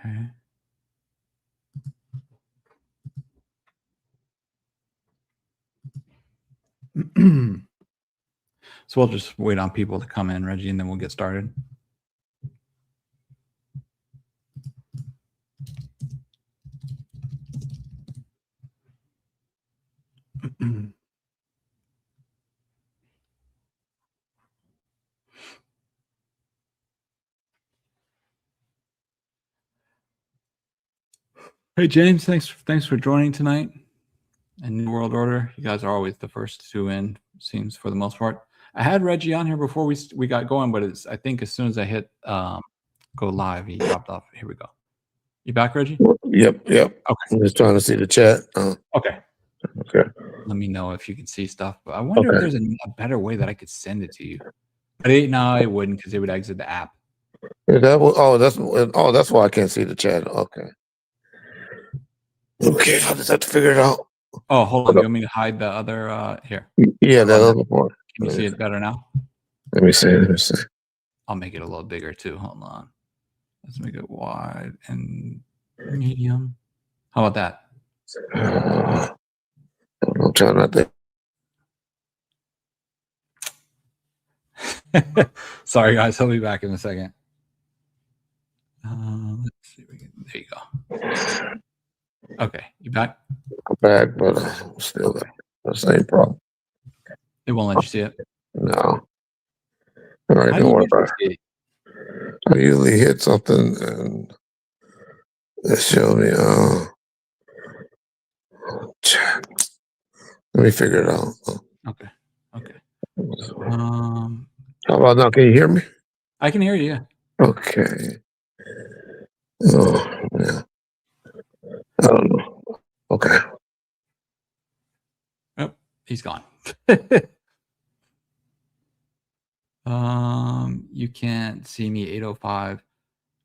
Okay. So we'll just wait on people to come in, Reggie, and then we'll get started. Hey James, thanks for joining tonight. And New World Order, you guys are always the first two in, seems, for the most part. I had Reggie on here before we got going, but I think as soon as I hit go live, he dropped off. Here we go. You back, Reggie? Yep. Okay. I'm just trying to see the chat. Okay. Let me know if you can see stuff. But I wonder if there's a better way that I could send it to you. But no, it wouldn't, because it would exit the app. That's why I can't see the chat. Okay, I'll just have to figure it out. Oh, hold on. You want me to hide the other here? Yeah, that other part. Can you see it better now? Let me see. I'll make it a little bigger too. Hold on. Let's make it wide and medium. How about that? I'm trying not to. Sorry, guys. I'll be back in a second. Let's see. There you go. Okay, you back? I'm back, but I'm still there. The same problem. It won't let you see it? No. All right, don't worry about it. I usually hit something and it showed me. Let me figure it out. Okay. How about now? Can you hear me? I can hear you. Yeah. Okay. Oh, yeah. I don't know. Okay. Oh, he's gone. You can't see me 805.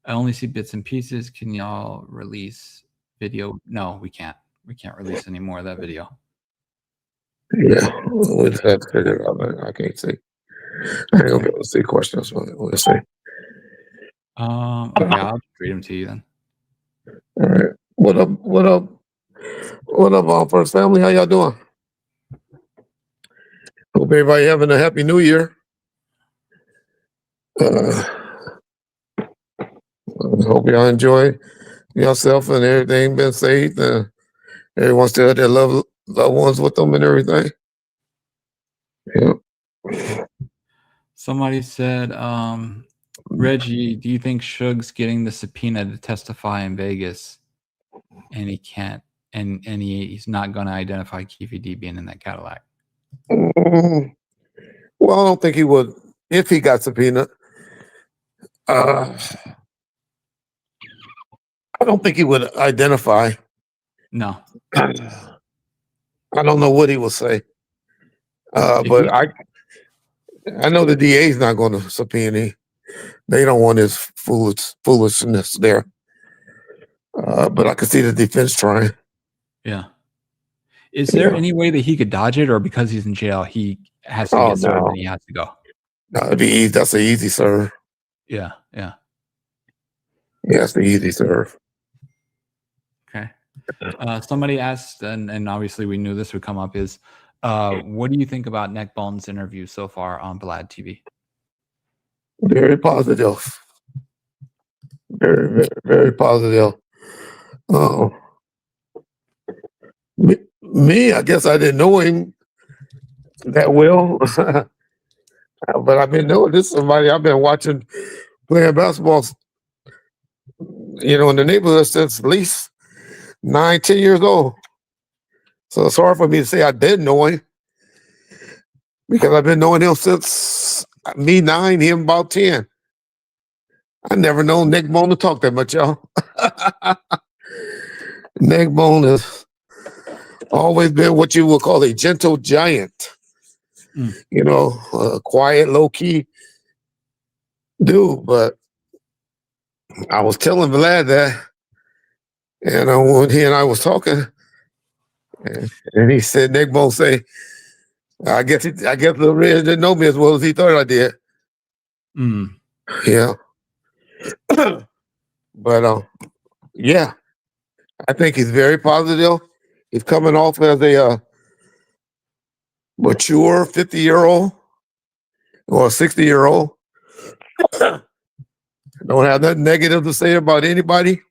I only see bits and pieces. Can y'all release video? No, we can't. We can't release any more of that video. Yeah, we'll just have to figure it out. I can't see. I ain't gonna be able to see questions. We'll see. Okay, I'll just read them to you then. All right. What up, First Family? How y'all doing? Hope everybody having a happy new year. Hope y'all enjoy yourself and everything, been safe, and everyone still had their loved ones with them and everything. Yeah. Somebody said, Reggie, do you think Suge's getting the subpoena to testify in Vegas, and he can't, and he's not going to identify Keefe D being in that Cadillac? Well, I don't think he would if he got subpoenaed. I don't think he would identify. No. I don't know what he will say. But I know the DA is not going to subpoena him. They don't want his foolishness there. But I can see the defense trying. Yeah. Is there any way that he could dodge it, or because he's in jail, he has to get served and he has to go? No, it'd be easy. That's an easy serve. Yeah. That's the easy serve. Okay. Somebody asked, and obviously we knew this would come up, is what do you think about NeckBone's interview so far on Vlad TV? Very positive. Very, very, very positive. Me, I guess I didn't know him that well. But I've been knowing this somebody I've been watching playing basketball, in the neighborhood since at least 9-10 years old. So it's hard for me to say I didn't know him because I've been knowing him since me 9, him about 10. I never known NeckBone to talk that much, y'all. NeckBone has always been what you would call a gentle giant. A quiet, low-key dude. But I was telling Vlad that, and when he and I was talking, and he said, NeckBone say, I guess the Reds didn't know me as well as he thought I did. Yeah. But Yeah, I think he's very positive. He's coming off as a mature 50-year-old or a 60-year-old. Don't have nothing negative to say about anybody.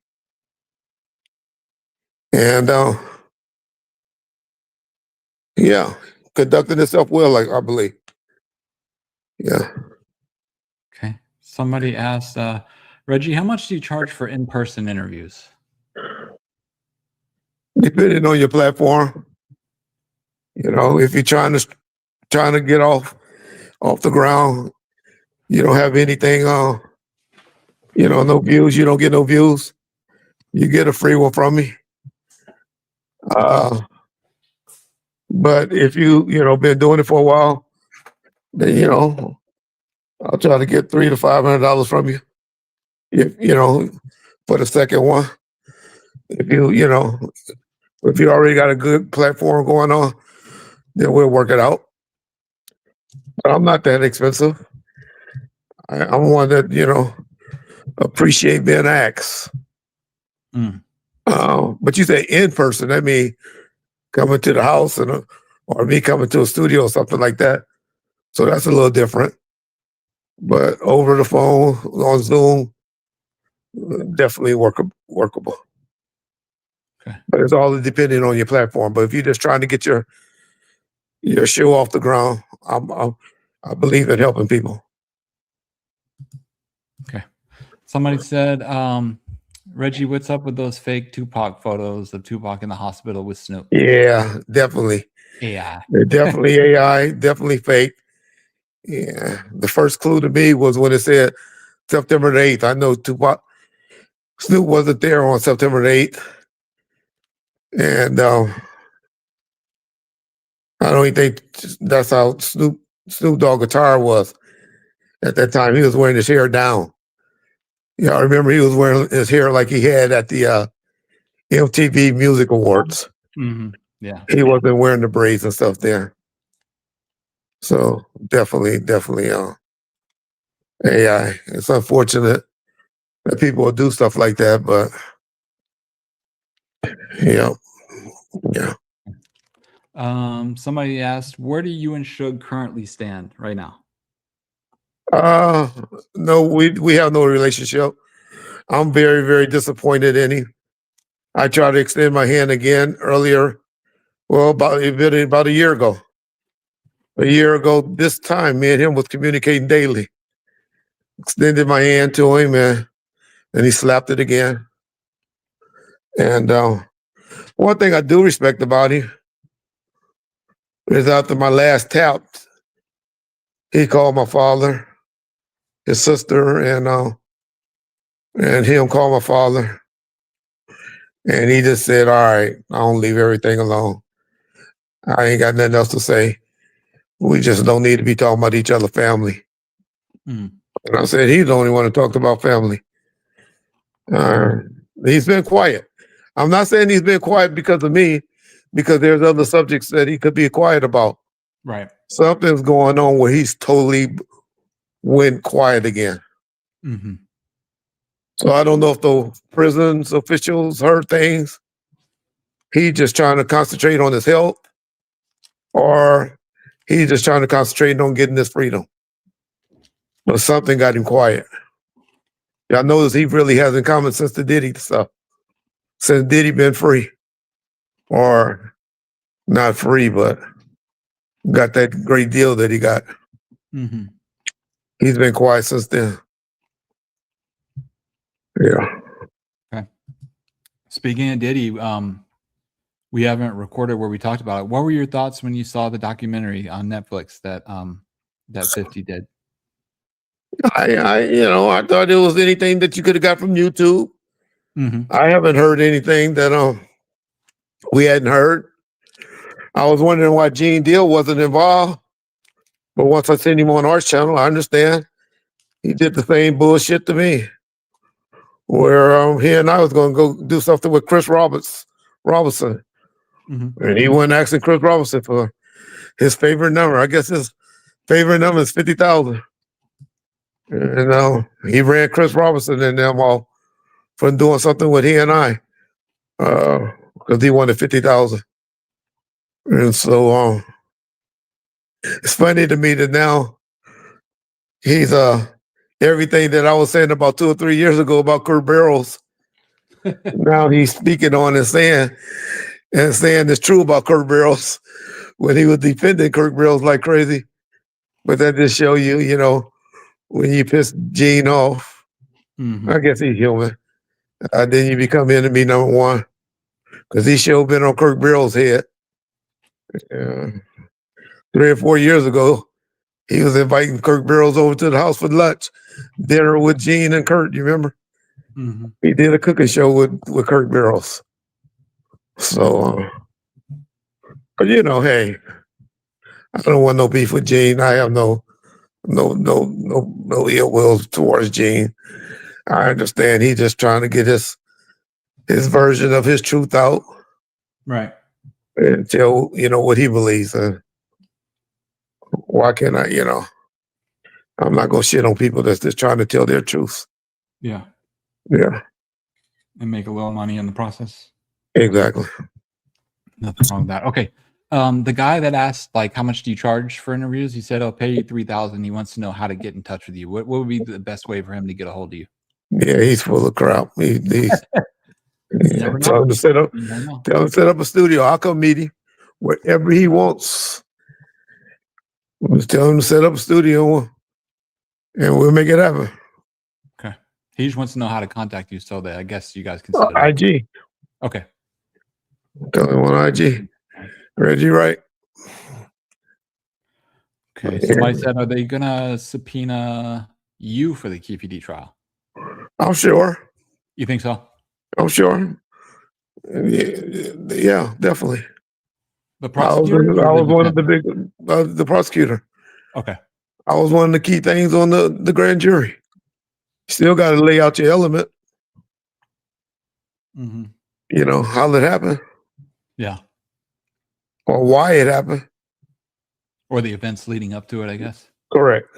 And yeah, conducting himself well, like I believe. Yeah. Okay. Somebody asked, Reggie, how much do you charge for in-person interviews? Depending on your platform, if you're trying to get off the ground, you don't have anything no views, you don't get no views. You get a free one from me. Uh but if been doing it for a while, then I'll try to get $300 to $500 from you. If for the second one. If if you already got a good platform going on, then we'll work it out. But I'm not that expensive. I'm one that appreciate being asked. Mm. But you say in person, that means coming to the house or me coming to a studio or something like that. So that's a little different. But over the phone, on Zoom, definitely workable. Okay. But it's all depending on your platform. But if you're just trying to get your show off the ground, I believe in helping people. Okay. Somebody said, Reggie, what's up with those fake Tupac photos of Tupac in the hospital with Snoop? Yeah, definitely. AI. They're definitely AI, definitely fake. Yeah. The first clue to me was when it said September the 8th. I know Snoop wasn't there on September the 8th. And I don't even think that's how Snoop Dogg attire was at that time. He was wearing his hair down. Yeah, I remember he was wearing his hair like he had at the MTV Music Awards. Mm-hmm. Yeah. He wasn't wearing the braids and stuff there. So definitely AI. It's unfortunate that people will do stuff like that, but yeah. Somebody asked, where do you and Suge currently stand right now? No, we have no relationship. I'm very, very disappointed in him. I tried to extend my hand again earlier. Well, about a year ago. A year ago, this time, me and him was communicating daily. Extended my hand to him, and he slapped it again. And one thing I do respect about him is after my last tap, he called my father, his sister, and him called my father. And he just said, all right, I'll leave everything alone. I ain't got nothing else to say. We just don't need to be talking about each other's family. Mm. And I said, he's the only one who talked about family. He's been quiet. I'm not saying he's been quiet because of me, because there's other subjects that he could be quiet about. Right. Something's going on where he's totally went quiet again. Mm-hmm. So I don't know if the prisons officials heard things. He's just trying to concentrate on his health, or he's just trying to concentrate on getting his freedom. But something got him quiet. Y'all notice he really hasn't commented since the Diddy stuff. Since Diddy been free. Or not free, but got that great deal that he got. Mm-hmm. He's been quiet since then. Yeah. Okay. Speaking of Diddy, we haven't recorded where we talked about it. What were your thoughts when you saw the documentary on Netflix that 50 did? I thought it was anything that you could have got from YouTube. Mm-hmm. I haven't heard anything that we hadn't heard. I was wondering why Gene Deal wasn't involved. But once I seen him on our channel, I understand. He did the same bullshit to me. Where he and I was going to go do something with Chris Robinson. Mm-hmm. And he went asking Chris Robinson for his favorite number. I guess his favorite number is 50,000. And he ran Chris Robinson and them all for doing something with he and I, because he wanted 50,000. And so it's funny to me that now he's everything that I was saying about 2 or 3 years ago about Kurt Barrows. Now he's speaking on and saying it's true about Kurt Barrows when he was defending Kurt Barrows like crazy. But that just show you, when you piss Gene off, I guess he's human. Then you become enemy number one because he sure been on Kurt Barrows' head. 3 or 4 years ago, he was inviting Kurt Barrows over to the house for lunch, dinner with Gene and Kurt. You remember? He did a cooking show with Kurt Barrows. So, hey, I don't want no beef with Gene. I have no ill will towards Gene. I understand he's just trying to get his version of his truth out, right? And tell what he believes. And why can't I? I'm not gonna shit on people that's just trying to tell their truth. Yeah. And make a little money in the process. Exactly. Nothing wrong with that. Okay. The guy that asked, like, how much do you charge for interviews? He said, I'll pay you $3,000. He wants to know how to get in touch with you. What would be the best way for him to get a hold of you? Yeah, he's full of crap. He's tell him to set up a studio. I'll come meet him wherever he wants. Just tell him to set up a studio and we'll make it happen. Okay. He just wants to know how to contact you so that I guess you guys can set it up. IG. Okay. Tell him on IG. Reggie Wright. Okay. Somebody said, are they gonna subpoena you for the Keefe trial? I'm sure. You think so? I'm sure. Yeah, definitely. The prosecutor? I was one of the prosecutor. Okay. I was one of the key things on the grand jury. Still got to lay out your element. How it happened. Yeah. Or why it happened. Or the events leading up to it, I guess. Correct.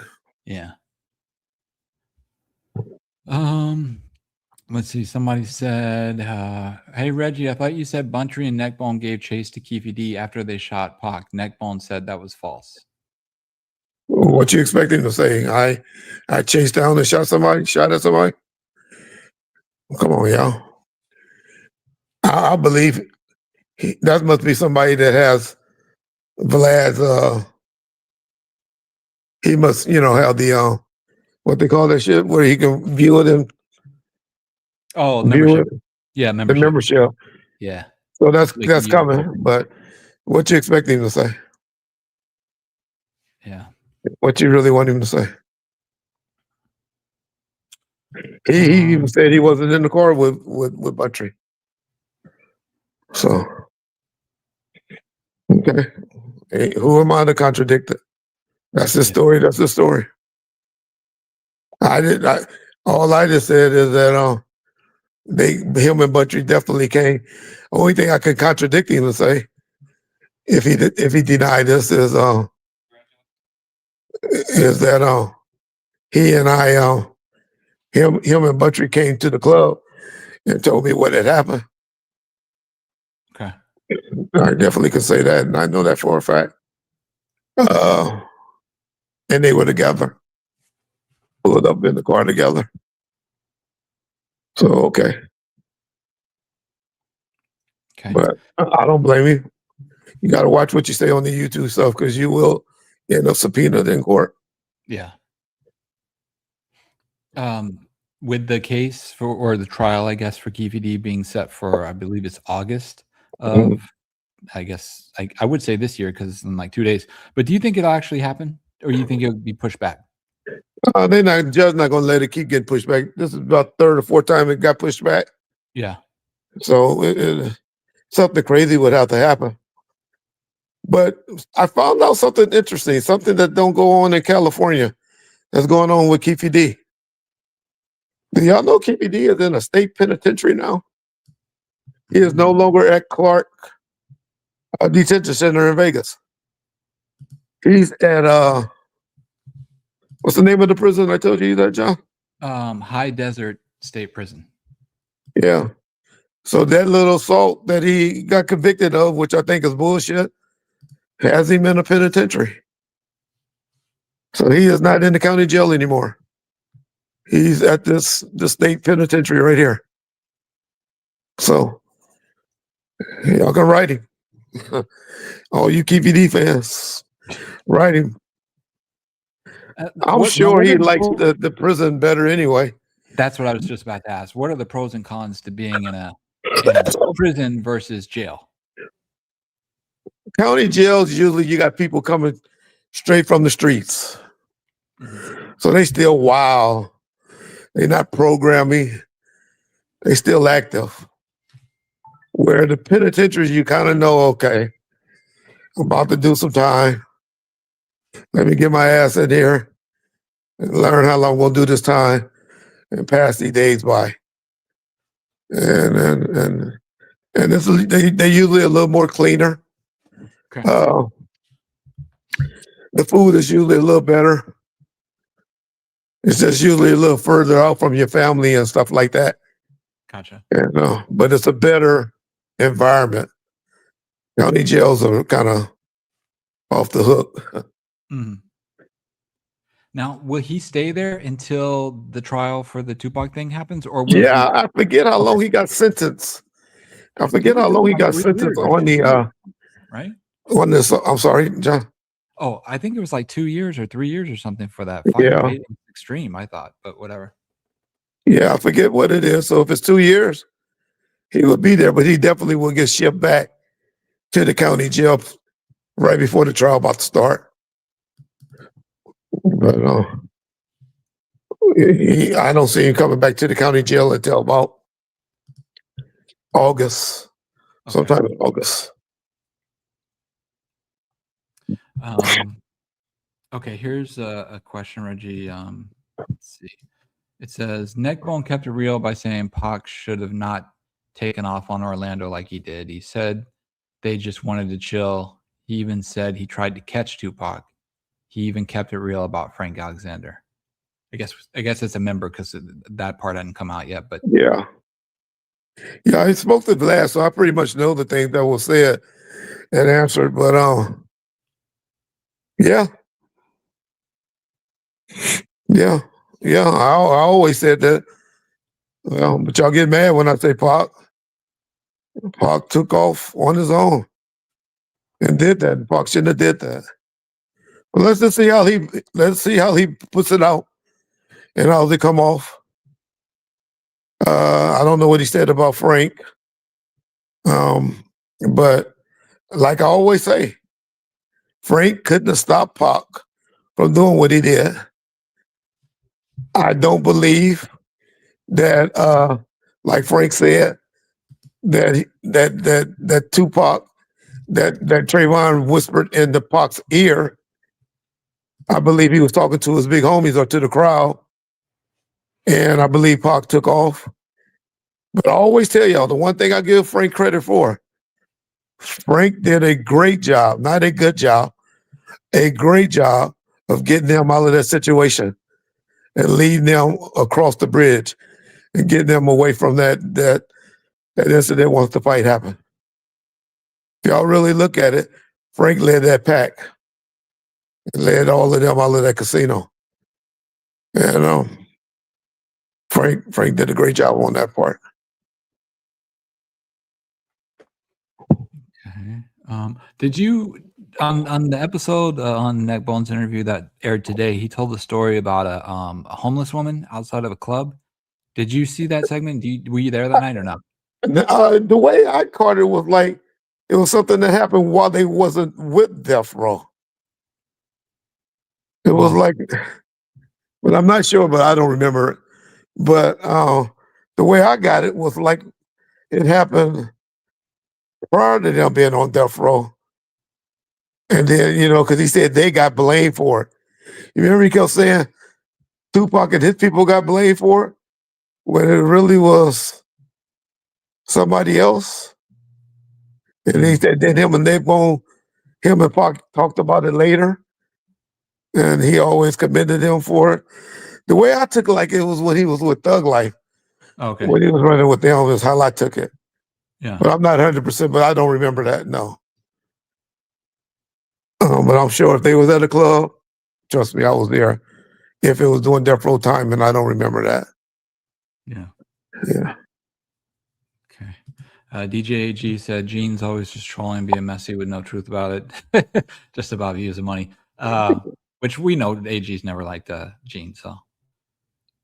Yeah. Let's see. Somebody said, hey, Reggie, I thought you said Buntry and NeckBone gave chase to Keefe after they shot Pac. NeckBone said that was false. What you expect him to say? I chased down and shot at somebody? Come on, y'all. I believe that must be somebody that has Vlad's, he must, have the, what they call that shit, where he can view it and membership. Yeah, membership. The membership. Yeah. So that's coming. But what you expect him to say? Yeah. What you really want him to say? He even said he wasn't in the car with Buntry. So, okay. Hey, who am I to contradict it? That's the story. That's the story. All I just said is that him and Buntry definitely came. Only thing I could contradict him to say, if he denied this, is that he and I him and Buntry came to the club and told me what had happened. Okay. I definitely could say that, and I know that for a fact. And they were together, pulled up in the car together. So okay. But I don't blame you. You got to watch what you say on the YouTube stuff because you will end up subpoenaed in court. Yeah. With the case or the trial, I guess, for Keefe being set for, I believe it's August of, I guess, I would say this year because it's in like 2 days. But do you think it'll actually happen, or you think it'll be pushed back? The judge not going to let it keep getting pushed back. This is about third or fourth time it got pushed back. Yeah. So something crazy would have to happen. But I found out something interesting, something that don't go on in California that's going on with Keefe D. Do y'all know Keefe D is in a state penitentiary now? He is no longer at Clark Detention Center in Vegas. He's at what's the name of the prison I told you that, John? High Desert State Prison. Yeah. So that little assault that he got convicted of, which I think is bullshit, has him in a penitentiary. So he is not in the county jail anymore. He's at the state penitentiary right here. So y'all can write him. All you KPD fans, write him. I'm sure he likes the prison better anyway. That's what I was just about to ask. What are the pros and cons to being in a prison versus jail? County jails, usually you got people coming straight from the streets. So they still wild. They're not programming. They still active. Where the penitentiaries, you kind of know, okay, I'm about to do some time. Let me get my ass in here and learn how long I'm gonna do this time and pass these days by. And this they usually a little more cleaner. Okay. The food is usually a little better. It's just usually a little further out from your family and stuff like that. Gotcha. But it's a better environment. County jails are kind of off the hook. Mm-hmm. Now, will he stay there until the trial for the Tupac thing happens, or will I forget how long he got sentenced. I forget how long he got sentenced on the right? On this, I'm sorry, John. Oh, I think it was like 2 years or 3 years or something for that. Yeah. Extreme, I thought, but whatever. Yeah, I forget what it is. So if it's 2 years, he would be there, but he definitely will get shipped back to the county jail right before the trial about to start. But I don't see him coming back to the county jail until about August, sometime in August. Okay, here's a question, Reggie. Let's see. It says, NeckBone kept it real by saying Pac should have not taken off on Orlando like he did. He said they just wanted to chill. He even said he tried to catch Tupac. He even kept it real about Frank Alexander. I guess it's a member because that part hadn't come out yet. But yeah, I spoke to Vlad, so I pretty much know the things that was said and answered. But yeah. I always said that. Well, but y'all get mad when I say Pac. Pac took off on his own and did that. Pac shouldn't have did that. But let's just see how he puts it out and how they come off. I don't know what he said about Frank. But like I always say, Frank couldn't have stopped Pac from doing what he did. I don't believe that like Frank said, that Tupac, that Trayvon whispered in the Pac's ear. I believe he was talking to his big homies or to the crowd, and I believe Pac took off. But I always tell y'all, the one thing I give Frank credit for, Frank did a great job, not a good job, a great job of getting them out of that situation and leading them across the bridge and getting them away from that incident once the fight happened. If y'all really look at it, Frank led that pack and led all of them out of that casino. And Frank did a great job on that part. Okay. Did you on the episode on NeckBone's interview that aired today? He told the story about a homeless woman outside of a club. Did you see that segment? Were you there that night or not? The way I caught it was like it was something that happened while they wasn't with Death Row. It was like, but I'm not sure, but I don't remember it. But the way I got it was like it happened prior to them being on death row. And then, because he said they got blamed for it. You remember he kept saying Tupac and his people got blamed for it when it really was somebody else. And he said then him and NeckBone, him and Pac talked about it later. And he always commended him for it. The way I took it, like it was when he was with Thug Life. Okay. When he was running with them, is how I took it. Yeah. But I'm not 100%, but I don't remember that, no. But I'm sure if they was at a club, trust me, I was there. If it was doing Death Row time, and I don't remember that. Yeah. Yeah. Okay. DJ AG said Gene's always just trolling, being messy with no truth about it, just about using money. Which we know AG's never liked Gene. So,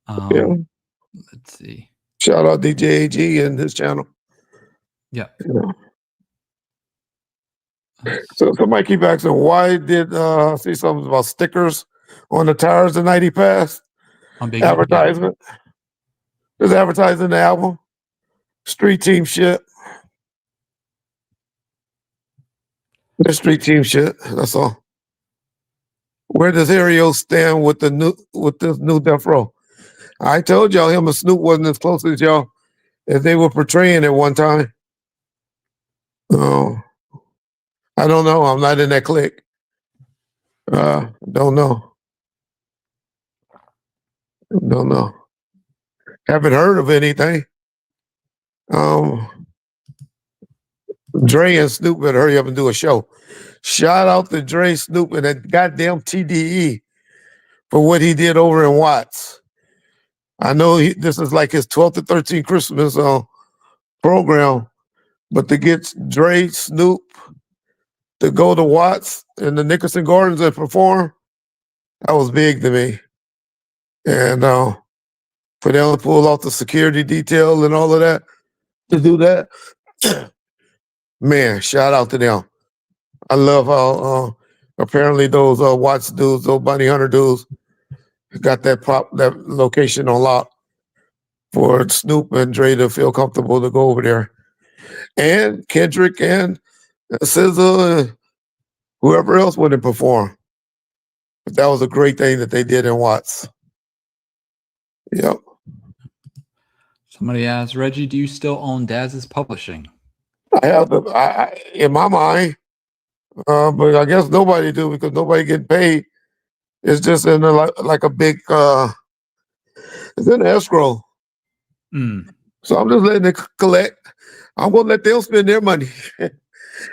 Yeah. let's see. Shout out DJ AG and his channel. Yeah. Yeah. So somebody keep asking, why did I see something about stickers on the tires the night he passed? On Biggie. Advertisement. Just advertising the album. Street team shit. The street team shit. That's all. Where does Ario stand with this new Death Row? I told y'all him and Snoop wasn't as close as y'all as they were portraying at one time. Oh, I don't know. I'm not in that clique. Don't know. Don't know. Haven't heard of anything. Dre and Snoop better hurry up and do a show. Shout out to Dre, Snoop, and that goddamn TDE for what he did over in Watts. I know this is like his 12th to 13th Christmas program, but to get Dre, Snoop to go to Watts and the Nickerson Gardens and perform, that was big to me. And for them to pull off the security detail and all of that, to do that, man, shout out to them. I love how apparently those Watts dudes, those Bunny Hunter dudes, got that location on lock for Snoop and Dre to feel comfortable to go over there. And Kendrick and SZA and whoever else wouldn't perform. But that was a great thing that they did in Watts. Yep. Somebody asked, Reggie, do you still own Daz's Publishing? I have in my mind, but I guess nobody do because nobody get paid. It's just in like a big, it's in escrow. So I'm just letting it collect. I'm gonna let them spend their money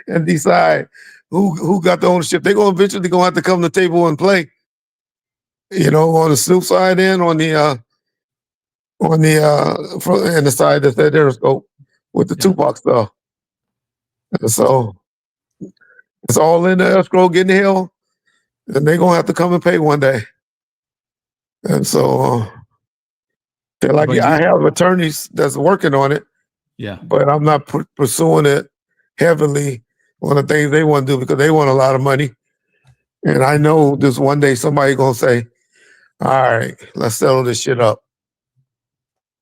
and decide who got the ownership. They're gonna eventually have to come to the table and play. You know, on the Snoop side and on the front and the side that's at their scope with the Tupac stuff. And so it's all in the escrow getting hell, and they're gonna have to come and pay one day. And so they're like, I have attorneys that's working on it. Yeah. But I'm not pursuing it heavily on the things they want to do because they want a lot of money. And I know this one day somebody gonna say, all right, let's settle this shit up.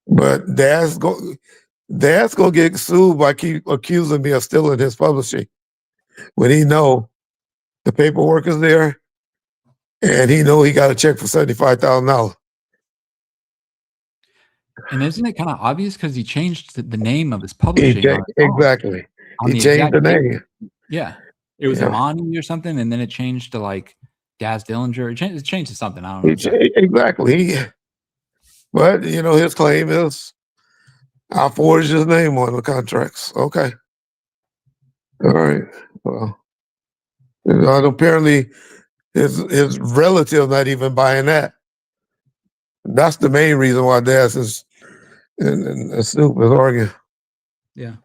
But Dad's gonna get sued by keep accusing me of stealing his publishing when he know the paperwork is there and he know he got a check for $75,000. And isn't it kind of obvious because he changed the name of his publishing? Exactly. He changed the name. Yeah. It was Amani or something, and then it changed to like Daz Dillinger. It changed to something. I don't know. Exactly. But, you know, his claim is, I forged his name on the contracts. Okay. All right. Well, apparently his relative not even buying that. That's the main reason why Daz is and Snoop is arguing. Yeah.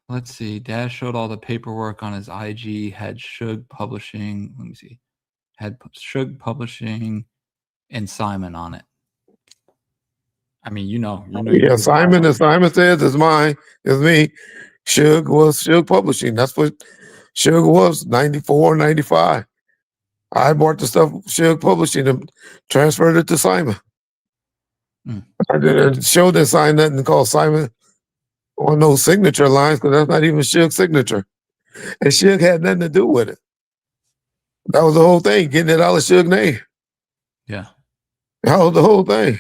Let's see. Daz showed all the paperwork on his IG, had Suge Publishing. Let me see. Had Suge Publishing and Simon on it. I mean, you know. Yeah, Simon says is mine, is me. Suge was Suge Publishing. That's what Suge was, 94, 95. I bought the stuff Suge Publishing and transferred it to Simon. I didn't show that sign nothing called Simon on those signature lines because that's not even Suge's signature. And Suge had nothing to do with it. That was the whole thing, getting it out of Suge's name. Yeah. That was the whole thing.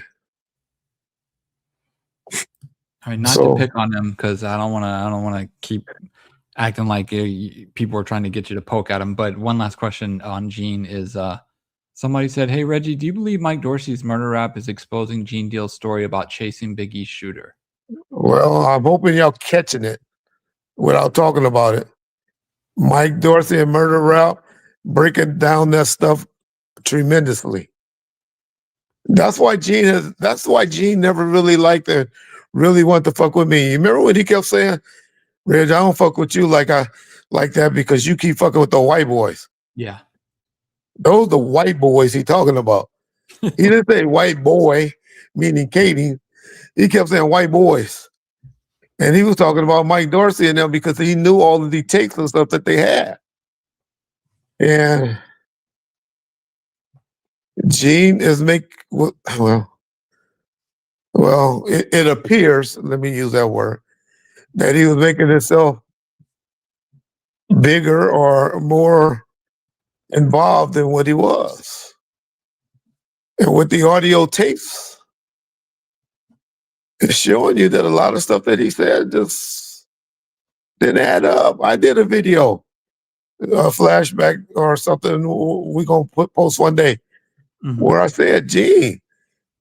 I mean, not to pick on him because I don't want to keep acting like people are trying to get you to poke at him. But one last question on Gene is Somebody said, "Hey Reggie, do you believe Mike Dorsey's murder rap is exposing Gene Deal's story about chasing Big E's shooter?" Well, I'm hoping y'all catching it without talking about it. Mike Dorsey and murder rap breaking down that stuff tremendously. That's why Gene never really liked it, really wanted to fuck with me. You remember when he kept saying, "Reg, I don't fuck with you like that because you keep fucking with the white boys." Yeah. Those the white boys he talking about. He didn't say white boy, meaning Kody. He kept saying white boys. And he was talking about Mike Dorsey and them because he knew all of the takes and stuff that they had. And Gene is it appears, let me use that word, that he was making himself bigger or more involved than what he was. And with the audio tapes, it's showing you that a lot of stuff that he said just didn't add up. I did a video, a flashback or something we're going to post one day, where I said, "Gene,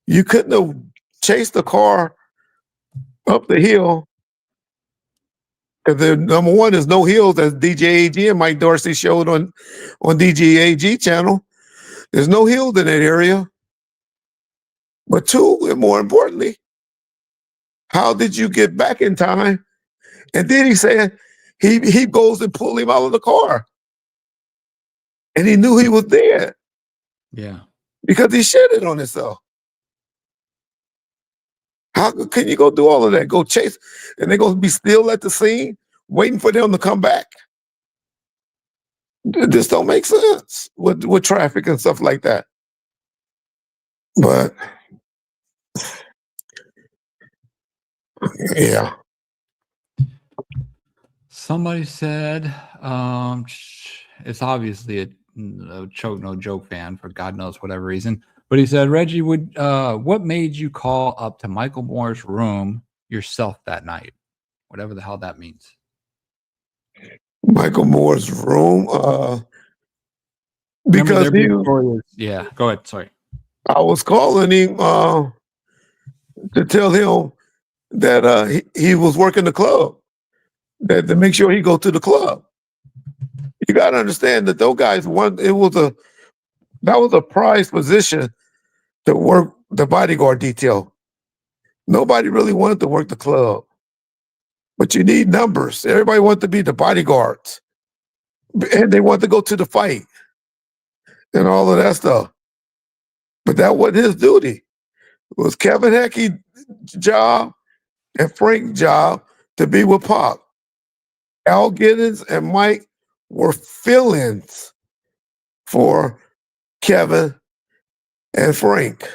you couldn't have chased the car up the hill. Because the number one, there's no hills, as DJ AG and Mike Dorsey showed on DJ AG channel. There's no hills in that area. But two, and more importantly, how did you get back in time?" And then he said he goes and pull him out of the car. And he knew he was dead. Yeah. Because he shitted on himself. How can you go do all of that? Go chase, and they're going to be still at the scene, waiting for them to come back? This don't make sense with traffic and stuff like that. But yeah. Somebody said, it's obviously a Choke No Joke fan for God knows whatever reason. But he said, "Reggie, what made you call up to Michael Moore's room yourself that night?" Whatever the hell that means. Michael Moore's room. Because yeah, go ahead. Sorry. I was calling him to tell him that he was working the club, that to make sure he go to the club. You got to understand that those guys that was a prized position to work the bodyguard detail. Nobody really wanted to work the club, but you need numbers. Everybody wanted to be the bodyguards, and they want to go to the fight and all of that stuff. But that wasn't his duty. It was Kevin Hecky's job and Frank's job to be with Pop. Al Giddens and Mike were fill-ins for Kevin and Frank.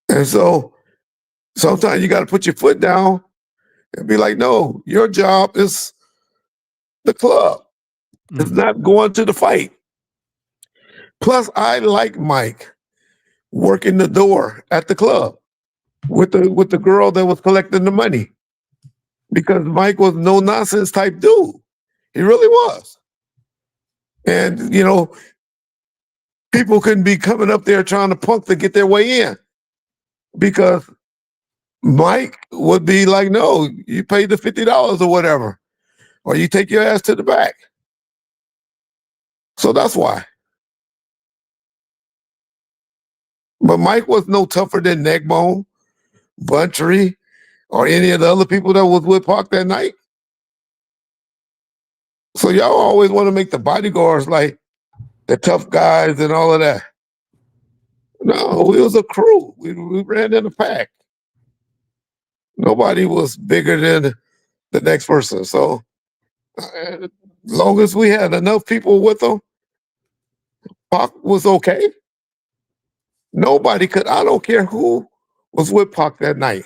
And so sometimes you got to put your foot down and be like, "No, your job is the club. It's not going to the fight." Plus, I like Mike working the door at the club with the girl that was collecting the money, because Mike was no nonsense type dude. He really was. And people couldn't be coming up there trying to punk to get their way in, because Mike would be like, "No, you pay the $50 or whatever, or you take your ass to the back." So that's why. But Mike was no tougher than NeckBone, Buntry, or any of the other people that was with Pac that night. So y'all always want to make the bodyguards like the tough guys and all of that. No, we was a crew. We ran in a pack. Nobody was bigger than the next person. So as long as we had enough people with them, Pac was okay. Nobody could. I don't care who was with Pac that night.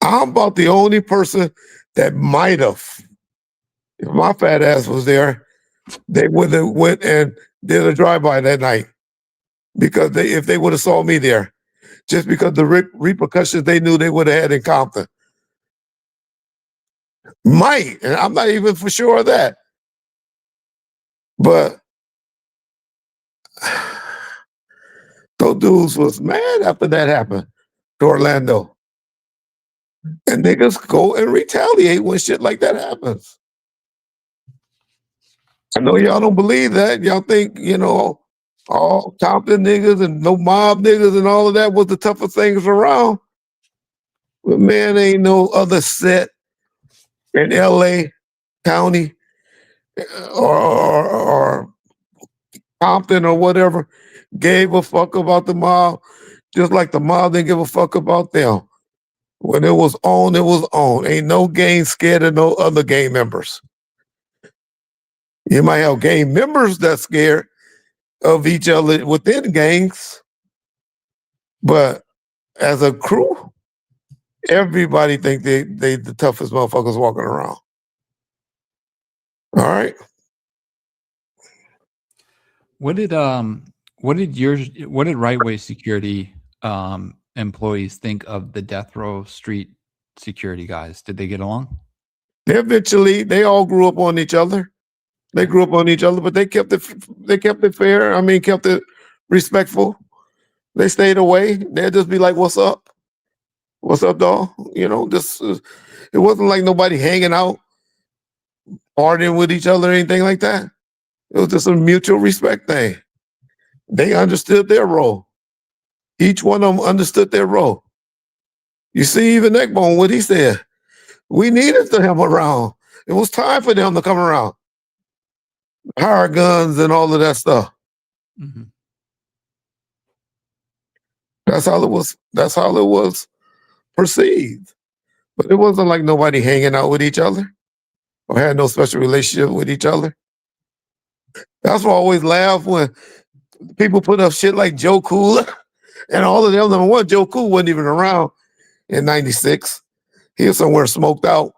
I'm about the only person that might have, if my fat ass was there, they would have went and did a drive-by that night, because if they would have saw me there, just because the repercussions they knew they would have had in Compton. Might, and I'm not even for sure of that. But those dudes was mad after that happened to Orlando. And niggas go and retaliate when shit like that happens. I know y'all don't believe that. Y'all think, all Compton niggas and no mob niggas and all of that was the toughest things around. But man, ain't no other set in LA County or Compton or whatever gave a fuck about the mob, just like the mob didn't give a fuck about them. When it was on, it was on. Ain't no gang scared of no other gang members. You might have gang members that's scared of each other within gangs, but as a crew, everybody think they the toughest motherfuckers walking around. All right. What did Right Way Security employees think of the Death Row Street security guys? Did they get along? They all grew up on each other. They grew up on each other, but they kept it fair. I mean, kept it respectful. They stayed away. They'd just be like, "What's up? What's up, dog?" It wasn't like nobody hanging out, partying with each other or anything like that. It was just a mutual respect thing. They understood their role. Each one of them understood their role. You see, even NeckBone, what he said, we needed them around. It was time for them to come around. Hire guns and all of that stuff. Mm-hmm. That's how it was. That's how it was perceived. But it wasn't like nobody hanging out with each other or had no special relationship with each other. That's why I always laugh when people put up shit like Joe Cool and all of them. Number one, Joe Cool wasn't even around in '96. He was somewhere smoked out.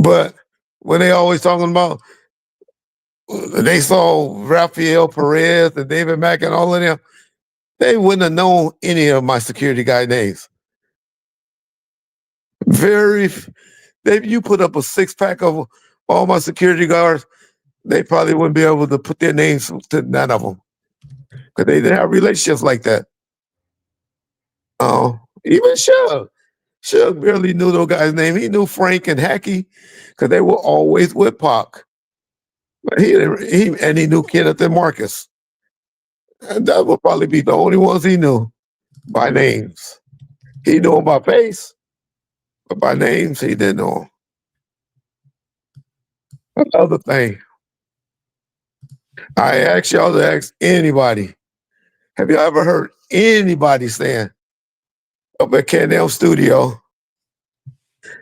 But when they always talking about they saw Rafael Perez and David Mack and all of them, they wouldn't have known any of my security guy names. You put up a 6-pack of all my security guards, they probably wouldn't be able to put their names to none of them because they didn't have relationships like that. Even Shug barely knew those guys' name. He knew Frank and Hackey because they were always with Pac. But he knew Kenneth and Marcus. And that would probably be the only ones he knew by names. He knew them by face, but by names, he didn't know them. Another thing, I ask y'all to ask anybody, have you ever heard anybody saying up at Can-Am Studio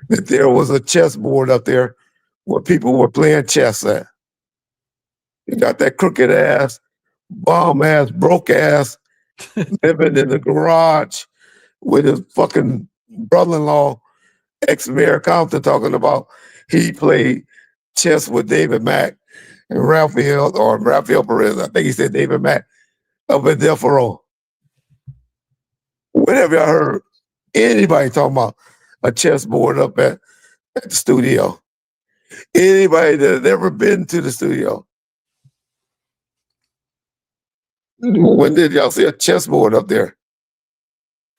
that there was a chessboard up there where people were playing chess at? You got that crooked ass, bomb ass, broke ass, living in the garage with his fucking brother-in-law, ex-mayor Compton, talking about he played chess with David Mack and Rafael Perez. I think he said David Mack up at Death Row. When have y'all heard anybody talking about a chessboard up at the studio? Anybody that had ever been to the studio? When did y'all see a chessboard up there?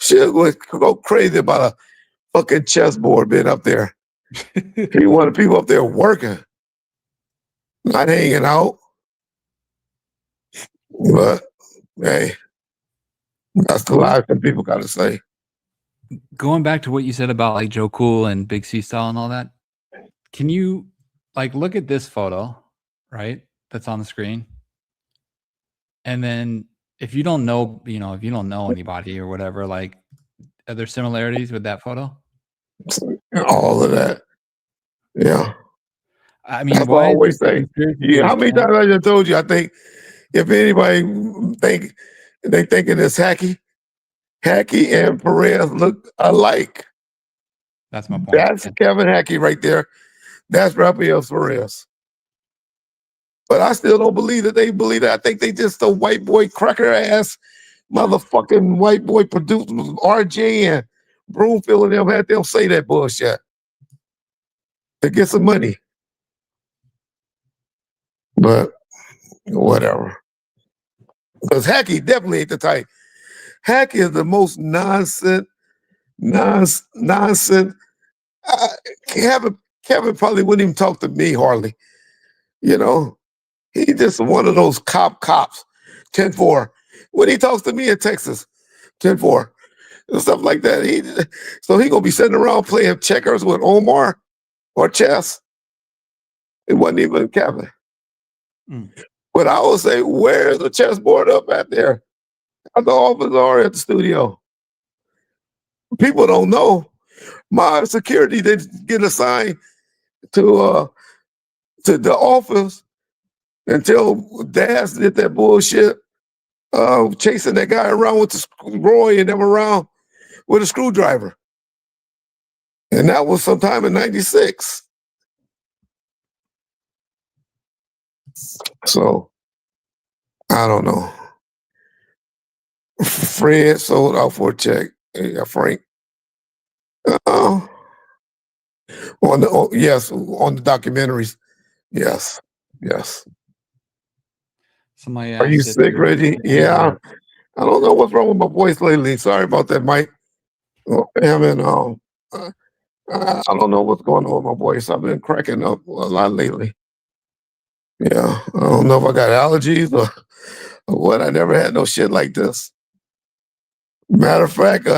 Shit would go crazy about a fucking chessboard being up there. He wanted people up there working, not hanging out. But hey, that's the life that people got to say. Going back to what you said about like Joe Cool and Big C Style and all that, can you like look at this photo, right? That's on the screen. And then if you don't know, if you don't know anybody or whatever, like, are there similarities with that photo? All of that. Yeah. I mean, that's why I always say, how many times I just told you, I think if anybody thinking it's Hackey and Perez look alike. That's my point. That's Kevin Hackey right there. That's Rafael Perez. But I still don't believe that they believe that. I think they just a white boy cracker ass motherfucking white boy produced RJ and Broomfield and them had them say that bullshit to get some money. But whatever. Because Hacky definitely ain't the type. Hacky is the most nonsense. Uh, Kevin probably wouldn't even talk to me hardly. You know, he just one of those cops. 10-4. When he talks to me in Texas, 10-4 and stuff like that. So he gonna be sitting around playing checkers with Omar or chess. It wasn't even Kevin. Mm. But I would say, where's the chessboard up at there? At the office or at the studio? People don't know. My security didn't get assigned to the office until Daz did that bullshit, chasing that guy around with Roy and them around with a screwdriver. And that was sometime in 96. So I don't know. Fred sold out for a check. Yeah, Frank. Uh, yes, on the documentaries. Yes. Yes. Somebody Are you asked sick, Reggie? Yeah. I don't know what's wrong with my voice lately. Sorry about that, Mike. Having I don't know what's going on with my voice. I've been cracking up a lot lately. Yeah, I don't know if I got allergies or what. I never had no shit like this. Matter of fact,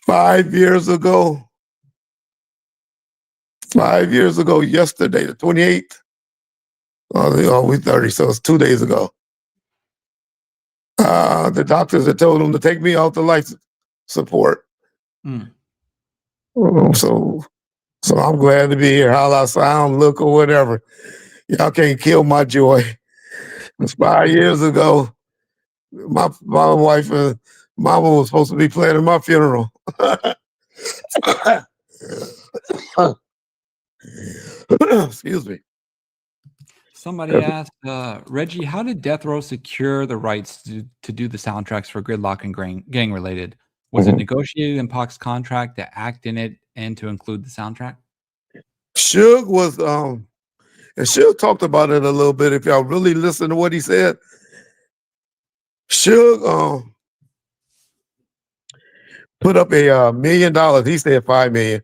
5 years ago, 5 years ago, yesterday, the 28th. Oh, we 30, so it's 2 days ago. The doctors had told him to take me off the life support. Mm. So I'm glad to be here. How I sound, look, or whatever. Y'all can't kill my joy. It's 5 years ago. My wife and mama was supposed to be planning my funeral. Excuse me. Somebody asked, Reggie, how did Death Row secure the rights to do the soundtracks for Gridlock and Gang Related? Was it negotiated in Pac's contract to act in it and to include the soundtrack? Suge was, and Suge talked about it a little bit. If y'all really listen to what he said, Suge put up a $1 million. He said $5 million,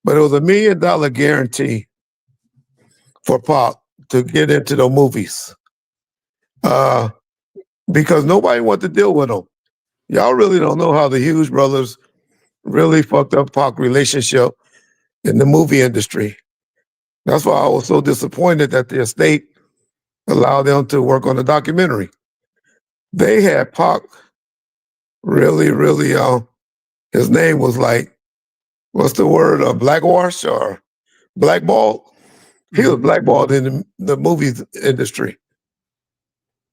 but it was $1 million guarantee for Pac to get into the movies, because nobody wanted to deal with him. Y'all really don't know how the Hughes brothers really fucked up Pac relationship in the movie industry. That's why I was so disappointed that the estate allowed them to work on the documentary. They had Pac really, his name was like, what's the word, blackwash or blackballed? He was blackballed in the movie industry.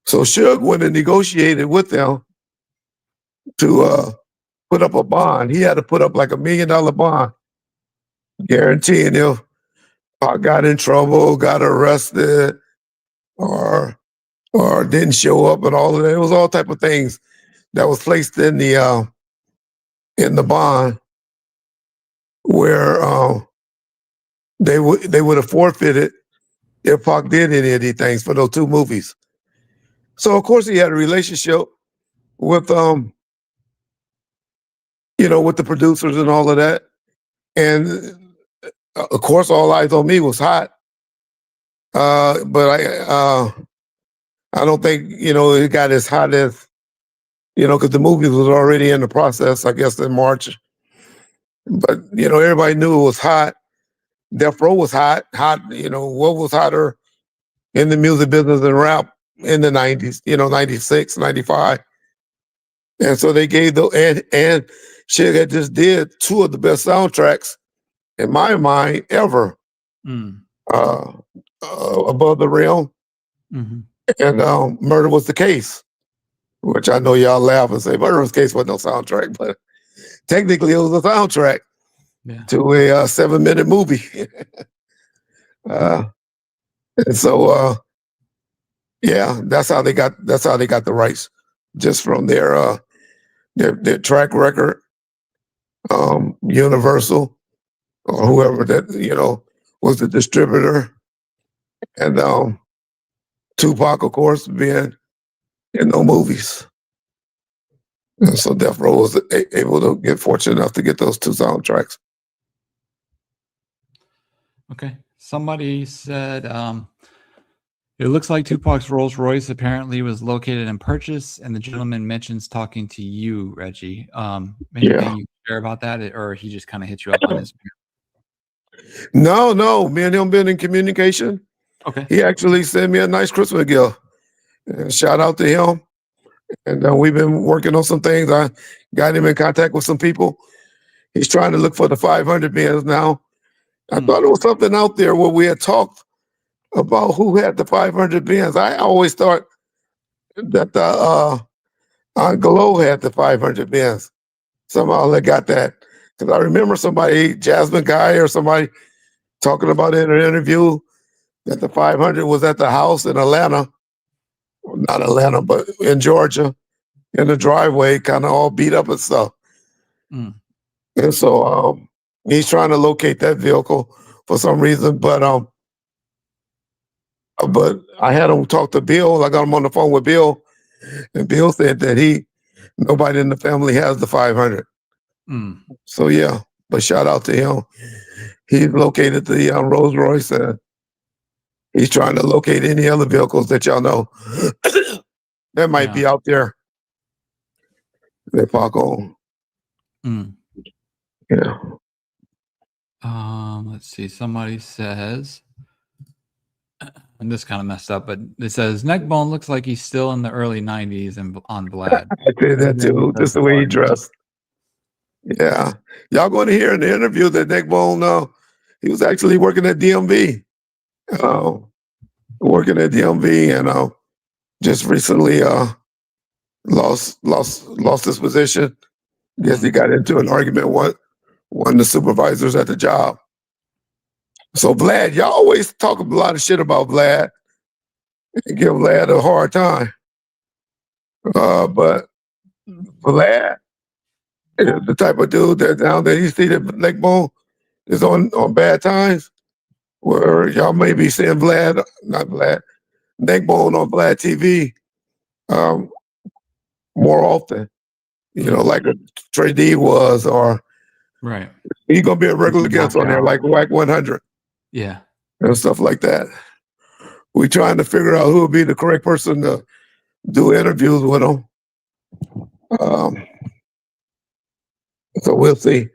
So Suge went and negotiated with them to put up a bond. He had to put up like $1 million bond, guaranteeing if Pac got in trouble, got arrested, or didn't show up, and all of that. It was all type of things that was placed in the bond where they would have forfeited if Pac did any of these things for those two movies. So of course he had a relationship with with the producers and all of that, and of course All Eyes on Me was hot, but I don't think it got as hot as because the movie was already in the process, I guess, in March. But everybody knew it was hot. Death Row was hot. What was hotter in the music business and rap in the 90s, 96, 95. And so they gave and Suge had just did two of the best soundtracks in my mind ever. Uh, Above the Rim and Murder Was the Case, which I know y'all laugh and say Murder Was the Case wasn't no soundtrack, but technically it was a soundtrack to a 7-minute movie. And so yeah, that's how they got the rights, just from their track record, Universal or whoever that was the distributor, and Tupac, of course, being and no movies. And so Death Row was able to get fortunate enough to get those 2 soundtracks. Okay. Somebody said it looks like Tupac's Rolls Royce apparently was located and purchased, and the gentleman mentions talking to you, Reggie. Anything you care about that, or he just kind of hit you up on Instagram? No, me and him been in communication. Okay. He actually sent me a nice Christmas gift. And shout out to him. And we've been working on some things. I got him in contact with some people. He's trying to look for the 500 bins now. I thought there was something out there where we had talked about who had the 500 bins. I always thought that the Aunt Glow had the 500 bins. Somehow they got that. Because I remember somebody, Jasmine Guy or somebody, talking about in an interview that the 500 was at the house in Atlanta, not Atlanta, but in Georgia, in the driveway, kind of all beat up and stuff. Mm. And so he's trying to locate that vehicle for some reason. But I had him talk to Bill. I got him on the phone with Bill, and Bill said that nobody in the family has the 500. Mm. So yeah, but shout out to him. He located the Rolls Royce, and he's trying to locate any other vehicles that y'all know that might be out there that Pac owned. Mm. Yeah. Let's see. Somebody says, and this kind of messed up, but it says NeckBone looks like he's still in the early 90s and on Vlad. I said that too, just the way he dressed. Yeah. Y'all going to hear in the interview that NeckBone, he was actually working at DMV. Working at DMV and just recently lost his position. Guess he got into an argument with one of the supervisors at the job. So Vlad, y'all always talk a lot of shit about Vlad and give Vlad a hard time. But Vlad is the type of dude that now that he see that NeckBone is on bad times, where y'all may be seeing NeckBone on Vlad TV more often. You know, like a Trey D was, or right. He's gonna be a regular guest on there, like WAC 100. Yeah. And stuff like that. We're trying to figure out who would be the correct person to do interviews with him. So we'll see.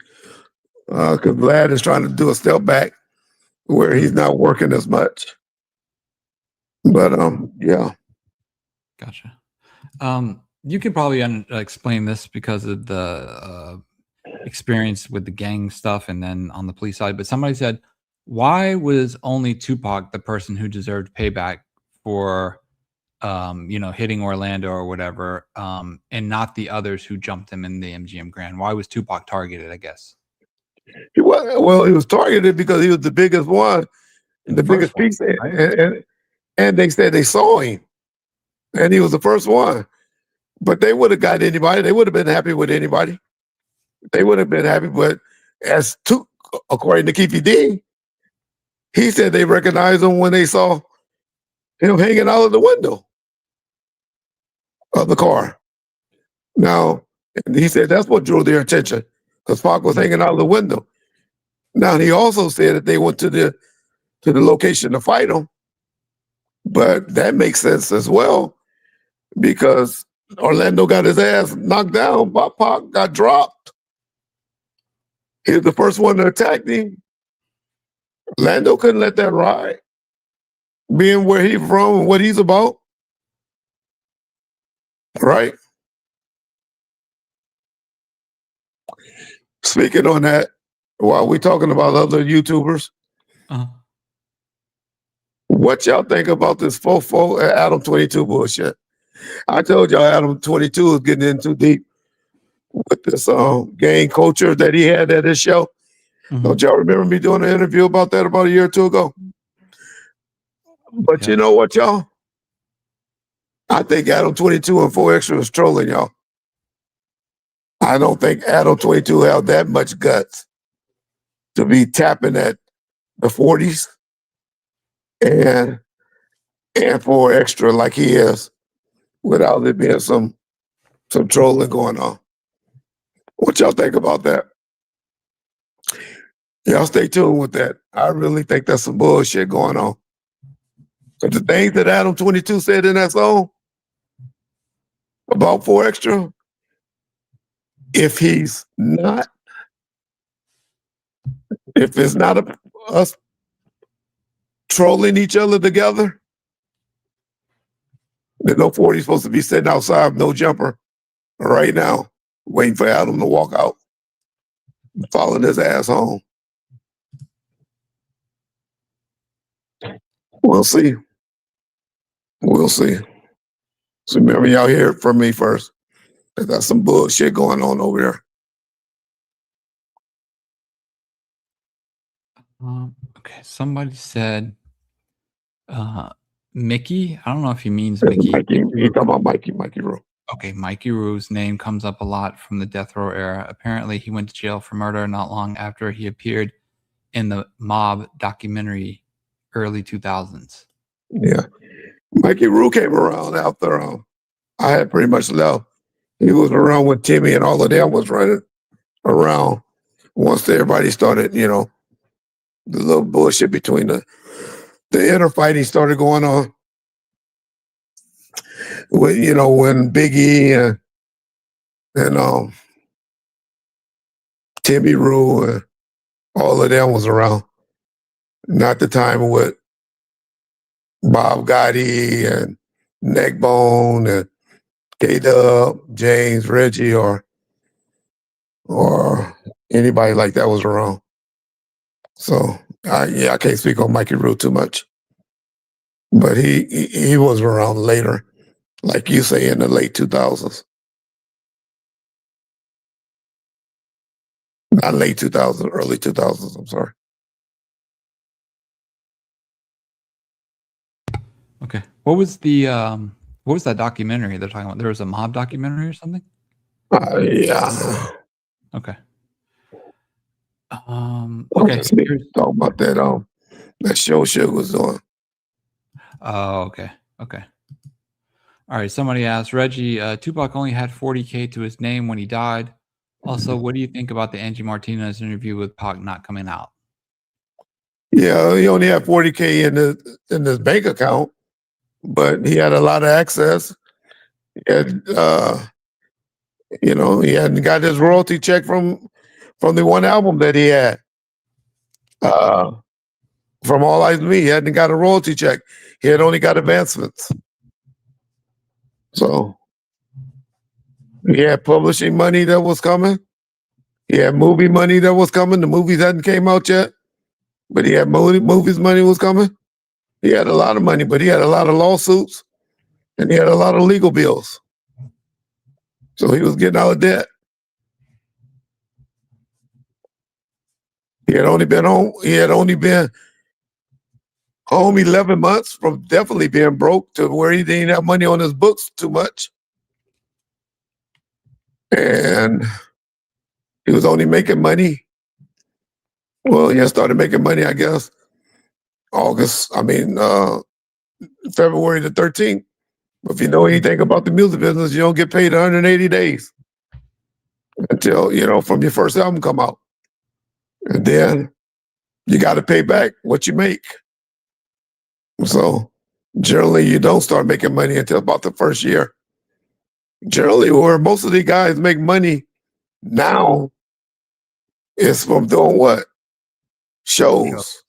Because Vlad is trying to do a step back where he's not working as much. But yeah. Gotcha. You could probably explain this because of the experience with the gang stuff and then on the police side. But somebody said, why was only Tupac the person who deserved payback for, hitting Orlando or whatever, and not the others who jumped him in the MGM Grand? Why was Tupac targeted, I guess? He was targeted because he was the biggest one, the biggest piece. Right? And they said they saw him. And he was the first one. But they would have got anybody. They would have been happy with anybody. They would have been happy. But according to Keefe D, he said they recognized him when they saw him hanging out of the window of the car. Now, he said that's what drew their attention, because Pac was hanging out of the window. Now, he also said that they went to the location to fight him. But that makes sense as well, because Orlando got his ass knocked down, but Pac got dropped. He was the first one to attack him. Orlando couldn't let that ride, being where he's from and what he's about. Right? Speaking on that, while we're talking about other YouTubers, what y'all think about this fofo Adam 22 bullshit? I told y'all Adam 22 is getting in too deep with this gang culture that he had at his show. Don't y'all remember me doing an interview about that about a year or two ago? But you know what, y'all? I think Adam 22 and 4Extra is trolling y'all. I don't think Adam 22 had that much guts to be tapping at the 40s and 4Extra like he is. without there being some trolling going on. What y'all think about that? Y'all stay tuned with that. I really think that's some bullshit going on. But the things that Adam 22 said in that song about 4Extra, if he's not, if it's not us trolling each other together, then no 40 supposed to be sitting outside, no jumper, right now, waiting for Adam to walk out, following his ass home. We'll see. We'll see. So remember, y'all hear it from me first. There's some bullshit going on over there. Okay, somebody said Mickey. I don't know if he means Mickey. You talking about Mikey Rue. Okay, Mikey Rue's name comes up a lot from the death row era. Apparently, he went to jail for murder not long after he appeared in the Mob documentary, early 2000s. Yeah, Mikey Rue came around after I had pretty much left. He was around when Timmy and all of them was running around. Once everybody started, the little bullshit between the inner fighting started going on. When Big E and Timmy Rue and all of them was around. Not the time with Bob Gotti and NeckBone and K-Dub, James, Reggie, or anybody like that was around. So I can't speak on Mikey Rue too much, but he was around later, like you say, in the late 2000s. Not late 2000s, early 2000s. I'm sorry. Okay, what was that documentary they're talking about? There was a Mob documentary or something? Yeah. Okay. Okay. Talking about that show Suge was doing. Oh, okay. Okay. All right. Somebody asked Reggie, Tupac only had 40K to his name when he died. Also, what do you think about the Angie Martinez interview with Pac not coming out? Yeah, he only had 40K in his bank account, but he had a lot of access. He had, he hadn't got his royalty check from the one album that he had. From All Eyes on Me, he hadn't got a royalty check. He had only got advancements. So he had publishing money that was coming. He had movie money that was coming. The movies hadn't came out yet, but he had movies money was coming. He had a lot of money, but he had a lot of lawsuits and he had a lot of legal bills. So he was getting out of debt. He had only been home 11 months from definitely being broke to where he didn't have money on his books too much. And he was only making money. Well, he started making money, I guess, February the 13th. But if you know anything about the music business, you don't get paid 180 days until, from your first album come out. And then you got to pay back what you make. So generally, you don't start making money until about the first year. Generally, where most of the guys make money now is from doing what? Shows.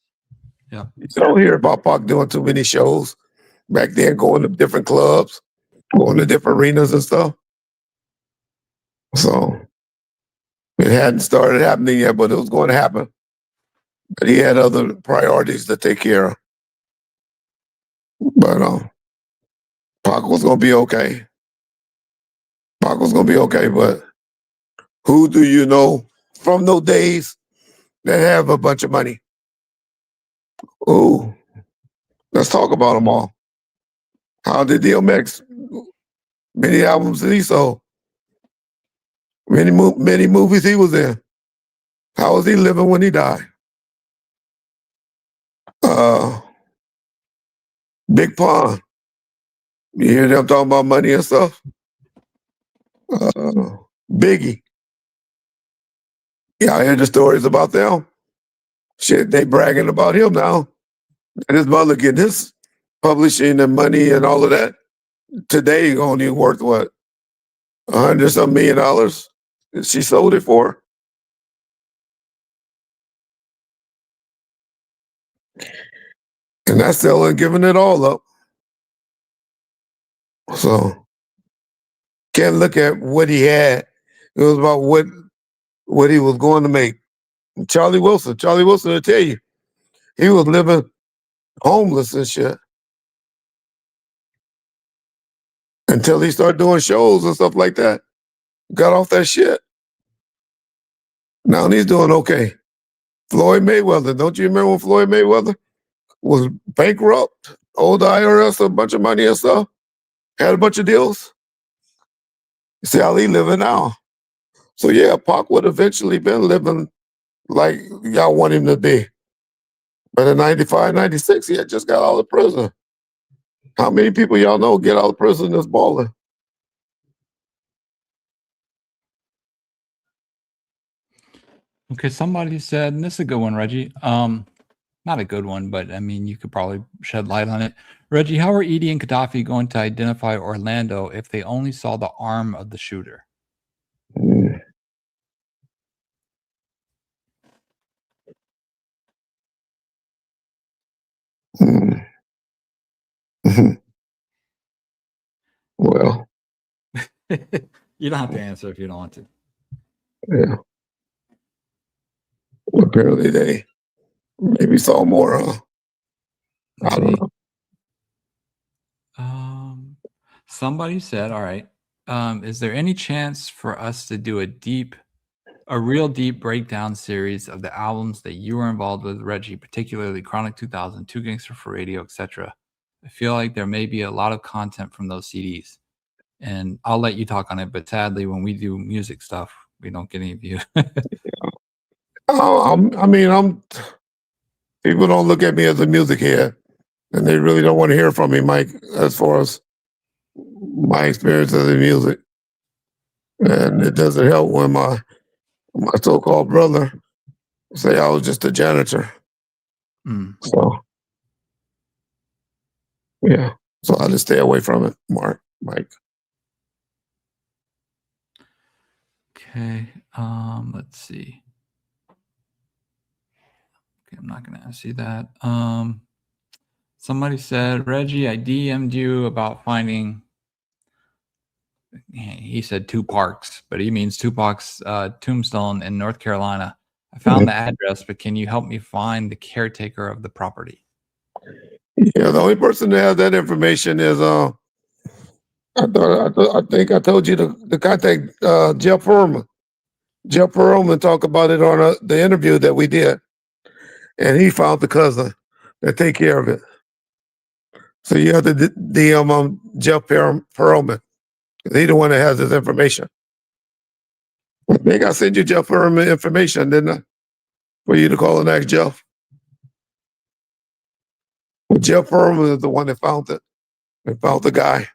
Yeah. You don't hear about Pac doing too many shows. Back then, going to different clubs, going to different arenas and stuff. So it hadn't started happening yet, but it was going to happen. But he had other priorities to take care of. But Pac was going to be okay. Pac was going to be okay, but who do you know from those days that have a bunch of money? Ooh, let's talk about them all. How did DMX? Many albums that he sold. Many movies he was in. How was he living when he died? Big Pun. You hear them talking about money and stuff? Biggie. Yeah, I hear the stories about them. Shit, they bragging about him now. And his mother getting his publishing and money and all of that. Today only worth what? $100 some million. She sold it for. And that's still ain't giving it all up. So can't look at what he had. It was about what he was going to make. Charlie Wilson will tell you he was living homeless and shit until he started doing shows and stuff like that. Got off that shit. Now he's doing okay. Floyd Mayweather, don't you remember when Floyd Mayweather was bankrupt, owed the IRS a bunch of money and stuff, had a bunch of deals? See how he living now. So yeah, Pac would eventually been living like y'all want him to be. But in 95, 96, he had just got out of prison. How many people y'all know get out of prison that's balling? Okay, somebody said, and this is a good one, Reggie. Not a good one, but I mean, you could probably shed light on it. Reggie, how are Edie and Gaddafi going to identify Orlando if they only saw the arm of the shooter? Mm. Mm. Mhm. Well, You don't have to answer if you don't want to. yeah. Apparently they maybe saw more, huh? I Let's don't see. know. Somebody said, all right, is there any chance for us to do a real deep breakdown series of the albums that you were involved with, Reggie, particularly Chronic 2000, Two Gangster for Radio, etc.? I feel like there may be a lot of content from those CDs. And I'll let you talk on it, but sadly, when we do music stuff, we don't get any of you. I mean, people don't look at me as a music head, and they really don't want to hear from me, Mike, as far as my experience in music. And it doesn't help when my so-called brother say I was just a janitor. Mm. So yeah, so I just stay away from it, Mike. Okay. Let's see. Okay, I'm not gonna ask you that. Somebody said, Reggie, I DM'd you about finding. He said two parks, but he means Tupac's tombstone in North Carolina. I found the address, but can you help me find the caretaker of the property? Yeah, the only person that has that information is I think I told you to contact Jeff Perlman. Jeff Perlman talked about it on the interview that we did, and he found the cousin that take care of it. So you have to DM Jeff Perlman. He's the one that has his information. I think I sent you Jeff Perlman information, didn't I? For you to call and ask Jeff. Well, Jeff Perlman is the one that found it and found the guy.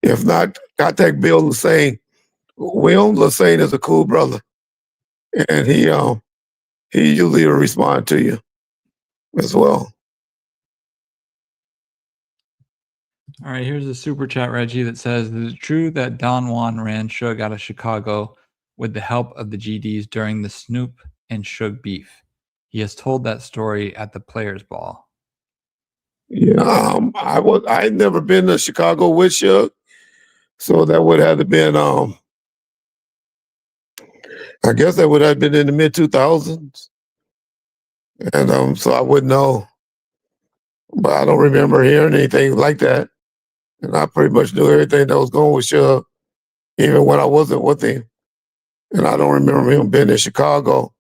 If not, contact Bill Lassane. Will Lassane is a cool brother, and he usually will respond to you as well. All right, here's a super chat, Reggie, that says, is it true that Don Juan ran Suge out of Chicago with the help of the GDs during the Snoop and Suge beef? He has told that story at the Players Ball. Yeah, I'd never been to Chicago with Suge, so that would have been I guess that would have been in the mid 2000s, and so I wouldn't know, but I don't remember hearing anything like that, and I pretty much knew everything that was going with Suge, even when I wasn't with him, and I don't remember him being in Chicago,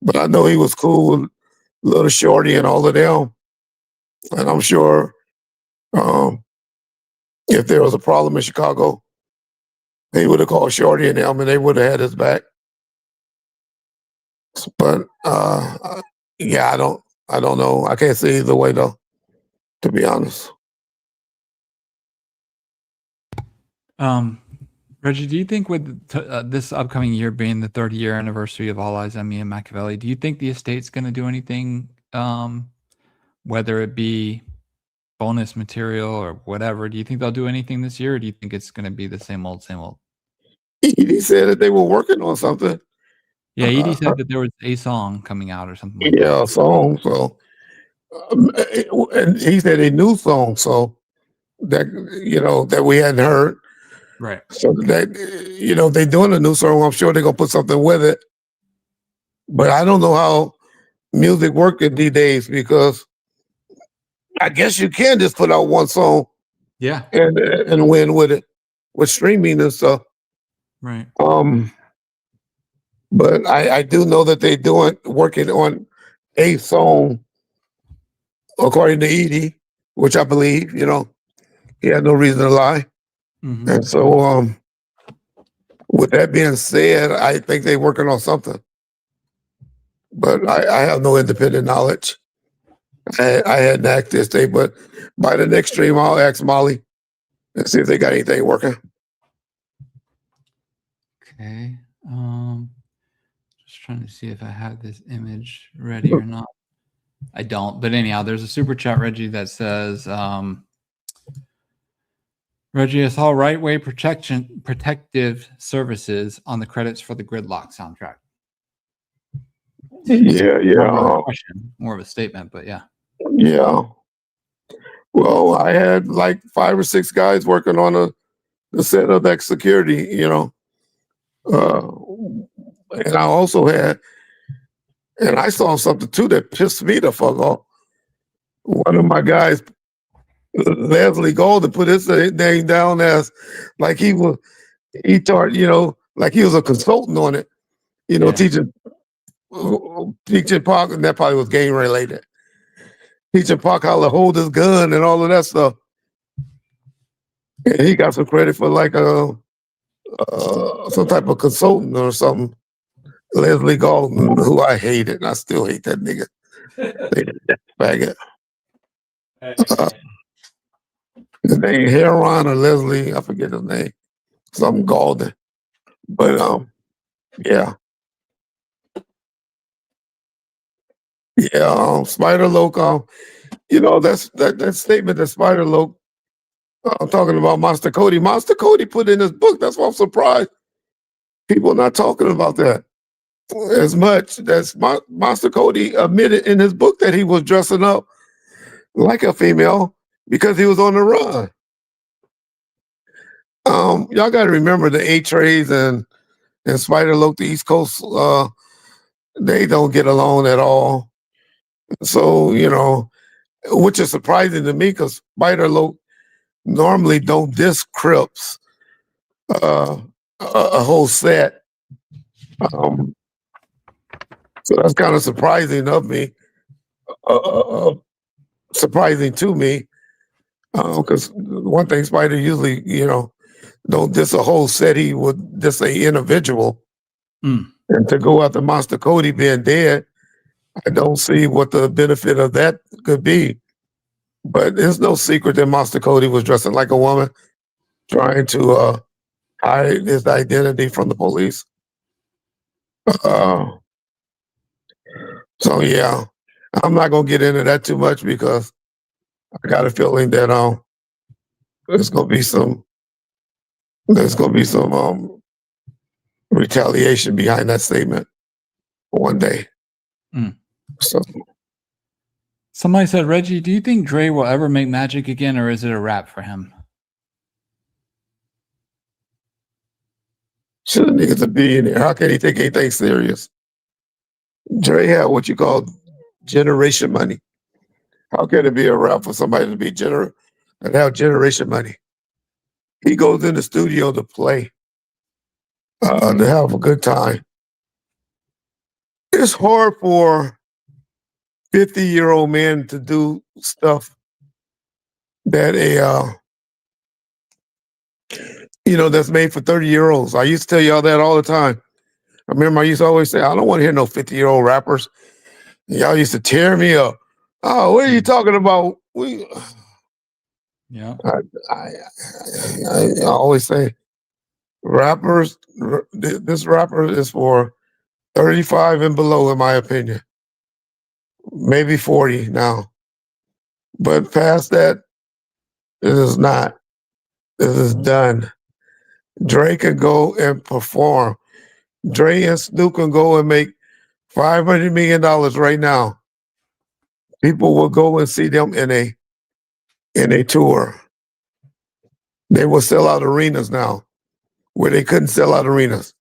but I know he was cool with Little Shorty and all of them, and I'm sure um, if there was a problem in Chicago, he would have called Shorty and them, and they would have had his back. But yeah, I don't know. I can't say either way though. to be honest. Reggie, do you think with this upcoming year being the 30-year anniversary of All Eyes on Me and Machiavelli, do you think the estate's going to do anything, whether it be bonus material or whatever? Do you think they'll do anything this year, or do you think it's going to be the same old, same old? He said that they were working on something. Yeah, Edie said that there was a song coming out or something like that. Yeah, a song. So, and he said a new song. So that that we hadn't heard. Right. So that they're doing a new song. I'm sure they're gonna put something with it. But I don't know how music works in these days, because I guess you can just put out one song, Yeah. and win with it, with streaming and stuff. Right. But I do know that they're working on a song, according to Edie, which I believe. He had no reason to lie. Mhm. And so, with that being said, I think they're working on something. But I have no independent knowledge. I hadn't asked this day, but by the next stream, I'll ask Molly and see if they got anything working. Okay. Just trying to see if I have this image ready or not. I don't. But anyhow, there's a super chat, Reggie, that says, Reggie, I saw Right Way Protective Services on the credits for the Gridlock soundtrack. Yeah. Not a question, more of a statement, but yeah. Yeah. Well, I had like 5 or 6 guys working on the set of that security, and I also had, and I saw something too that pissed me the fuck off. One of my guys, Leslie Golden, put his name down as like he taught, like he was a consultant on it, Yeah. teaching Park, and that probably was game related. Teaching Park how to hold his gun and all of that stuff. And he got some credit for like some type of consultant or something. Leslie Golden, who I hated, and I still hate that nigga. Faggot. His name Heron or Leslie, I forget his name. Something Golden. But yeah. Yeah, Spider Loc, that statement that Spider Loc, I'm talking about Monster Kody. Monster Kody put in his book. That's why I'm surprised people are not talking about that as much. That's Monster Kody admitted in his book that he was dressing up like a female because he was on the run. Y'all got to remember the A-Trays and Spider Loc, the East Coast, they don't get along at all. So, which is surprising to me, because Spider Loc normally don't diss Crips a whole set. So that's kind of surprising of me, surprising to me, because one thing Spider usually, don't diss a whole set. He would diss a individual. And to go after Monster Kody being dead, I don't see what the benefit of that could be. But there's no secret that Monster Kody was dressing like a woman, trying to hide his identity from the police. So yeah, I'm not gonna get into that too much, because I got a feeling that there's gonna be some retaliation behind that statement one day. So somebody said, Reggie, do you think Dre will ever make magic again, or is it a wrap for him? Should a nigga's a billionaire? How can he take anything serious? Dre had what you call generation money. How can it be a wrap for somebody to be and have generation money? He goes in the studio to play, to have a good time. It's hard for 50-year-old men to do stuff that that's made for 30-year-olds. I used to tell y'all that all the time. I remember I used to always say, I don't want to hear no 50-year-old rappers. Y'all used to tear me up. Oh, what are you talking about? we. Yeah. I always say rappers. This rapper is for 35 and below, in my opinion. Maybe 40 now, but past that, it is not. It is done. Dre can go and perform. Dre and Snoop can go and make $500 million right now. People will go and see them in a tour. They will sell out arenas now where they couldn't sell out arenas.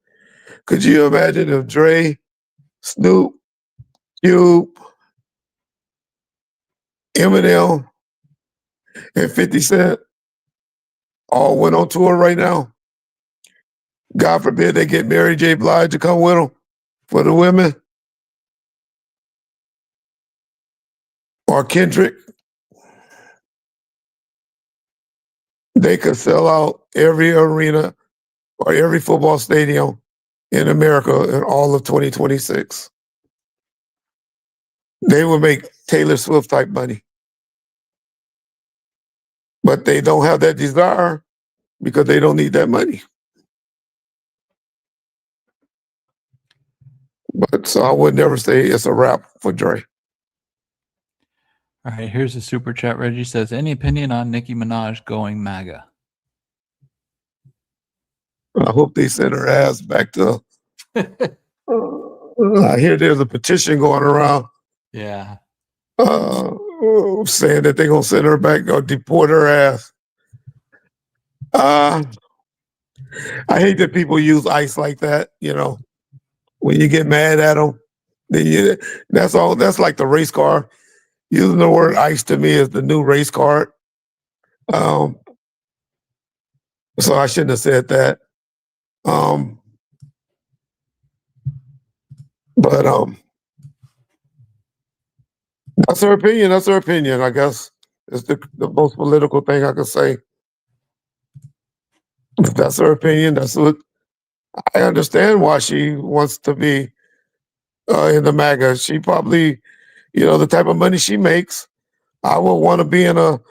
Could you imagine if Dre, Snoop, Cube, Eminem, and 50 Cent all went on tour right now? God forbid they get Mary J. Blige to come with them for the women, or Kendrick. They could sell out every arena or every football stadium in America in all of 2026. They will make Taylor Swift type money. But they don't have that desire because they don't need that money. But so I would never say it's a wrap for Dre. All right, here's a super chat. Reggie says, any opinion on Nicki Minaj going MAGA? I hope they send her ass back to. I hear there's a petition going around Yeah. saying that they're going to send her back or deport her ass. I hate that people use ICE like that, when you get mad at them. That's all. That's like the race car. Using the word ICE to me is the new race card. So I shouldn't have said that. But that's her opinion. That's her opinion. I guess it's the most political thing I could say. If that's her opinion, that's what I understand why she wants to be in the MAGA. She probably, the type of money she makes, I would want to be in a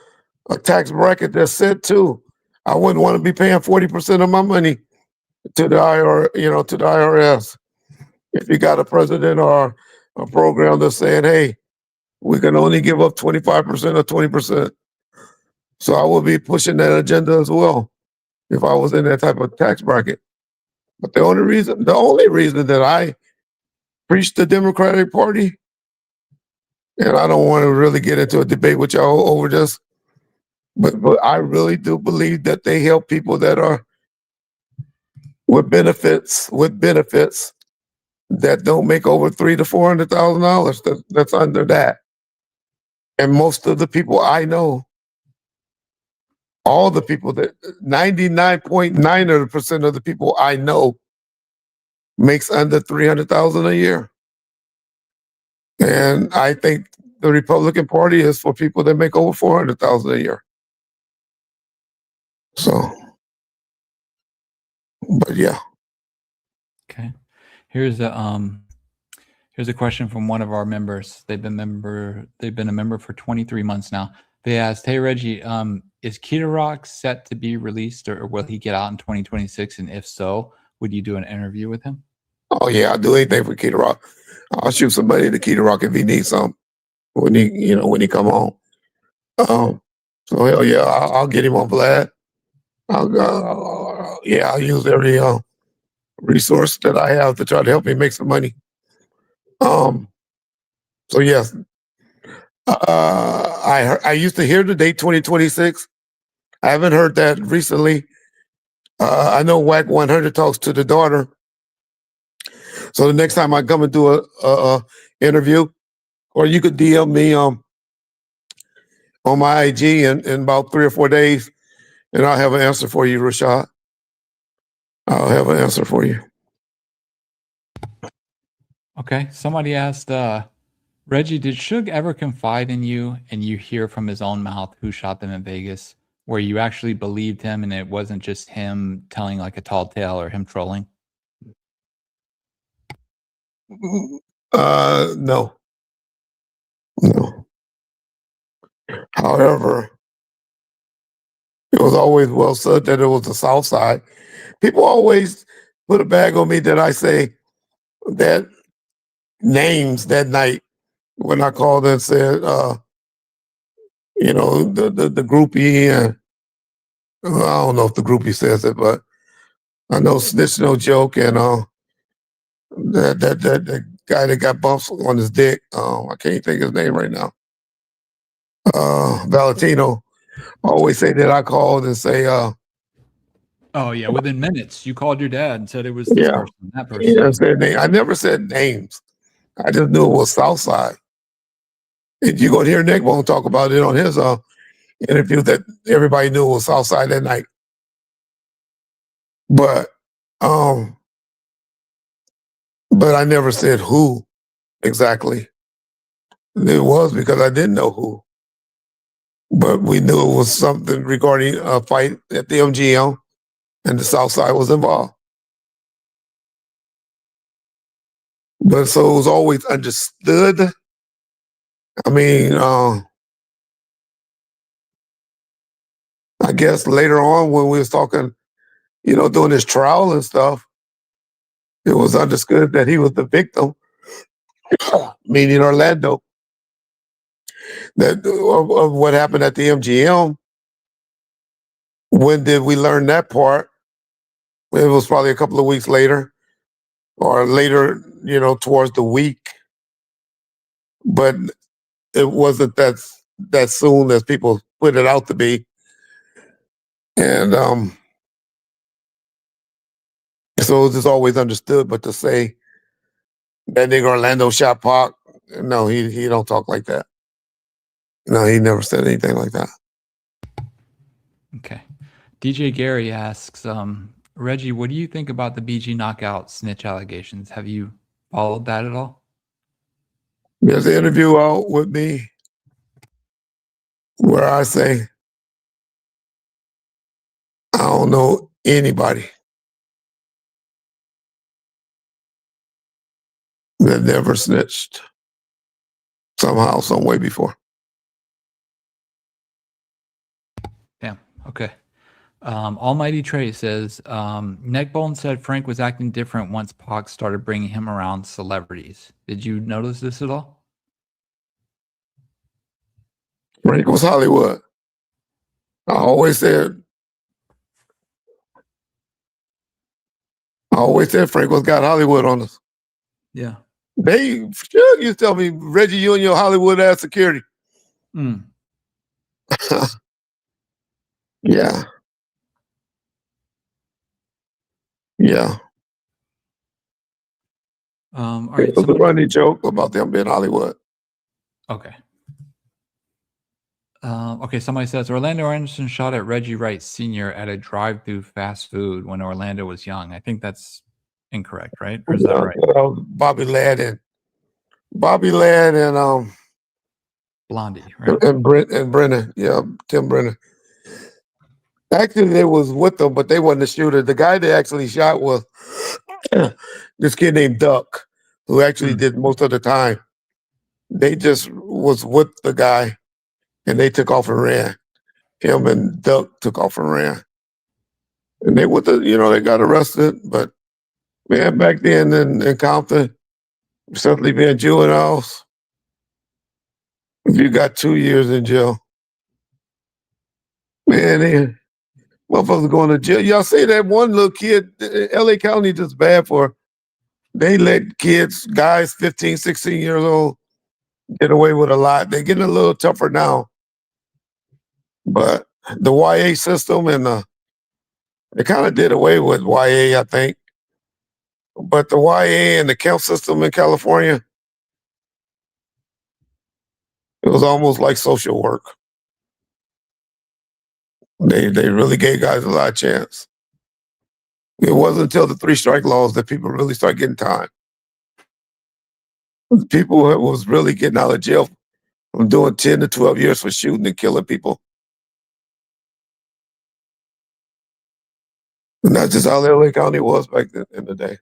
tax bracket that's set too. I wouldn't want to be paying 40% of my money to the to the IRS. If you got a president or a program that's saying, hey, we can only give up 25% or 20%. So I would be pushing that agenda as well if I was in that type of tax bracket. But the only reason that I preach the Democratic Party, and I don't want to really get into a debate with y'all over this, but I really do believe that they help people that are with benefits that don't make over $300,000 to $400,000. That's under that. And most of the people I know, all the people that 99.9% of the people I know makes under $300,000 a year. And I think the Republican Party is for people that make over $400,000 a year. So, but yeah. Okay. Here's a question from one of our members. They've been a member for 23 months now. They asked, "Hey Reggie, is Kety Rock set to be released, or will he get out in 2026? And if so, would you do an interview with him?" Oh yeah, I'll do anything for Kety Rock. I'll shoot somebody to Kety Rock if he needs some when he come home. So hell yeah, I'll get him on Vlad. I'll use every resource that I have to try to help him make some money. So yes, I used to hear the date 2026. I haven't heard that recently. I know WAC 100 talks to the daughter. So the next time I come and do a interview, or you could DM me on my IG in about 3 or 4 days, and I'll have an answer for you, Rashad. I'll have an answer for you. Okay. Somebody asked, Reggie, did Suge ever confide in you and you hear from his own mouth who shot them in Vegas, where you actually believed him and it wasn't just him telling like a tall tale or him trolling? No. However, it was always well said that it was the South Side. People always put a bag on me that I say that names that night when I called and said, the groupie, and I don't know if the groupie says it, but I know snitch no joke, and that guy that got bumps on his dick. I can't think of his name right now. Valentino always say that I called and say, Oh yeah, within minutes, you called your dad and said it was this yeah, person, that yeah, person. said name. I never said names. I just knew it was Southside. And you go to hear NeckBone talk about it on his interview that everybody knew it was Southside that night. But um, but I never said who exactly. It was because I didn't know who. But we knew it was something regarding a fight at the MGM, and the South Side was involved. But so it was always understood. I mean, I guess later on when we was talking, doing his trial and stuff, it was understood that he was the victim, meaning Orlando, that of what happened at the MGM. When did we learn that part? It was probably a couple of weeks later, or later, towards the week. But it wasn't that soon as people put it out to be. And so it was just always understood. But to say that nigga Orlando shot Pac, no, he don't talk like that. No, he never said anything like that. Okay. DJ Gary asks, Reggie, what do you think about the BG knockout snitch allegations? Have you followed that at all? There's an interview out with me where I say I don't know anybody that never snitched somehow, some way before. Damn. Okay. Almighty Trey says, Neckbone said Frank was acting different once Pac started bringing him around celebrities. Did you notice this at all? Frank was Hollywood. I always said Frank was got Hollywood on us. Yeah. They sure used to tell me, Reggie, you and your Hollywood ass security. Mm. Yeah. Yeah. All right. It was a funny joke about them being Hollywood. Okay. Okay, somebody says Orlando Anderson shot at Reggie Wright Sr. at a drive-through fast food when Orlando was young. I think that's incorrect, right? Or is that right? Bobby Ladd and Blondie, right? and Brennan. Yeah, Tim Brennan. Actually, they was with them, but they wasn't the shooter. The guy they actually shot was this kid named Duck, who actually did most of the time. They just was with the guy, and they took off and ran. Him and Duck took off and ran. And they they got arrested. But man, back then in Compton, certainly being juveniles, if you got 2 years in jail, man, motherfuckers going to jail. Y'all see that one little kid, LA County just bad for, they let kids, guys 15, 16 years old, get away with a lot. They're getting a little tougher now. But the YA system they kind of did away with YA, I think. But the YA and the camp system in California, it was almost like social work. They really gave guys a lot of chance. It wasn't until the 3 strike laws that people really started getting time. People who was really getting out of jail from doing 10 to 12 years for shooting and killing people. And that's just how LA County was back then in the day.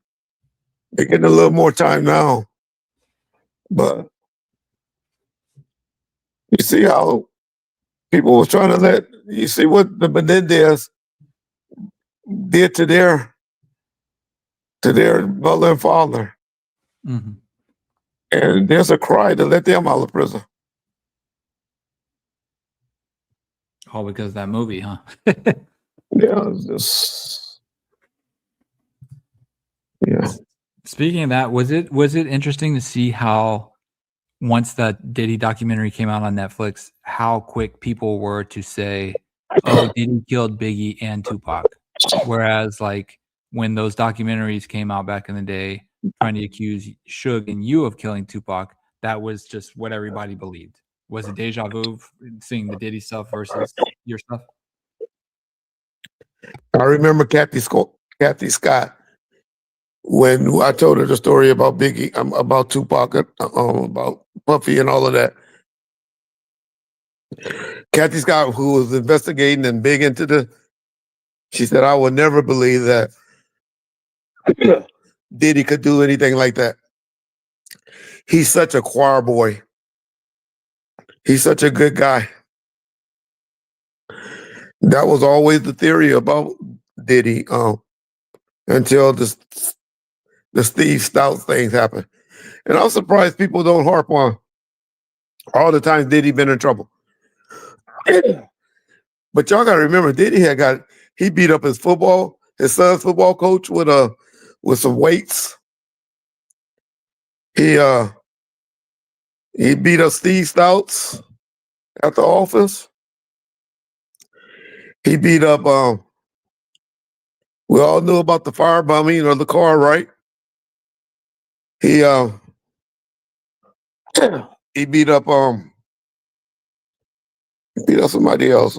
They're getting a little more time now. But you see how People was trying to let you see what the Menendez did to their mother and father, Hmm. and there's a cry to let them out of prison. All because of that movie, huh? Yeah, it's just, yeah. Speaking of that, was it interesting to see how once that Diddy documentary came out on Netflix, how quick people were to say, "Oh, Diddy killed Biggie and Tupac," whereas like when those documentaries came out back in the day, trying to accuse Suge and you of killing Tupac, that was just what everybody believed. Was it deja vu seeing the Diddy stuff versus your stuff? I remember Kathy Scott when I told her the story about Biggie, about Tupac, about Puffy, and all of that. Kathy Scott, who was investigating and big into she said, "I would never believe that Diddy could do anything like that. He's such a choir boy. He's such a good guy." That was always the theory about Diddy, until the Steve Stout things happened. And I'm surprised people don't harp on all the times Diddy been in trouble. But y'all gotta remember, he beat up his son's football coach with some weights. He beat up Steve Stouts at the office. He beat up we all knew about the firebombing of the car, right? He he beat up somebody else.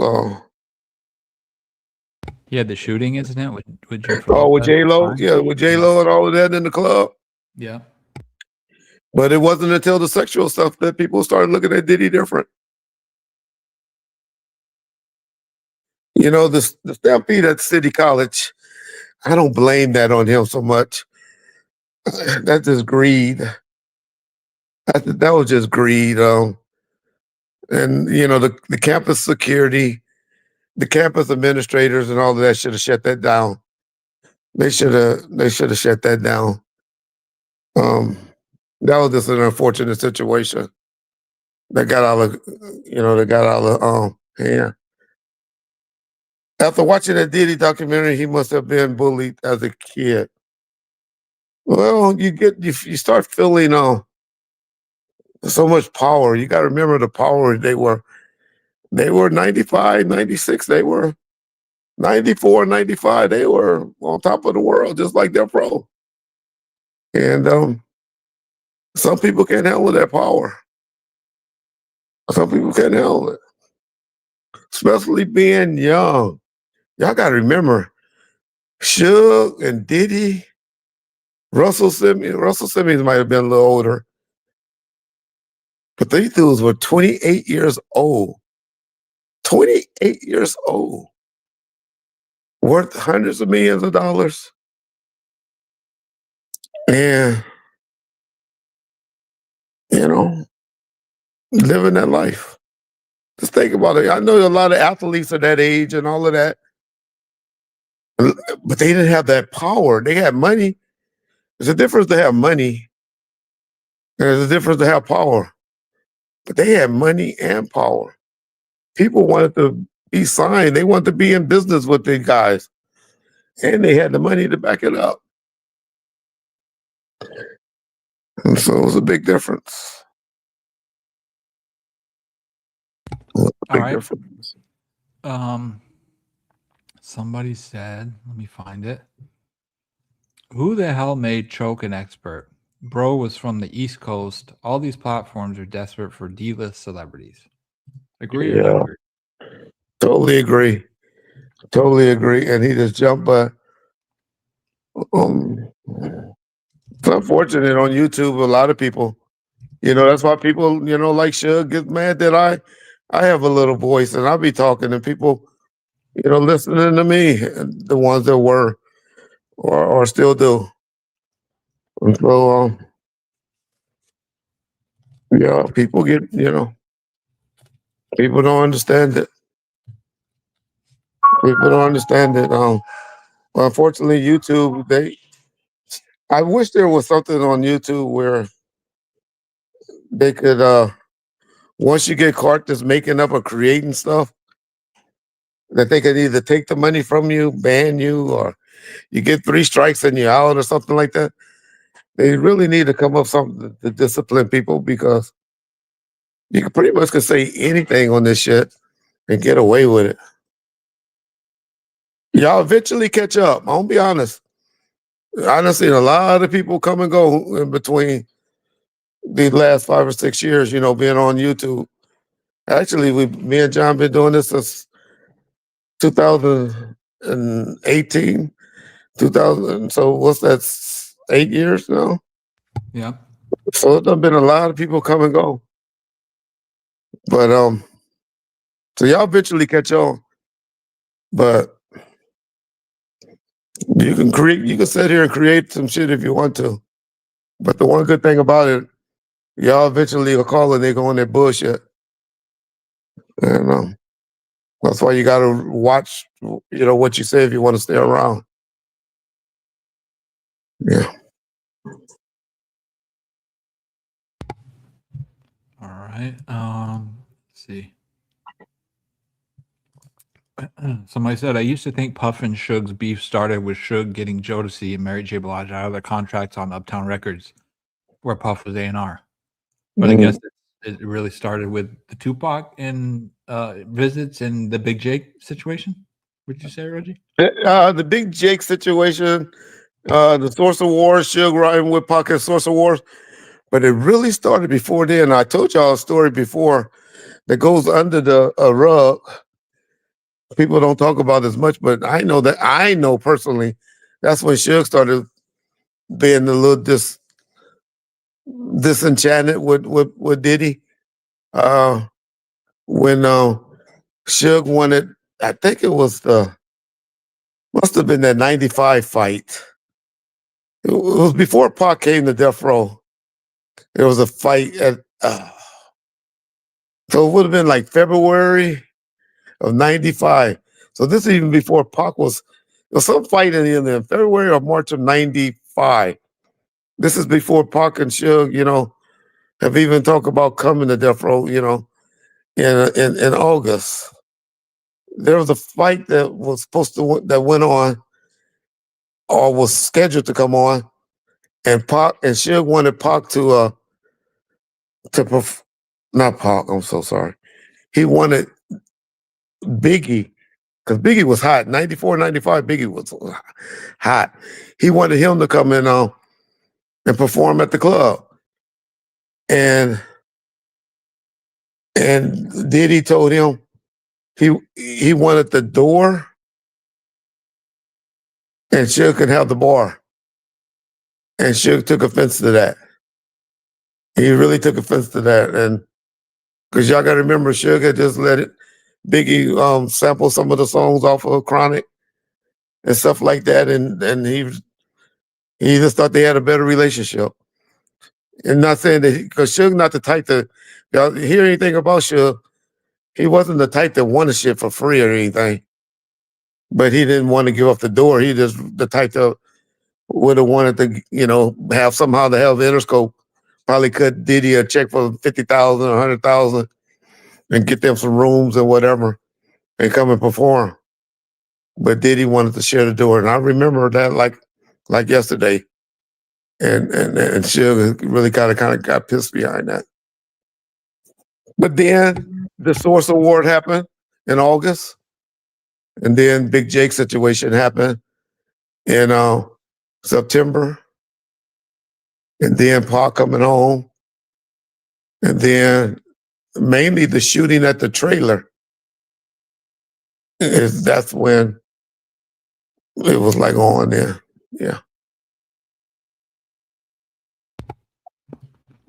He had the shooting incident with Jennifer With Lopez. J Lo, yeah, with J Lo and all of that in the club. Yeah. But it wasn't until the sexual stuff that people started looking at Diddy different. You know, the stampede at City College, I don't blame that on him so much. That's just greed. That was just greed. And you know, the campus security, the campus administrators, and all of that should have shut that down. They should have shut that down. That was just an unfortunate situation that got out of hand. After watching that Diddy documentary, he must have been bullied as a kid. Well, you start feeling so much power. You got to remember the power they were. They were 95, 96. They were 94, 95. They were on top of the world, just like their pro. And some people can't handle that power. Some people can't handle it, especially being young. Y'all got to remember, Suge and Diddy, Russell Simmons might have been a little older, but these dudes were 28 years old. 28 years old. Worth hundreds of millions of dollars. And, you know, living that life. Just think about it. I know a lot of athletes are that age and all of that, but they didn't have that power. They had money. There's a difference to have money, and there's a difference to have power. But they had money and power. People wanted to be signed. They wanted to be in business with these guys. And they had the money to back it up. And so it was a big difference. All right. Somebody said, let me find it. Who the hell made Choke an expert? Bro was from the East Coast. All these platforms are desperate for D-list celebrities. Agree or not agree? Totally agree. Totally agree. And he just jumped, but it's unfortunate on YouTube. A lot of people, that's why people, like Suge get mad that I have a little voice and I'll be talking and people, listening to me, the ones that were or still do. And so, yeah, people get, People don't understand it. People don't understand it. Well, unfortunately, YouTube, I wish there was something on YouTube where they could, once you get caught just making up or creating stuff, that they could either take the money from you, ban you, or you get 3 strikes and you're out or something like that. They really need to come up with something to discipline people, because you can pretty much could say anything on this shit and get away with it. Y'all eventually catch up. I'm gonna be honest. I done seen a lot of people come and go in between these last 5 or 6 years, being on YouTube. Actually, me and John been doing this since 2018, 2000. So what's that? 8 years now. Yeah. So it's been a lot of people come and go. But so y'all eventually catch on. But you can sit here and create some shit if you want to. But the one good thing about it, y'all eventually will call a nigga on that bullshit. And that's why you gotta watch, what you say if you want to stay around. Yeah. All right. Let's see. Somebody said, I used to think Puff and Suge's beef started with Suge getting Jodeci and Mary J. Blige out of their contracts on Uptown Records, where Puff was A&R. But I guess it really started with the Tupac and visits and the Big Jake situation. Would you say, Reggie? The Big Jake situation, the Source of Wars, Suge riding with Pocket Source of Wars. But it really started before then. I told y'all a story before that goes under the rug. People don't talk about as much, but I know personally, that's when Suge started being a little disenchanted with Diddy. When Suge wanted, I think it was must have been that 95 fight. It was before Pac came to Death Row. There was a fight at, so it would have been like February of 95. So this is even before Pac there was some fight in February or March of 95. This is before Pac and Suge, have even talked about coming to Death Row, in August. There was a fight that was that went on or was scheduled to come on, and Pac and Suge wanted Pac not Pac, I'm so sorry. He wanted Biggie, because Biggie was hot. 94, 95, Biggie was hot. He wanted him to come in and perform at the club. And Diddy told him he wanted the door and Suge could have the bar. And Suge took offense to that. He really took offense to that. And because y'all got to remember, Suge had just let Biggie sample some of the songs off of Chronic and stuff like that. And he just thought they had a better relationship. And not saying that, because Suge not the type to, y'all hear anything about Suge, he wasn't the type that wanted shit for free or anything. But he didn't want to give up the door. He just the type that would have wanted to, have somehow to have Interscope probably cut Diddy a check for 50,000 or 100,000 and get them some rooms and whatever and come and perform. But Diddy wanted to share the door. And I remember that like yesterday. And Suge really kind of got pissed behind that. But then the Source Award happened in August. And then Big Jake situation happened in September. And then Pac coming home. And then mainly the shooting at the trailer. That's when it was like on there. Yeah.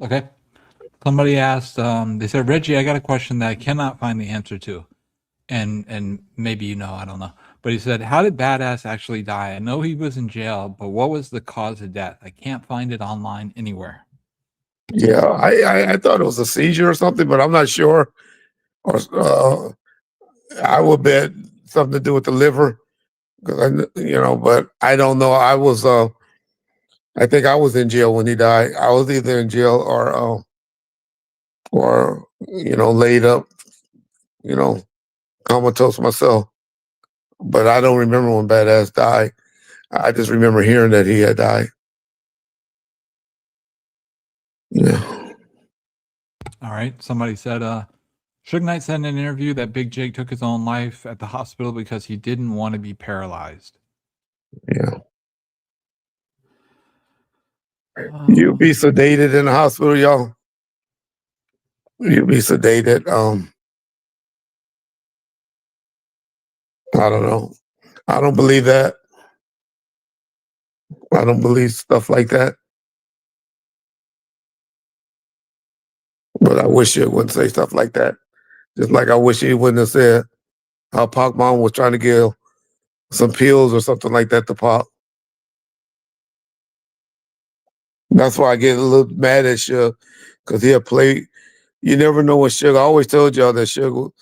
Okay. Somebody asked, they said, Reggie, I got a question that I cannot find the answer to. And maybe I don't know. But he said, how did Badass actually die? I know he was in jail, but what was the cause of death? I can't find it online anywhere. Yeah, I thought it was a seizure or something, but I'm not sure. or I would bet something to do with the liver, because but I don't know. I think I was in jail when he died. I was either in jail or laid up, you know, comatose myself. But I don't remember when Badass died. I just remember hearing that he had died. Yeah. All right. Somebody said, Suge Knight said in an interview that Big Jake took his own life at the hospital because he didn't want to be paralyzed. Yeah. You'll be sedated in the hospital, y'all. You'll be sedated. I don't know. I don't believe that. I don't believe stuff like that. But I wish it wouldn't say stuff like that. Just like I wish he wouldn't have said how Pac Mom was trying to give some pills or something like that to Pac. That's why I get a little mad at Suge, because he'll play. You never know what Suge. I always told y'all that Suge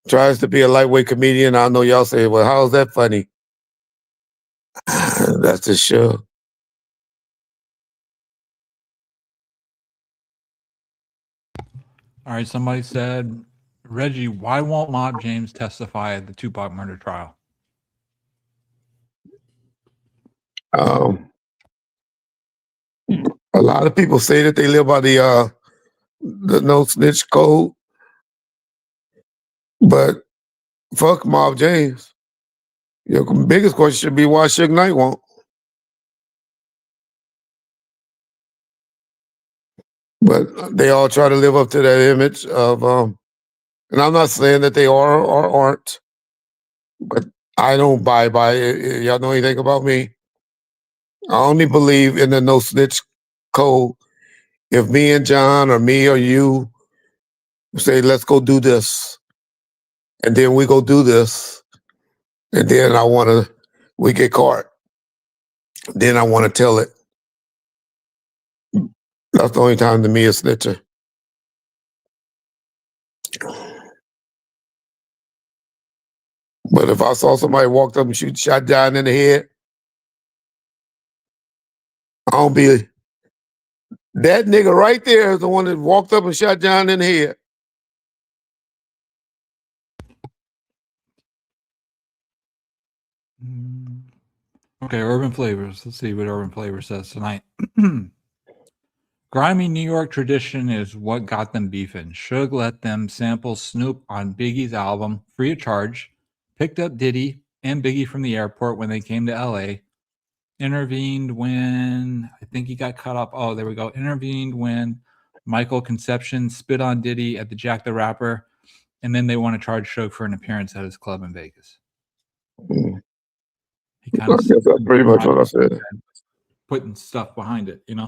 tries to be a lightweight comedian. I know y'all say, well, how is that funny? That's just Suge. All right. Somebody said, Reggie, why won't Mob James testify at the Tupac murder trial? A lot of people say that they live by the no snitch code, but fuck Mob James. Your biggest question should be why Suge Knight won't. But they all try to live up to that image of, and I'm not saying that they are or aren't, but I don't buy by it. Y'all know anything about me? I only believe in the no snitch code if me and John or me or you say, let's go do this, and then we go do this, and then we get caught, then I want to tell it. That's the only time to me is snitching. But if I saw somebody walked up and shot John in the head, I don't be, that nigga right there is the one that walked up and shot John in the head. Okay, Urban Flavors. Let's see what Urban Flavor says tonight. Grimy New York tradition is what got them beefing. Suge let them sample Snoop on Biggie's album, free of charge, picked up Diddy and Biggie from the airport when they came to LA, intervened when, I think he got cut off. Oh, there we go. Intervened when Michael Conception spit on Diddy at the Jack the Rapper, and then they want to charge Suge for an appearance at his club in Vegas. He kind I of guess that's pretty much what I said. putting stuff behind it, you know?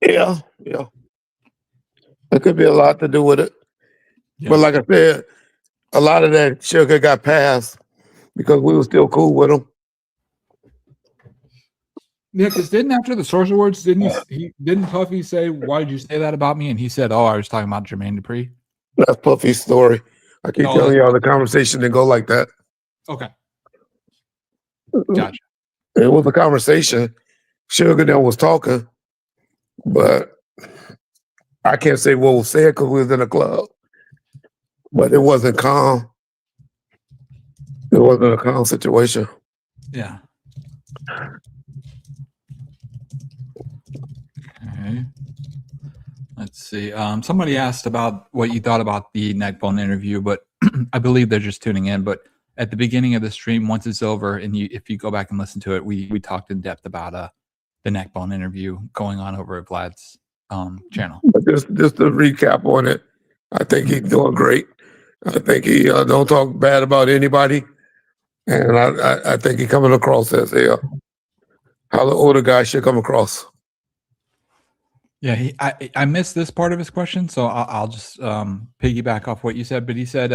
Yeah. There could be a lot to do with it. Yeah. But like I said, a lot of that Sugar got passed because we were still cool with him. Yeah, because didn't after the Source Awards, didn't Puffy say, "Why did you say that about me?" And he said, "Oh, I was talking about Jermaine Dupri." That's Puffy's story. I keep telling y'all the conversation didn't go like that. Okay, gotcha. It was a conversation. Sugar then was talking, but I can't say what was said because we was in a club. But it wasn't calm. It wasn't a calm situation. Yeah. Okay. Let's see. Somebody asked about what you thought about the NeckBone interview, but I believe they're just tuning in. But at the beginning of the stream, once it's over, and if you go back and listen to it, we talked in depth about the NeckBone interview going on over at Vlad's channel. But just to recap on it, I think he's doing great. I think he don't talk bad about anybody, and I think he's coming across as how the older guy should come across. Yeah, I missed this part of his question, so I'll just piggyback off what you said. But he said,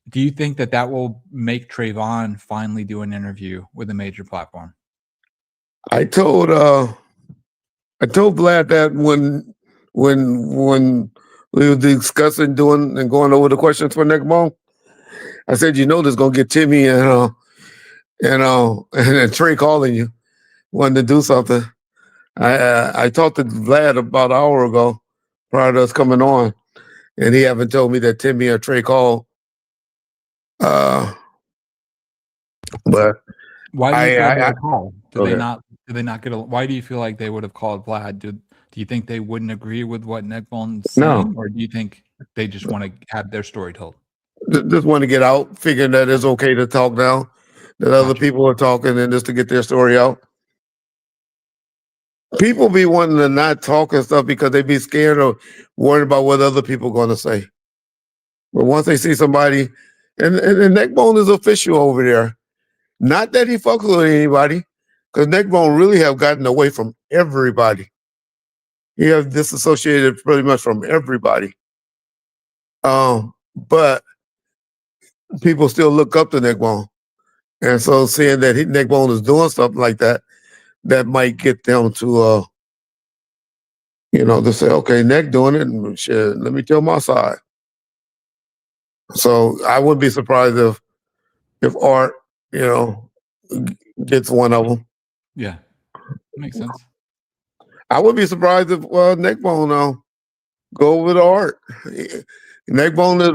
"Do you think that will make Trayvon finally do an interview with a major platform?" I told Vlad that when we were discussing doing and going over the questions for NeckBone. I said, this gonna get Timmy and Trey calling you, wanting to do something. I talked to Vlad about an hour ago prior to us coming on, and he haven't told me that Timmy or Trey called. But Why do you feel like they I would call? Did okay. they not? Did they not get? Why do you feel like they would have called Vlad? Do you think they wouldn't agree with what NeckBone's saying, or do you think they just want to have their story told? Just want to get out, figuring that it's okay to talk now, that other people are talking, and just to get their story out. People be wanting to not talk and stuff because they be scared or worried about what other people going to say. But once they see somebody, and NeckBone is official over there. Not that he fucks with anybody, because NeckBone really have gotten away from everybody. He has disassociated pretty much from everybody. But people still look up to NeckBone. And so seeing that NeckBone is doing something like that, that might get them to to say, okay, Neck doing it, and shit, let me tell my side. So I wouldn't be surprised if Art, gets one of them. Yeah, makes sense. I would be surprised if NeckBone go with Art. NeckBone is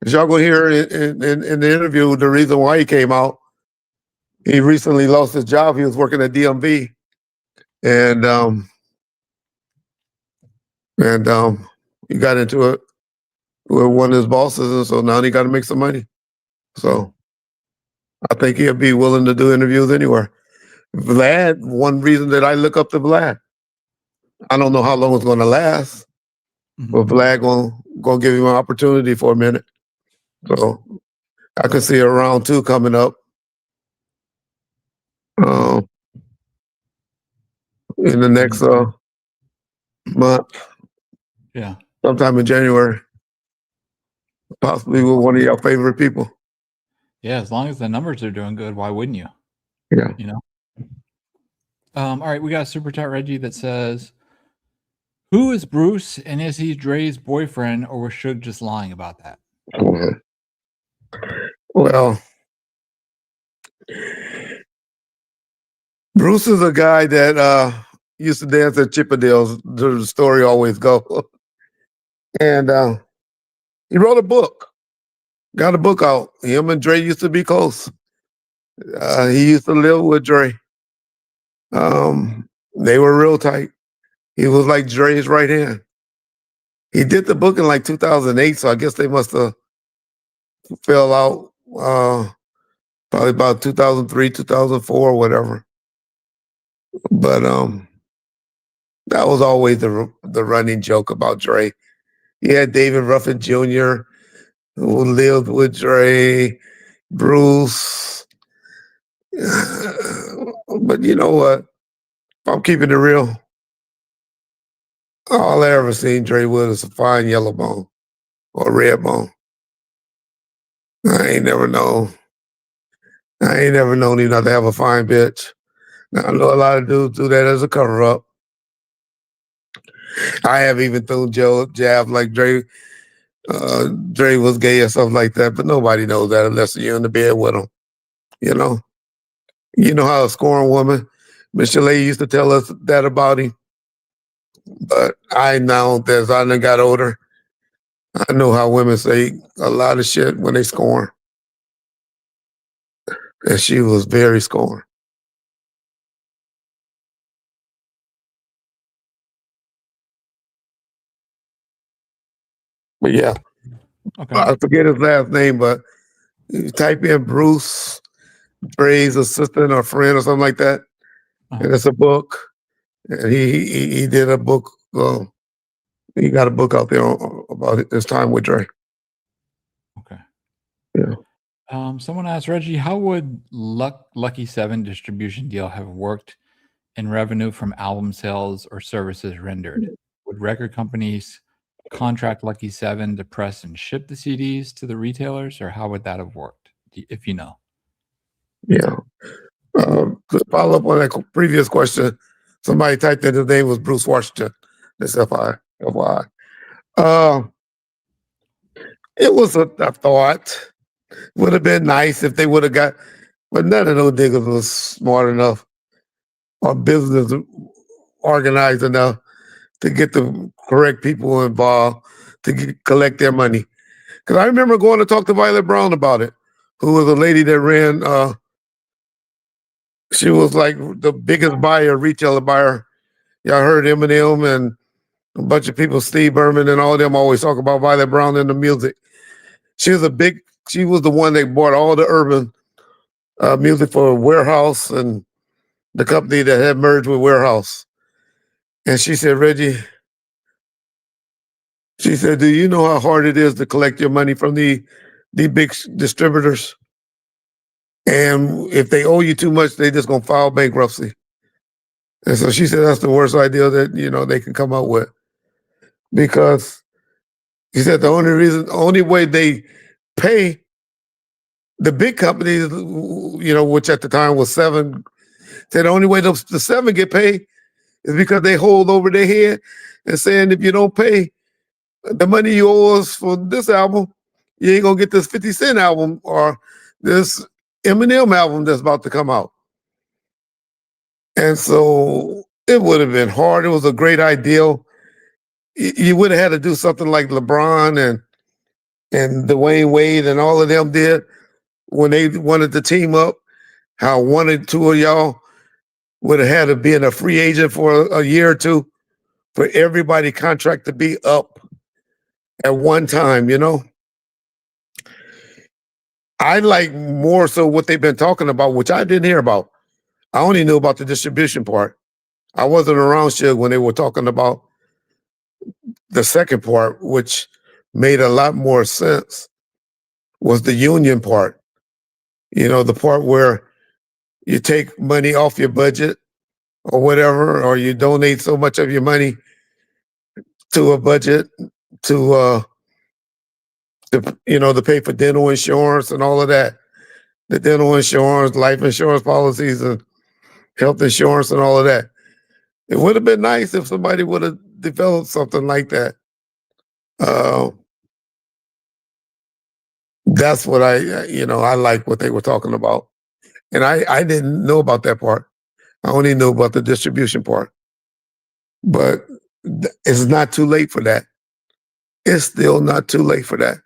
as y'all gonna hear in the interview, the reason why he came out. He recently lost his job. He was working at DMV, and he got into it with one of his bosses, and so now he got to make some money. So I think he'll be willing to do interviews anywhere. Vlad, one reason that I look up to Vlad, I don't know how long it's going to last, but Vlad gonna give him an opportunity for a minute. So I can see a round 2 coming up in the next month. Yeah, sometime in January, possibly with one of your favorite people. Yeah, as long as the numbers are doing good, why wouldn't you? Yeah. All right, we got a super chat, Reggie, that says, "Who is Bruce, and is he Dre's boyfriend, or was Suge just lying about that?" Well, Bruce is a guy that used to dance at Chippendales. The story always goes, and he wrote a book. Got a book out. Him and Dre used to be close. He used to live with Dre. They were real tight. He was like Dre's right hand. He did the book in like 2008, so I guess they must have fell out probably about 2003, 2004, whatever. But that was always the running joke about Dre. He had David Ruffin Jr., who lived with Dre, Bruce. But you know what? If I'm keeping it real, all I ever seen Dre with is a fine yellow bone or red bone. I ain't never known him not to have a fine bitch. Now, I know a lot of dudes do that as a cover up. I have even thrown jab like Dre was gay or something like that, but nobody knows that unless you're in the bed with him. You know how a scoring woman, Miss Chalet used to tell us that about him. But I now, as I done got older, I know how women say a lot of shit when they score. And she was very scorned. But yeah, Okay. I forget his last name, but you type in Bruce Dre's assistant or friend or something like that, and it's a book. And he did a book. He got a book out there about his time with Dre. Okay. Yeah. Someone asked Reggie, how would Lucky 7 distribution deal have worked in revenue from album sales or services rendered? Would record companies contract Lucky 7 to press and ship the CDs to the retailers, or how would that have worked, if you know? Yeah. To follow up on that previous question, somebody typed in his name was Bruce Washington. That's FYI. Uh, it was a thought. Would have been nice if they would have got, but none of those niggas was smart enough or business organized enough to get the correct people involved to collect their money. Because I remember going to talk to Violet Brown about it, who was a lady that ran. She was like the biggest buyer, retailer buyer. Y'all heard Eminem and a bunch of people, Steve Berman and all of them always talk about Violet Brown in the music. She was she was the one that bought all the urban music for Warehouse and the company that had merged with Warehouse. And she said, Reggie, she said, do you know how hard it is to collect your money from the big distributors? And if they owe you too much, they just gonna file bankruptcy. And so she said that's the worst idea that they can come up with. Because he said the only way they pay the big companies, which at the time was Seven, said the only way the Seven get paid is because they hold over their head and saying if you don't pay the money you owe us for this album, you ain't gonna get this 50 Cent album or this Eminem album that's about to come out. And so it would have been hard. It was a great ideal. You would have had to do something like LeBron and Dwayne Wade and all of them did when they wanted to team up. How one or two of y'all would have had to be in a free agent for a year or two for everybody contract to be up at one time, I like more so what they've been talking about, which I didn't hear about. I only knew about the distribution part. I wasn't around Suge when they were talking about the second part, which made a lot more sense, was the union part. The part where you take money off your budget or whatever, or you donate so much of your money to a budget to to pay for dental insurance and all of that. The dental insurance, life insurance policies, and health insurance and all of that. It would have been nice if somebody would have developed something like that. That's what I like what they were talking about. And I didn't know about that part. I only knew about the distribution part. But it's not too late for that. It's still not too late for that.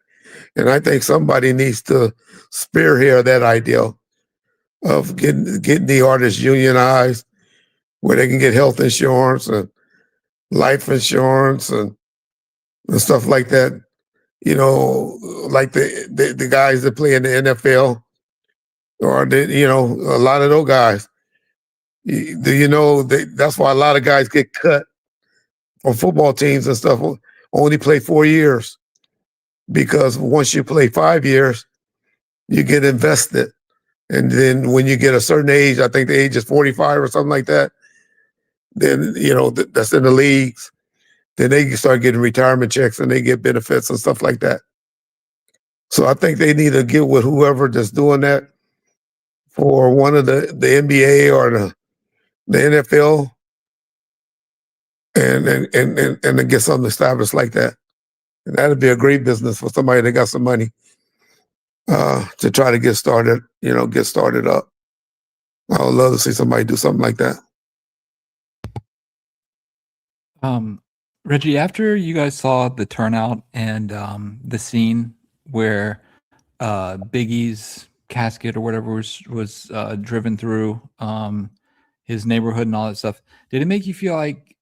And I think somebody needs to spearhead that idea of getting the artists unionized where they can get health insurance and life insurance and stuff like that. Like the guys that play in the NFL or a lot of those guys. That's why a lot of guys get cut from football teams and stuff, only play 4 years. Because once you play 5 years, you get invested. And then when you get a certain age, I think the age is 45 or something like that, then, that's in the leagues. Then they start getting retirement checks and they get benefits and stuff like that. So I think they need to get with whoever that's doing that for one of the NBA or the NFL and then get something established like that. And that'd be a great business for somebody that got some money to try to get started up. I would love to see somebody do something like that. Reggie, after you guys saw the turnout and the scene where Biggie's casket or whatever was driven through his neighborhood and all that stuff, did it make you feel like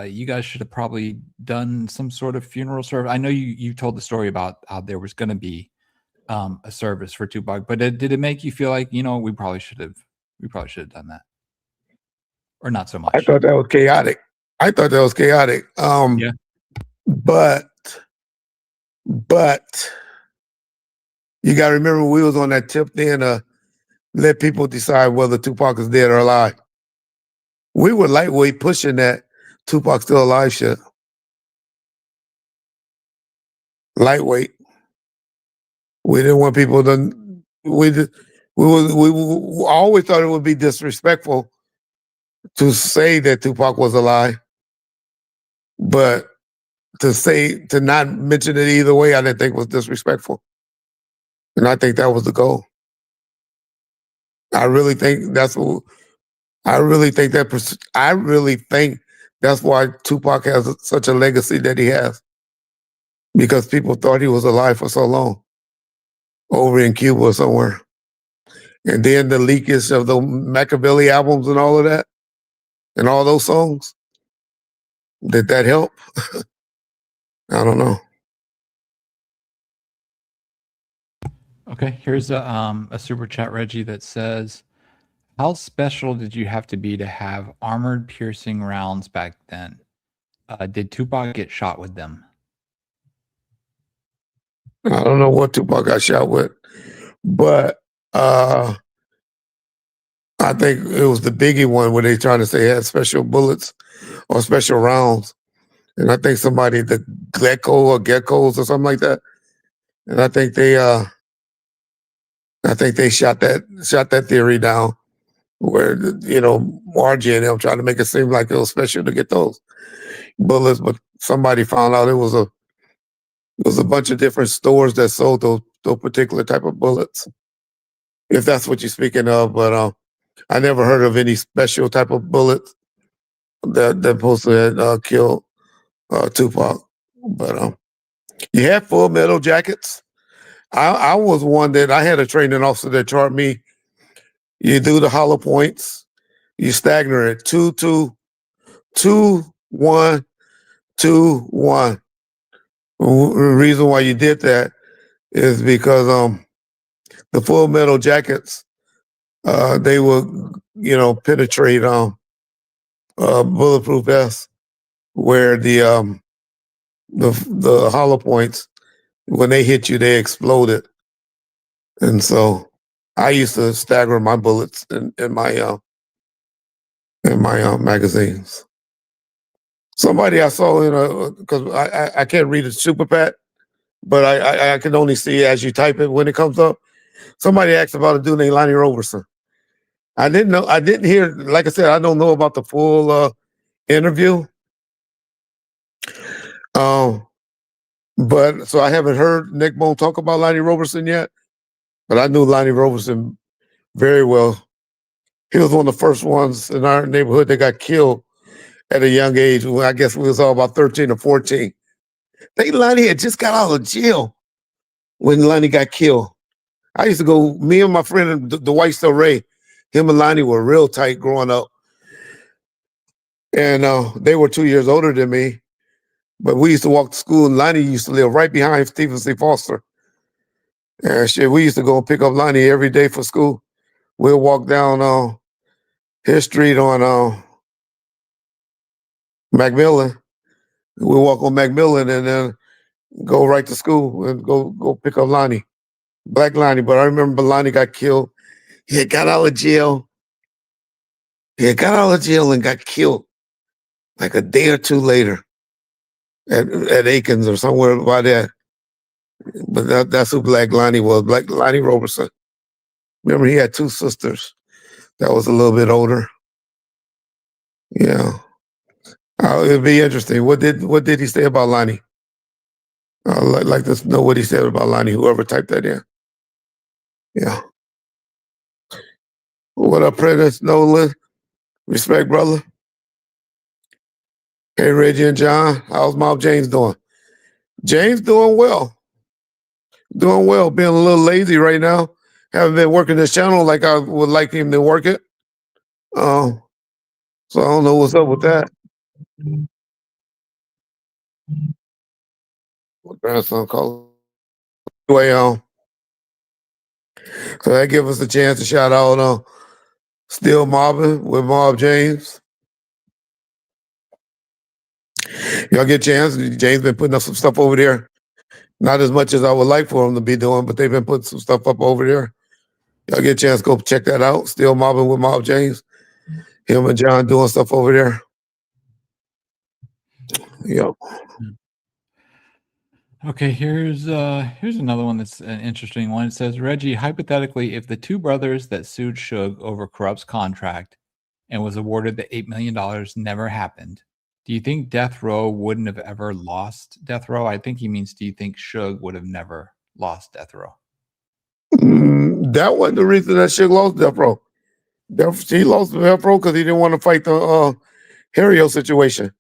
you guys should have probably done some sort of funeral service? I know you told the story about how there was going to be a service for Tupac, but did it make you feel like we probably should have done that, or not so much? I thought that was chaotic. Yeah. But you got to remember we was on that tip then to let people decide whether Tupac is dead or alive. We were lightweight pushing that Tupac still alive shit. Lightweight. We didn't want people to. We always thought it would be disrespectful to say that Tupac was alive, but to not mention it either way, I didn't think was disrespectful. And I think that was the goal. I really think that's what I really think that I really think that's why Tupac has such a legacy that he has, because people thought he was alive for so long over in Cuba or somewhere. And then the leakage of the Machiavelli albums and all of that and all those songs, did that help? I don't know. Okay, here's a super chat, Reggie, that says, "How special did you have to be to have armored piercing rounds back then? Did Tupac get shot with them?" I don't know what Tupac got shot with, but I think it was the Biggie one where they trying to say it had special bullets or special rounds. And I think somebody, the Geckos or something like that. And I think they shot that theory down where, Margie and them trying to make it seem like it was special to get those bullets, but somebody found out it was a bunch of different stores that sold those particular type of bullets, if that's what you're speaking of. But I never heard of any special type of bullets that supposed to have killed Tupac. But you had Full Metal Jackets. I was one that I had a training officer that taught me. You do the hollow points, you stagger it 2 2 2 1 2 1. The reason why you did that is because the Full Metal Jackets, they would penetrate bulletproof vests, where the hollow points, when they hit you, they exploded. And so I used to stagger my bullets in my magazines. Somebody I saw because I can't read it super pat, but I can only see as you type it when it comes up. Somebody asked about a dude named Lonnie Roberson. I didn't hear, like I said, I don't know about the full interview. But so I haven't heard NeckBone talk about Lonnie Roberson yet, but I knew Lonnie Roberson very well. He was one of the first ones in our neighborhood that got killed at a young age. When I guess we was all about 13 or 14. I think Lonnie had just got out of jail when Lonnie got killed. I used to go, me and my friend, the White Star Ray, him and Lonnie were real tight growing up. And they were 2 years older than me. But we used to walk to school, and Lonnie used to live right behind Stephen C. Foster. And shit, we used to go and pick up Lonnie every day for school. We'll walk down his street on Macmillan. We'll walk on Macmillan and then go right to school and go pick up Lonnie, Black Lonnie. But I remember Lonnie got killed. He had got out of jail. And got killed like a day or two later at Aikens or somewhere by there. But that's who Black Lonnie was, Black Lonnie Roberson. Remember, he had two sisters that was a little bit older. Yeah. It'd be interesting. What did he say about Lonnie? I'd like to know what he said about Lonnie, whoever typed that in. Yeah. What up, Prentice Nolan? Respect, brother. Hey, Reggie and John. How's Mob James doing? James doing well. Doing well. Being a little lazy right now. Haven't been working this channel like I would like him to work it. So I don't know what's up with that. My grandson called. Anyway, so that gives us a chance to shout out Still Mobbing with Mob James. Y'all get a chance. James been putting up some stuff over there. Not as much as I would like for him to be doing, but they've been putting some stuff up over there. Y'all get a chance, go check that out. Still Mobbing with Mob James. Him and John doing stuff over there. Yep. Okay, here's another one that's an interesting one. It says, Reggie, hypothetically, if the two brothers that sued Suge over Corrupt's contract and was awarded the $8 million never happened, Do you think Death Row wouldn't have ever lost Death Row? I think he means, do you think Suge would have never lost Death Row? That wasn't the reason that Suge lost Death Row. He lost Death Row because he didn't want to fight the Harrio situation.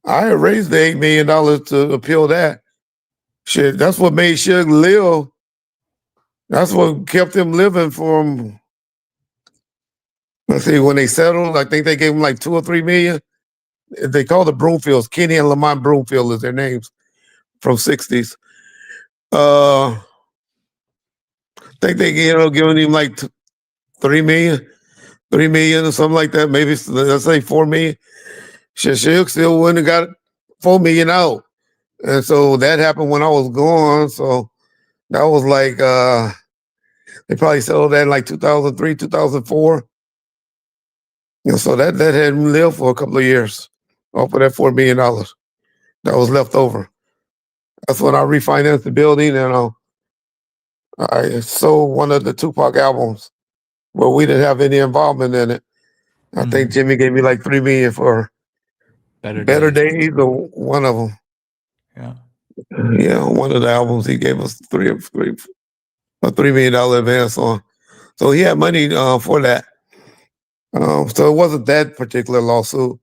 I had raised the $8 million to appeal that. Shit, that's what made Suge live. That's what kept him living from. Let's see, when they settled, I think they gave him like 2 or 3 million. They call the Broomfields. Kenny and Lamont Broomfield is their names from 60s. I think they giving him like 3 million, 3 million or something like that. Maybe let's say 4 million. Suge still wouldn't have got 4 million out. And so that happened when I was gone. So that was like they probably settled that in like 2003, 2004. So that had him live for a couple of years off of that $4 million that was left over. That's when I refinanced the building and I sold one of the Tupac albums where we didn't have any involvement in it. I think Jimmy gave me like $3 million for Better Days or one of them. Yeah. Yeah, one of the albums he gave us a $3 million advance on. So he had money for that. So it wasn't that particular lawsuit.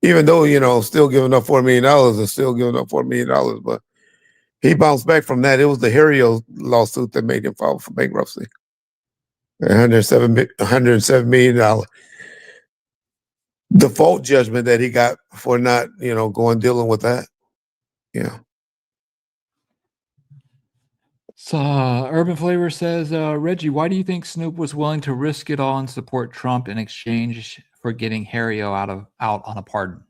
Even though, still giving up $4 million and still giving up $4 million, but he bounced back from that. It was the Harrio lawsuit that made him file for bankruptcy. $107 million default judgment that he got for not, dealing with that. Yeah. So Urban Flavor says, Reggie, why do you think Snoop was willing to risk it all and support Trump in exchange for getting Harrio out on a pardon?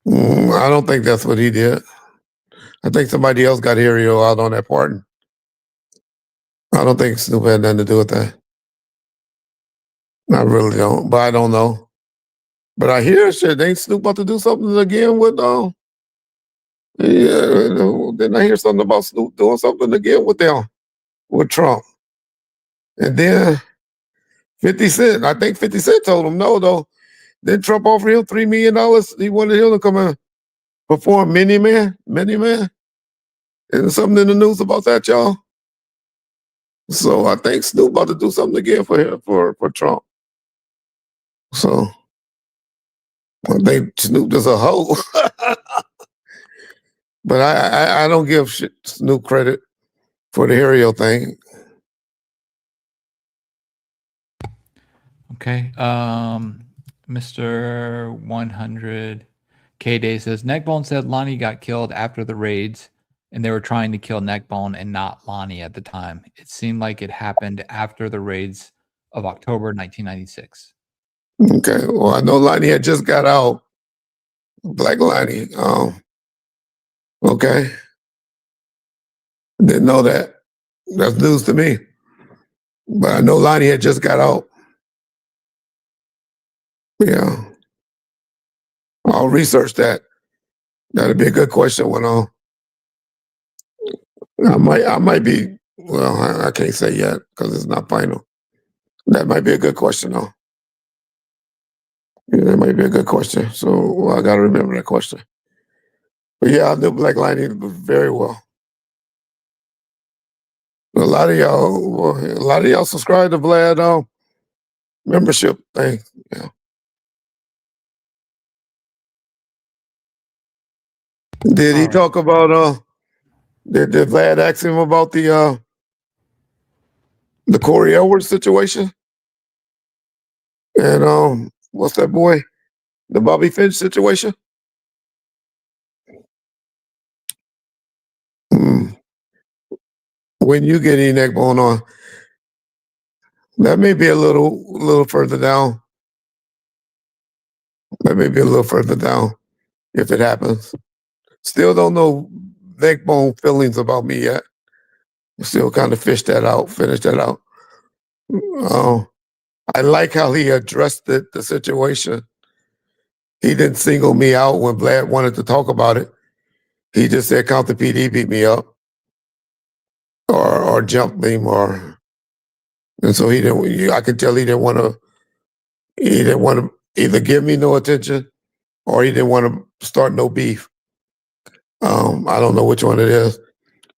I don't think that's what he did. I think somebody else got Harrio out on that pardon. I don't think Snoop had nothing to do with that. I really don't, but I don't know. But I hear shit. Ain't Snoop about to do something again with Didn't I hear something about Snoop doing something again with Trump? And then 50 Cent, I think 50 Cent told him no, though. Then Trump offered him $3 million. He wanted him to come and perform Many Man. And something in the news about that, y'all. So I think Snoop about to do something again for Trump. So I think Snoop is a hoe. But I don't give Snoop credit for the Harrio thing. Okay. Mr. 100 K-Day says, NeckBone said Lonnie got killed after the raids and they were trying to kill NeckBone and not Lonnie at the time. It seemed like it happened after the raids of October 1996. Okay. Well, I know Lonnie had just got out. Black Lonnie. Okay. Didn't know that. That's news to me. But I know Lonnie had just got out. Yeah. I'll research that. That'd be a good question when I might be, well, I can't say yet because it's not final. That might be a good question though. Yeah, that might be a good question. So I gotta remember that question. But yeah, I knew Black Lonnie very well. A lot of y'all subscribe to Vlad membership thing. Yeah. Did he talk about did Vlad ask him about the Corey Edwards situation? And what's that boy? The Bobby Finch situation? When you get any NeckBone on, that may be a little further down. That may be a little further down if it happens. Still don't know NeckBone feelings about me yet. Still kind of finish that out. I like how he addressed the situation. He didn't single me out when Vlad wanted to talk about it. He just said, "Count the PD beat me up, or jumped me, and so he didn't. I could tell he didn't want to. He didn't want to either give me no attention or he didn't want to start no beef. I don't know which one it is,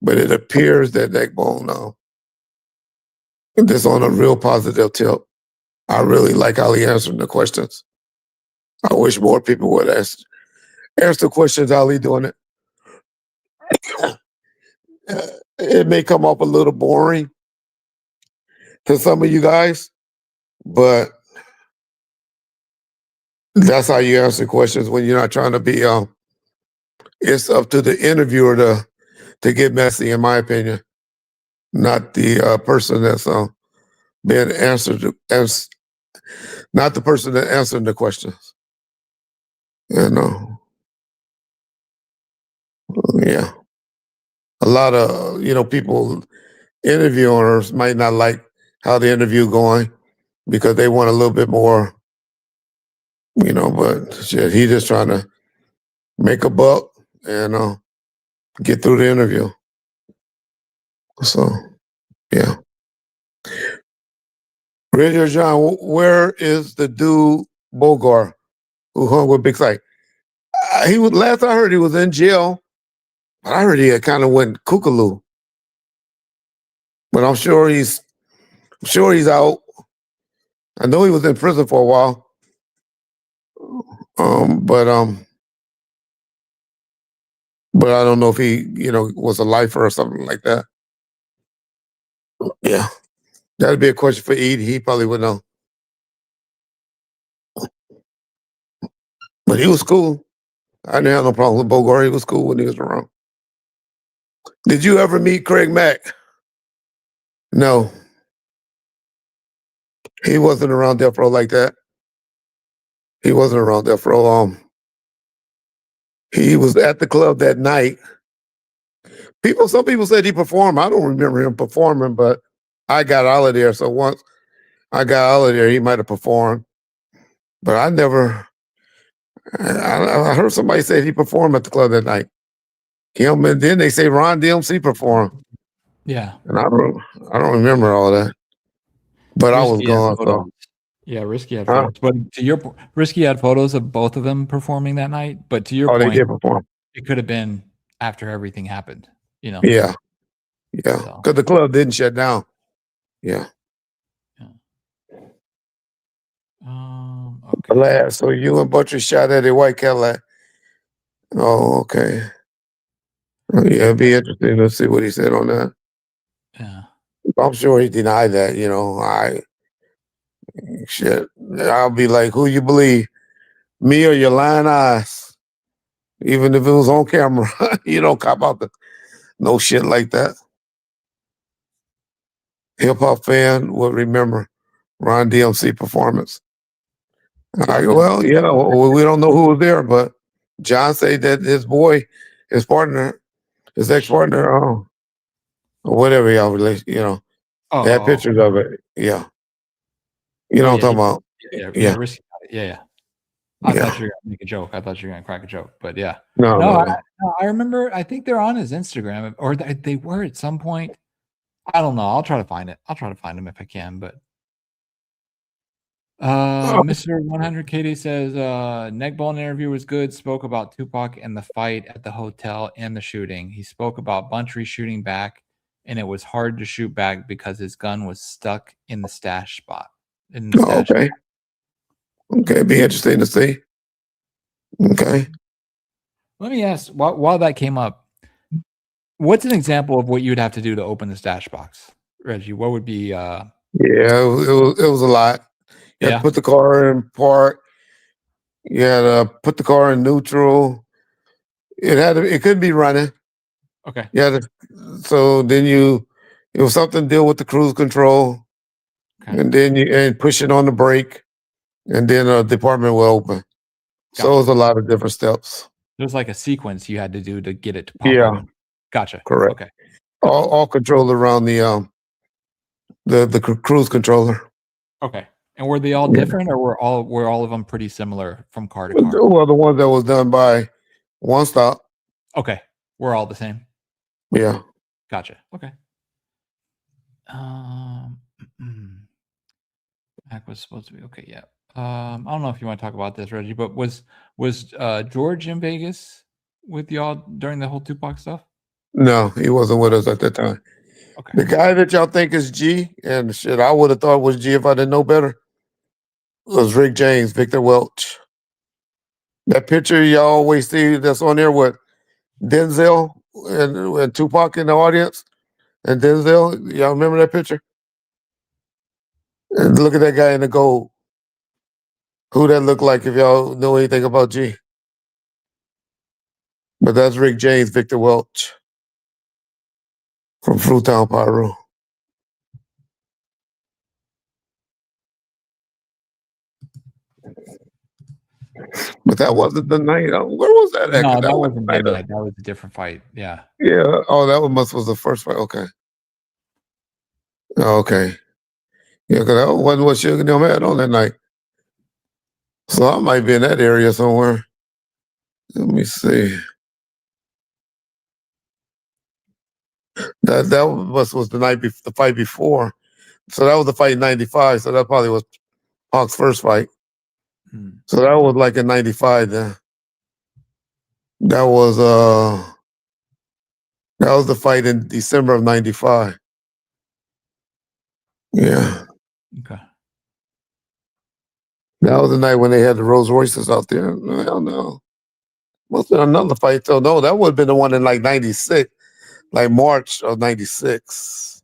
but it appears that NeckBone this on a real positive tip. I really like how he answered the questions. I wish more people would ask the questions how he doing it. It may come off a little boring to some of you guys, but that's how you answer questions when you're not trying to be. It's up to the interviewer to get messy, in my opinion, not the person that's being answered, not the person that answered the questions. You know, yeah, a lot of people interviewers might not like how the interview going because they want a little bit more, but shit, he just trying to make a buck and get through the interview. So, yeah. Radio John, where is the dude Bogart who hung with Big Sight? He was last I heard he was in jail, but I heard he had kind of went kookaloo. But I'm sure he's out. I know he was in prison for a while. But I don't know if he, was a lifer or something like that. Yeah. That'd be a question for Edie. He probably would know. But he was cool. I didn't have no problem with Bogart. He was cool when he was around. Did you ever meet Craig Mack? No. He wasn't around Death Row like that. He wasn't around Death Row. He was at the club that night. Some people said he performed. I don't remember him performing, but I got out of there. So once I got out of there, he might have performed. But I never. I heard somebody say he performed at the club that night. And then they say Ron DMC performed. Yeah. And I don't remember all that. But Risky I was gone. So. Yeah, Risky had photos. But to your point, Risky had photos of both of them performing that night. But to your point, they did perform. It could have been after everything happened, Yeah. Yeah. Because the club didn't shut down. Yeah. Okay. So you and Butcher shot at a white Cadillac. Oh, okay. Yeah, it'd be interesting to see what he said on that. Yeah. I'm sure he denied that, I'll be like, who you believe? Me or your lying eyes? Even if it was on camera, you don't cop out no shit like that. Hip hop fan will remember Ron DMC performance. Yeah, we don't know who was there, but John said that his boy, his partner, his ex-partner, or whatever y'all relate, had pictures of it. Yeah. You know what I'm talking about? Yeah. Risky. Yeah. I thought you were gonna make a joke. I thought you were gonna crack a joke, but yeah. No. I remember. I think they're on his Instagram, or they were at some point. I don't know. I'll try to find it. I'll try to find them if I can. But Mr. 100 KD says NeckBone interview was good. Spoke about Tupac and the fight at the hotel and the shooting. He spoke about Buntry shooting back, and it was hard to shoot back because his gun was stuck in the stash spot. Okay. Okay, be interesting to see. Okay. Let me ask, while that came up, what's an example of what you'd have to do to open the stash box, Reggie? What would be? Yeah, it was a lot. You had to put the car in park. You had to put the car in neutral. It couldn't be running. Okay. Yeah. So then it was something to deal with the cruise control, and then you push it on the brake, and then a department will open. So it was a lot of different steps. There's like a sequence you had to do to get it to pop open. Gotcha. Correct. Okay. All controlled around the cruise controller. Okay. And were they all different, or were all of them pretty similar from car to car? Well, the one that was done by One Stop. Okay. We're all the same. Yeah. Gotcha. Okay. Mac was supposed to be okay. Yeah. I don't know if you want to talk about this, Reggie, but was George in Vegas with y'all during the whole Tupac stuff? No, he wasn't with us at that time. Okay. The guy that y'all think is G, and shit, I would have thought was G if I didn't know better, was Rick James, Victor Welch. That picture y'all always see that's on there with Denzel and Tupac in the audience, and Denzel, y'all remember that picture? And look at that guy in the gold. Who that look like if y'all know anything about G? But that's Rick James, Victor Welch from Fruitown, Peru. But that wasn't the night. Where was that at? 'Cause No, that was wasn't the night of- midnight. That was a different fight. Yeah. Yeah. Oh, that was the first fight. Okay. Oh, okay. Yeah, because that wasn't what Sugar and them had on that night. So I might be in that area somewhere. Let me see. That was the night the fight before. So that was the fight in '95. So that probably was Hawk's first fight. Hmm. So that was like in '95 then. That was the fight in December of '95. Yeah. Okay. That was the night when they had the Rolls Royces out there. Hell no. Must have been another fight though. No, that would have been the one in like '96, like March of '96.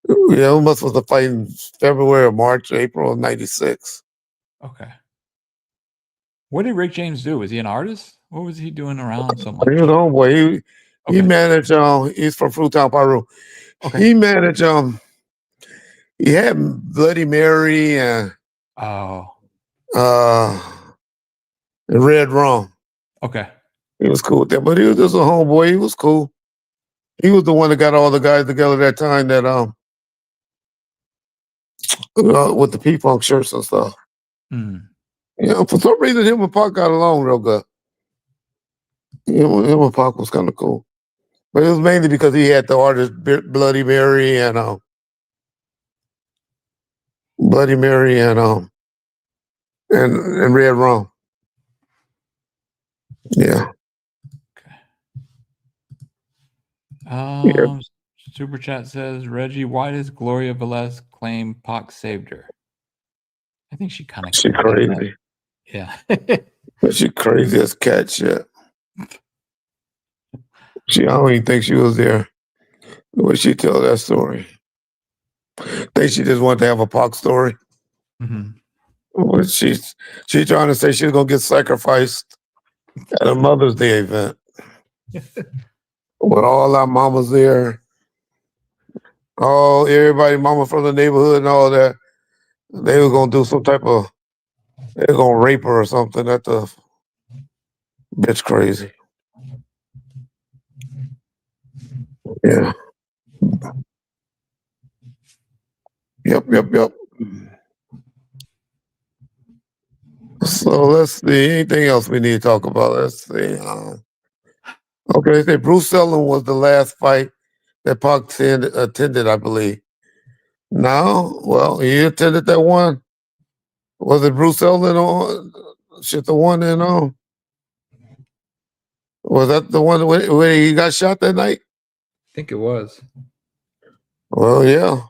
Yeah, it must was the fight in February or March, April of '96. Okay. What did Rick James do? Was he an artist? What was he doing around so He much? was a homeboy. He Okay. managed he's from Fruitown, Peru. Okay. He managed he had Bloody Mary and Oh. uh Red Rum. Okay. He was cool with that. But he was just a homeboy. He was cool. He was the one that got all the guys together that time that with the P-Funk shirts and stuff. Hmm. You know, for some reason him and Pac got along real good. Him and Pac was kind of cool. But it was mainly because he had the artist Bloody Mary and and Red Rum. Yeah. Okay. Super chat says, Reggie, why does Gloria Velez claim Pac saved her? I think she kind of She crazy. Yeah. She crazy as cat shit. I don't even think she was there when she tell that story. I think she just wanted to have a Pac story. Hmm. But she's trying to say she's gonna get sacrificed at a Mother's Day event with all our mamas there. Oh, everybody, mama from the neighborhood and all that. They were gonna do some type of. They were gonna rape her or something. That the bitch crazy. Yeah. Yep. So let's see. Anything else we need to talk about? Let's see. Okay, they say Bruce Seldon was the last fight that Pac attended, I believe. No, well, he attended that one. Was it Bruce Seldon on? Shit, the one in was that the one where he got shot that night? I think it was. Well, yeah.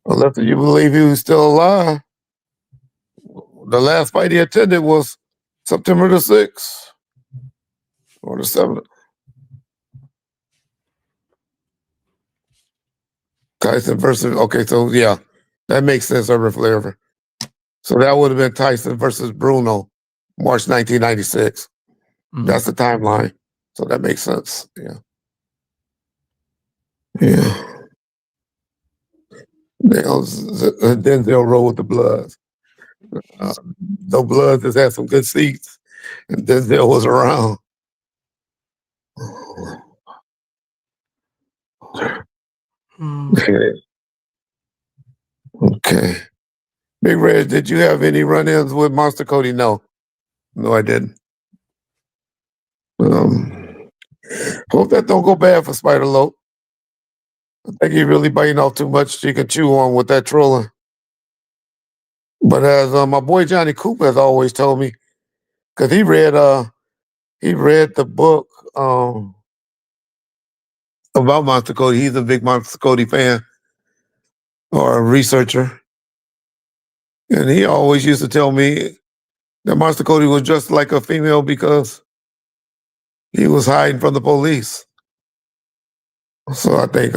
Unless you believe he was still alive. The last fight he attended was September the 6th or the 7th. Tyson versus, okay, so yeah, that makes sense, Urban Flavor. So that would have been Tyson versus Bruno, March 1996. Mm. That's the timeline. So that makes sense. Yeah. Yeah. Then they'll roll with the Bloods. The Bloods just had some good seats, and Denzel was around. Okay. Big Red, did you have any run-ins with Monster Kody? No. No, I didn't. Hope that don't go bad for Spider Lope. I think he's really biting off too much she can chew on with that trolling. But as my boy Johnny Cooper has always told me, because he read the book about Monster Cody. He's a big Monster Cody fan or a researcher, and he always used to tell me that Monster Cody was dressed like a female because he was hiding from the police. So I think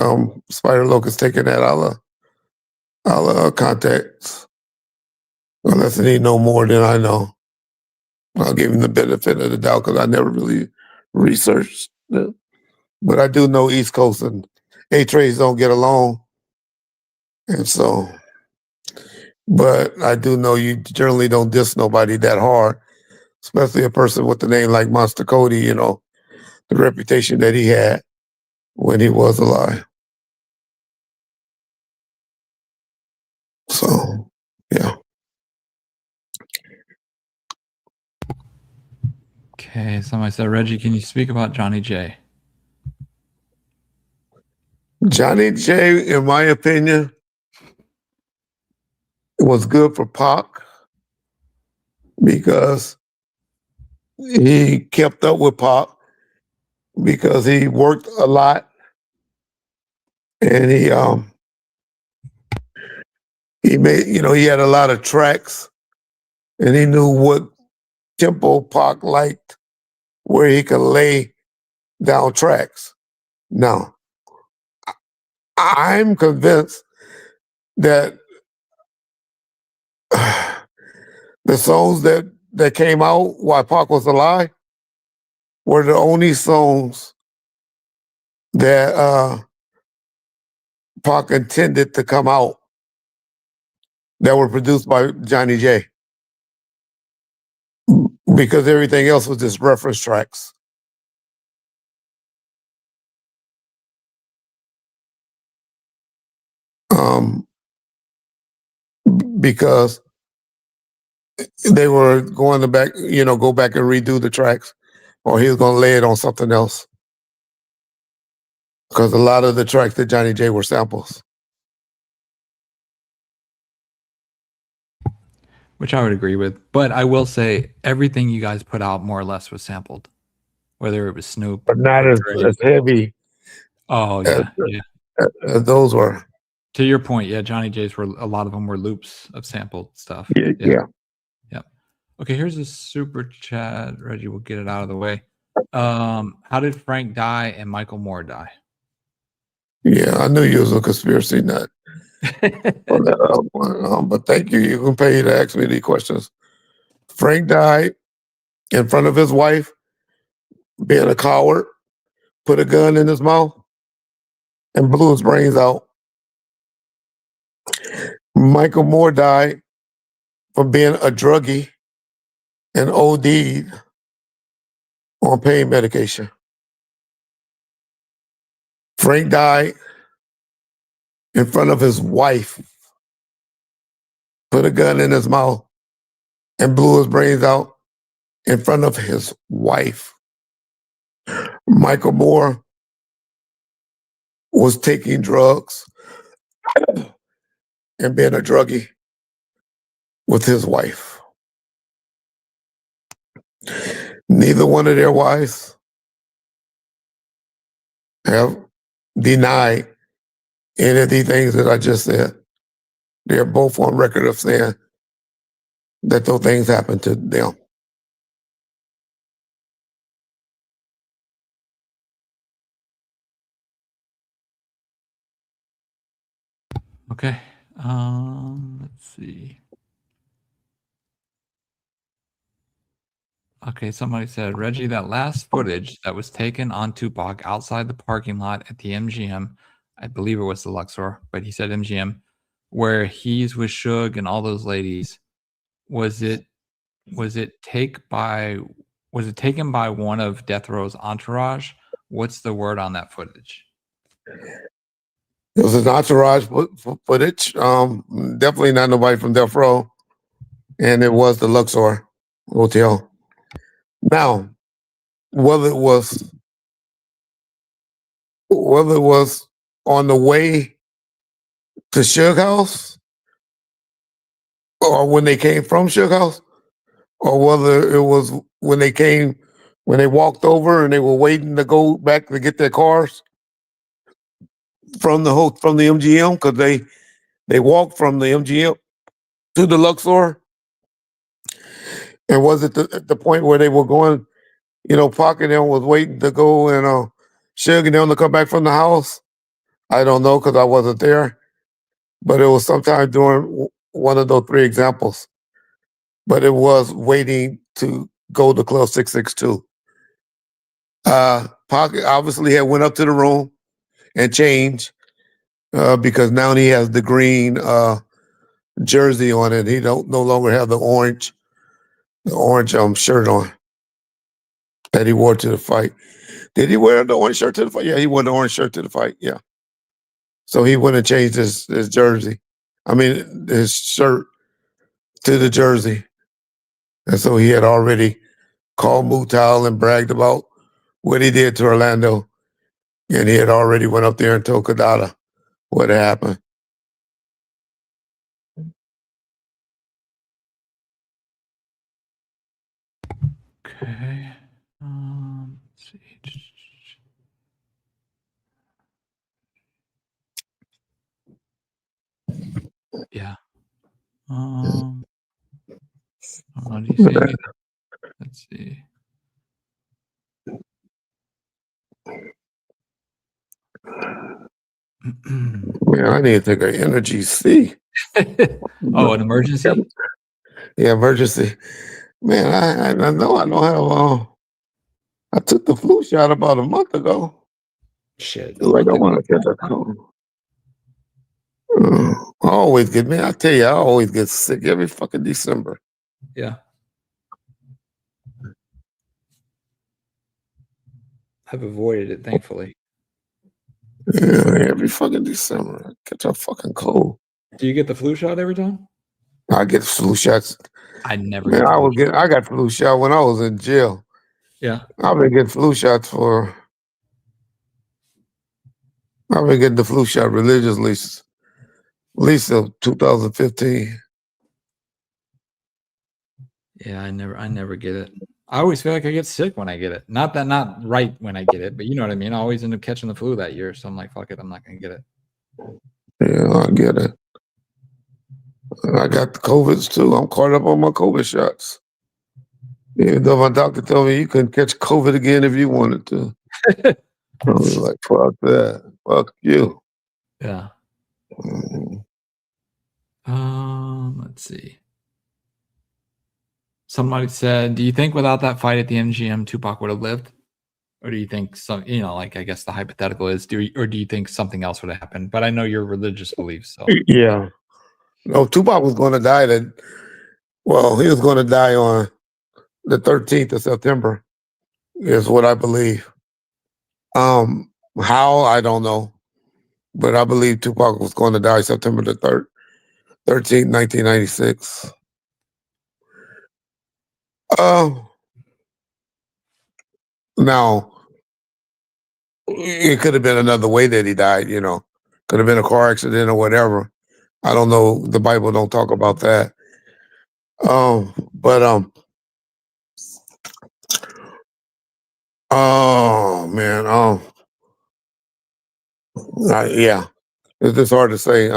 Spider Locust taking that out of context. Unless he know more than I know. I'll give him the benefit of the doubt because I never really researched it. But I do know East Coast and A-Trades don't get along. And so, but I do know you generally don't diss nobody that hard, especially a person with a name like Monster Cody, you know, the reputation that he had when he was alive. So, yeah. Okay, somebody said, Reggie, can you speak about Johnny J? Johnny J, in my opinion, was good for Pac because he kept up with Pac because he worked a lot and he made, you know, he had a lot of tracks and he knew what tempo Pac liked where he could lay down tracks. Now, I'm convinced that the songs that came out while Pac was alive were the only songs that Pac intended to come out that were produced by Johnny J. Because everything else was just reference tracks. Because they were going to back, you know, go back and redo the tracks, or he was going to lay it on something else. Because a lot of the tracks that Johnny J were samples. Which I would agree with. But I will say everything you guys put out more or less was sampled, whether it was Snoop But not or as, Dre. as heavy Oh, as, yeah. Yeah. as those were. To your point, yeah, Johnny J's were a lot of them were loops of sampled stuff. Yeah. Yep. Okay, here's a super chat. Reggie, we'll get it out of the way. How did Frank die and Michael Moore die? Yeah, I knew you was a conspiracy nut. But thank you. You can pay to ask me these questions. Frank died in front of his wife, being a coward, put a gun in his mouth, and blew his brains out. Michael Moore died from being a druggie and OD'd on pain medication. Frank died in front of his wife, put a gun in his mouth, and blew his brains out in front of his wife. Michael Moore was taking drugs and being a druggie with his wife. Neither one of their wives have denied any of these things that I just said. They're both on record of saying that those things happened to them. Okay. Let's see. Okay, somebody said, Reggie, that last footage that was taken on Tupac outside the parking lot at the MGM, I believe it was the Luxor, but he said MGM, where he's with Suge and all those ladies, was it taken by one of Death Row's entourage? What's the word on that footage? It was an entourage footage. Definitely not nobody from Death Row. And it was the Luxor Hotel. Now, whether it was on the way to Suge House or when they came from Suge House, or whether it was when they walked over and they were waiting to go back to get their cars from the MGM, because they walked from the MGM to the Luxor. And was it at the point where they were going, Pac and them was waiting to go and Suge and them to come back from the house? I don't know because I wasn't there, but it was sometime during one of those three examples. But it was waiting to go to Club 662. Pac obviously had went up to the room and changed because now he has the green jersey on it. He no longer have the orange shirt on that he wore to the fight. Did he wear the orange shirt to the fight? Yeah, he wore the orange shirt to the fight. Yeah. So he went and changed his jersey. I mean, his shirt to the jersey. And so he had already called Mutal and bragged about what he did to Orlando. And he had already went up there and told Kadada what had happened. Okay. Let's see. Yeah. Do you see anything? Let's see. Man, I need to take an energy C. Oh, an emergency? Yeah, emergency. Man, I know I don't have. I took the flu shot about a month ago. Shit. Like I want to catch a cold. I always get, man, I tell you, I always get sick every fucking December. Yeah. I've avoided it, thankfully. Yeah, every fucking December. I catch a fucking cold. Do you get the flu shot every time? I get flu shots. I never Man, get the flu shot. I got flu shot when I was in jail. Yeah. I've been getting flu shots I've been getting the flu shot religiously at least since 2015. Yeah, I never get it. I always feel like I get sick when I get it. Not right when I get it, but you know what I mean? I always end up catching the flu that year. So I'm like, fuck it, I'm not gonna get it. Yeah, I get it. I got the COVIDs too. I'm caught up on my COVID shots. Even though my doctor told me you couldn't catch COVID again if you wanted to. I was like, fuck that. Fuck you. Yeah. Let's see. Somebody said, do you think without that fight at the MGM, Tupac would have lived? Or do you think like I guess the hypothetical is, do you think something else would have happened? But I know your religious beliefs. So Yeah. No, Tupac was going to die he was going to die on the 13th of September, is what I believe. How, I don't know. But I believe Tupac was going to die September the 13th, 1996. Now, it could have been another way that he died, Could have been a car accident or whatever. I don't know. The Bible don't talk about that. Oh man, yeah, it's just hard to say.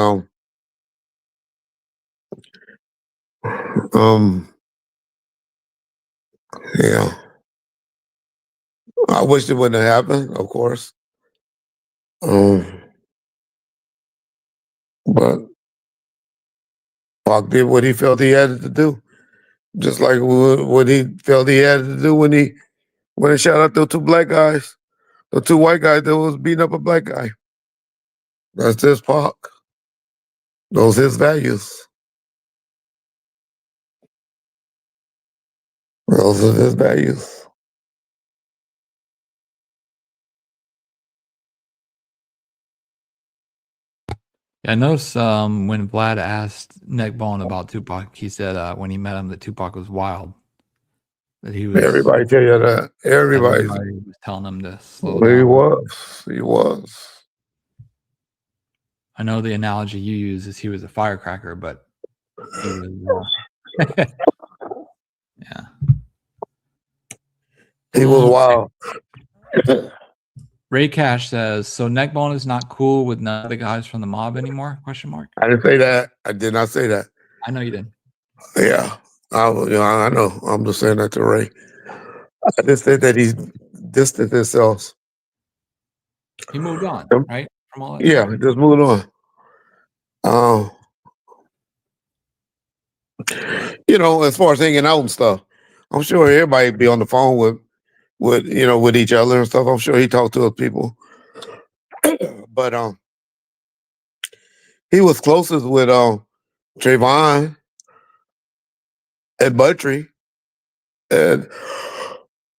Yeah, I wish it wouldn't have happened, of course. But Pac did what he felt he had to do, just like what he felt he had to do when he shot out those two black guys, the two white guys that was beating up a black guy. That's just Pac. Those his values. Those are his values. I noticed when Vlad asked NeckBone about Tupac, he said when he met him that Tupac was wild. That he was. Everybody tell you that. Everybody was telling him to slow He down. was. He was. I know the analogy you use is he was a firecracker, but He was, yeah. He was wild. Ray Cash says, so NeckBone is not cool with none of the guys from the mob anymore? Question mark. I didn't say that. I did not say that. I know you did. Yeah. I know. I'm just saying that to Ray. I just said that he's distanced himself. He moved on, right? From all that Yeah, stuff. just moving on. As far as hanging out and stuff, I'm sure everybody be on the phone with each other and stuff. I'm sure he talked to other people. But he was closest with Trayvon and Buttrey. And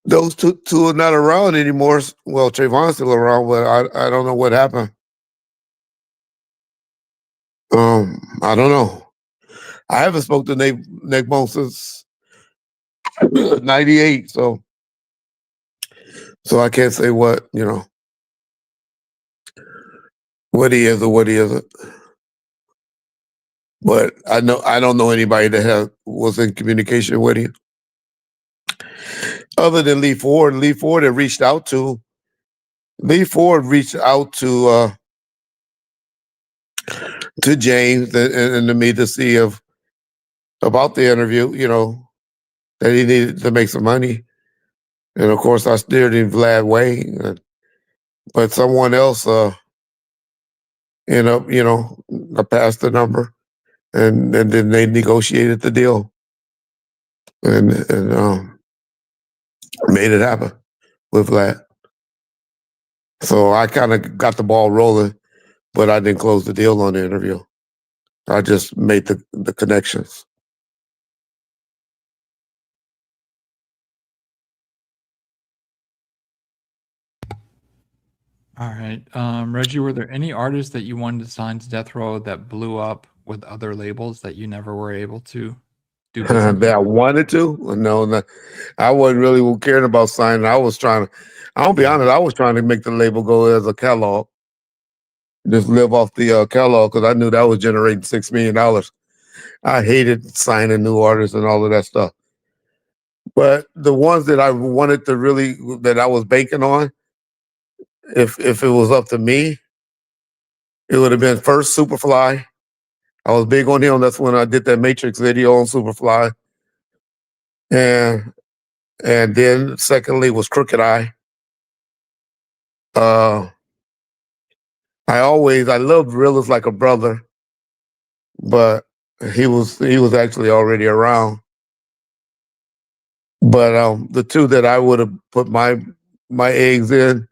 those two are not around anymore. Well, Trayvon's still around, but I don't know what happened. I don't know. I haven't spoken to NeckBone since '98, so I can't say what he is or what he isn't. But I don't know anybody that was in communication with him other than Lee Ford. Lee Ford reached out to James and to me to see about the interview, that he needed to make some money. And of course I steered him Vlad way, but someone else ended up, I passed the number and then they negotiated the deal and made it happen with Vlad. So I kind of got the ball rolling, but I didn't close the deal on the interview. I just made the connections. All right. Reggie, were there any artists that you wanted to sign to Death Row that blew up with other labels that you never were able to do business That I wanted to? No, I wasn't really caring about signing. I'll be honest, I was trying to make the label go as a catalog. Just live off the catalog because I knew that was generating $6 million. I hated signing new artists and all of that stuff. But the ones that I wanted to that I was banking on, if it was up to me, it would have been first Superfly. I was big on him. That's when I did that Matrix video on Superfly. And then secondly was Crooked Eye. I loved Realist like a brother, but he was actually already around. But the two that I would have put my eggs in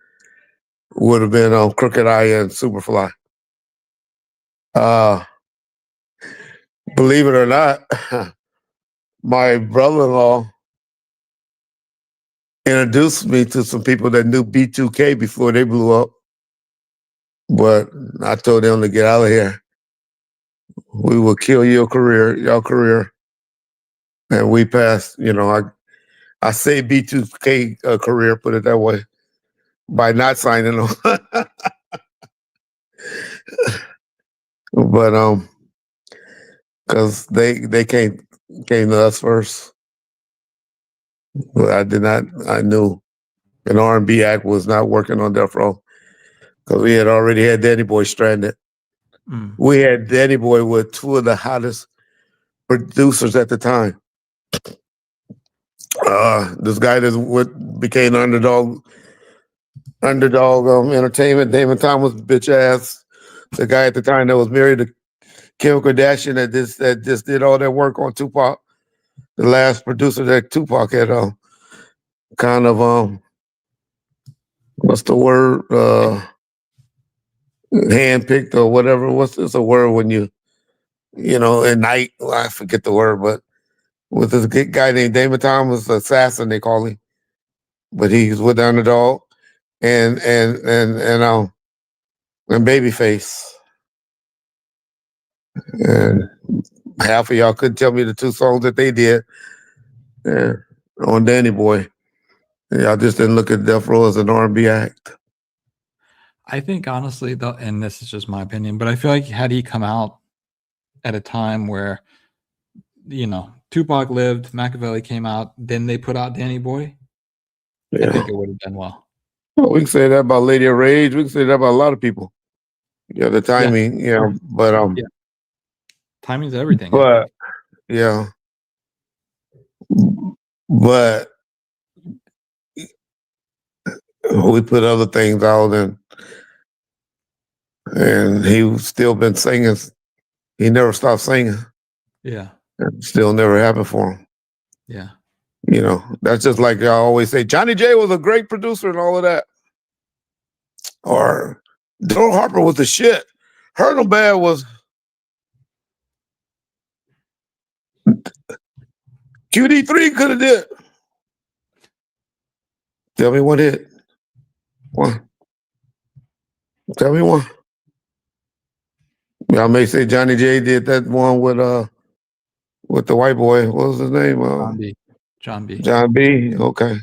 would have been Crooked Eye and Superfly. Believe it or not, my brother-in-law introduced me to some people that knew B2K before they blew up. But I told them to get out of here. We will kill y'all career. And we passed, I say B2K career, put it that way, by not signing them. But because they came to us first. But I knew an R&B act was not working on Death Row because we had already had Danny Boy stranded. We had Danny Boy with two of the hottest producers at the time. This guy that became Underdog Entertainment, Damon Thomas, bitch ass. The guy at the time that was married to Kim Kardashian that just did all that work on Tupac. The last producer that Tupac had kind of what's the word? Handpicked or whatever. What's a word when you at night? I forget the word, but with this guy named Damon Thomas, assassin they call him, but he's with the Underdog and Babyface. And half of y'all couldn't tell me the two songs that they did on Danny Boy. Y'all just didn't look at Death Row as an R&B act. I think honestly, though, and this is just my opinion, but I feel like had he come out at a time where Tupac lived, Machiavelli came out, then they put out Danny Boy, I think it would have done well. Well, we can say that about Lady of Rage. We can say that about a lot of people. Yeah, the timing, but timing's everything. But yeah, but we put other things out, and he's still been singing. He never stopped singing. Yeah, it still never happened for him. Yeah. That's just like I always say, Johnny J was a great producer and all of that. Or Daryl Harper was the shit. Hurt 'em Bad was QD3 could have did. Tell me what hit. One. Tell me one. I may say Johnny J did that one with the white boy. What was his name? John B. John B. Okay.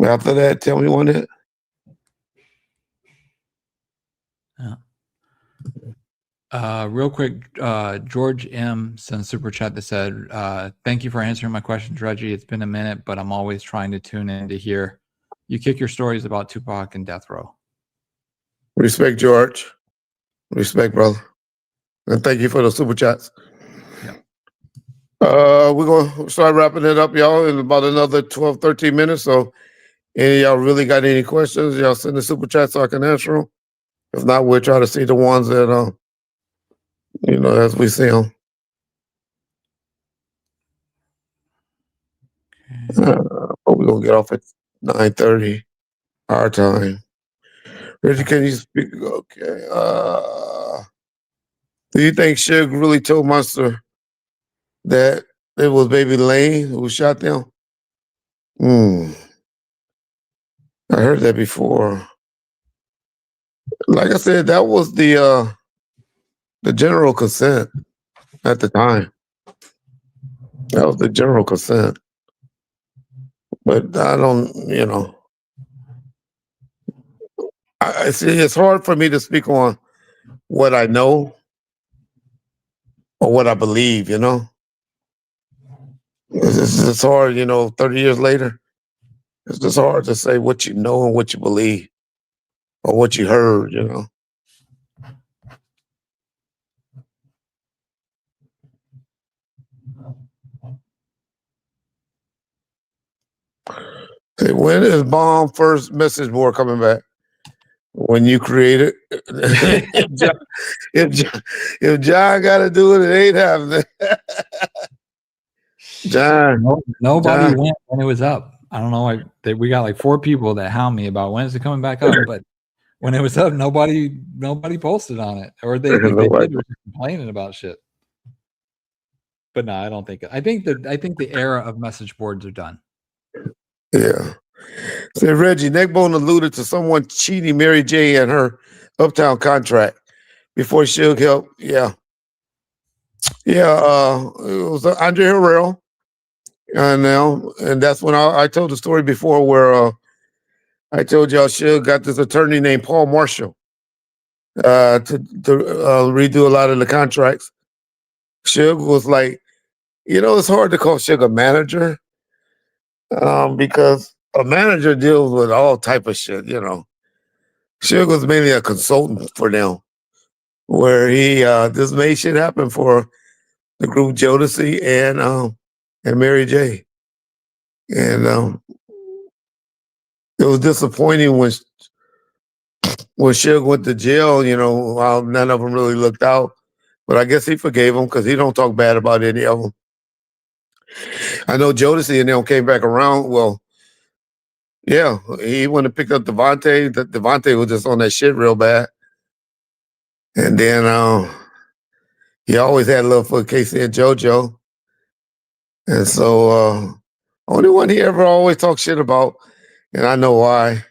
After that, tell me one hit. Yeah. Real quick, George M. sent super chat that said, "Thank you for answering my questions, Reggie. It's been a minute, but I'm always trying to tune in to hear you kick your stories about Tupac and Death Row." Respect, George. Respect, brother. And thank you for the super chats. Yeah. We're going to start wrapping it up, y'all, in about another 12, 13 minutes. So, any of y'all really got any questions, y'all send the super chat so I can answer them. If not, we'll try to see the ones that, as we see them. Okay. We're going to get off at 9:30 our time. Reggie, can you speak? Okay. Do you think Suge really told Monster that it was Baby Lane who shot them? I heard that before. Like I said, that was the general consent at the time. That was the general consent. But I don't, I see it's hard for me to speak on what I know or what I believe, It's hard, 30 years later. It's just hard to say what you know and what you believe or what you heard, Hey, when is Bomb first message board coming back? When you create it. if John got to do it, it ain't happening. John. Nobody went when it was up. I don't know. We got like 4 people that hound me about when is it coming back up, but when it was up, nobody posted on it, or they did was complaining about shit. But no, I don't think it. I think the era of message boards are done. Yeah. Say, Reggie, NeckBone alluded to someone cheating Mary J and her Uptown contract before Suge helped. Yeah. Yeah. It was Andre Harrell. And that's when I told the story before where I told y'all Suge got this attorney named Paul Marshall to redo a lot of the contracts. Suge was like, it's hard to call Suge a manager because a manager deals with all type of shit, Suge was mainly a consultant for them, where he just made shit happen for the group Jodeci and Mary J. And it was disappointing when Suge went to jail, while none of them really looked out. But I guess he forgave them because he don't talk bad about any of them. I know Jodeci and them came back around. Well, yeah, he went and picked up Devontae. Devontae was just on that shit real bad. And then he always had love for Casey and JoJo. And so only one he ever always talked shit about, and I know why.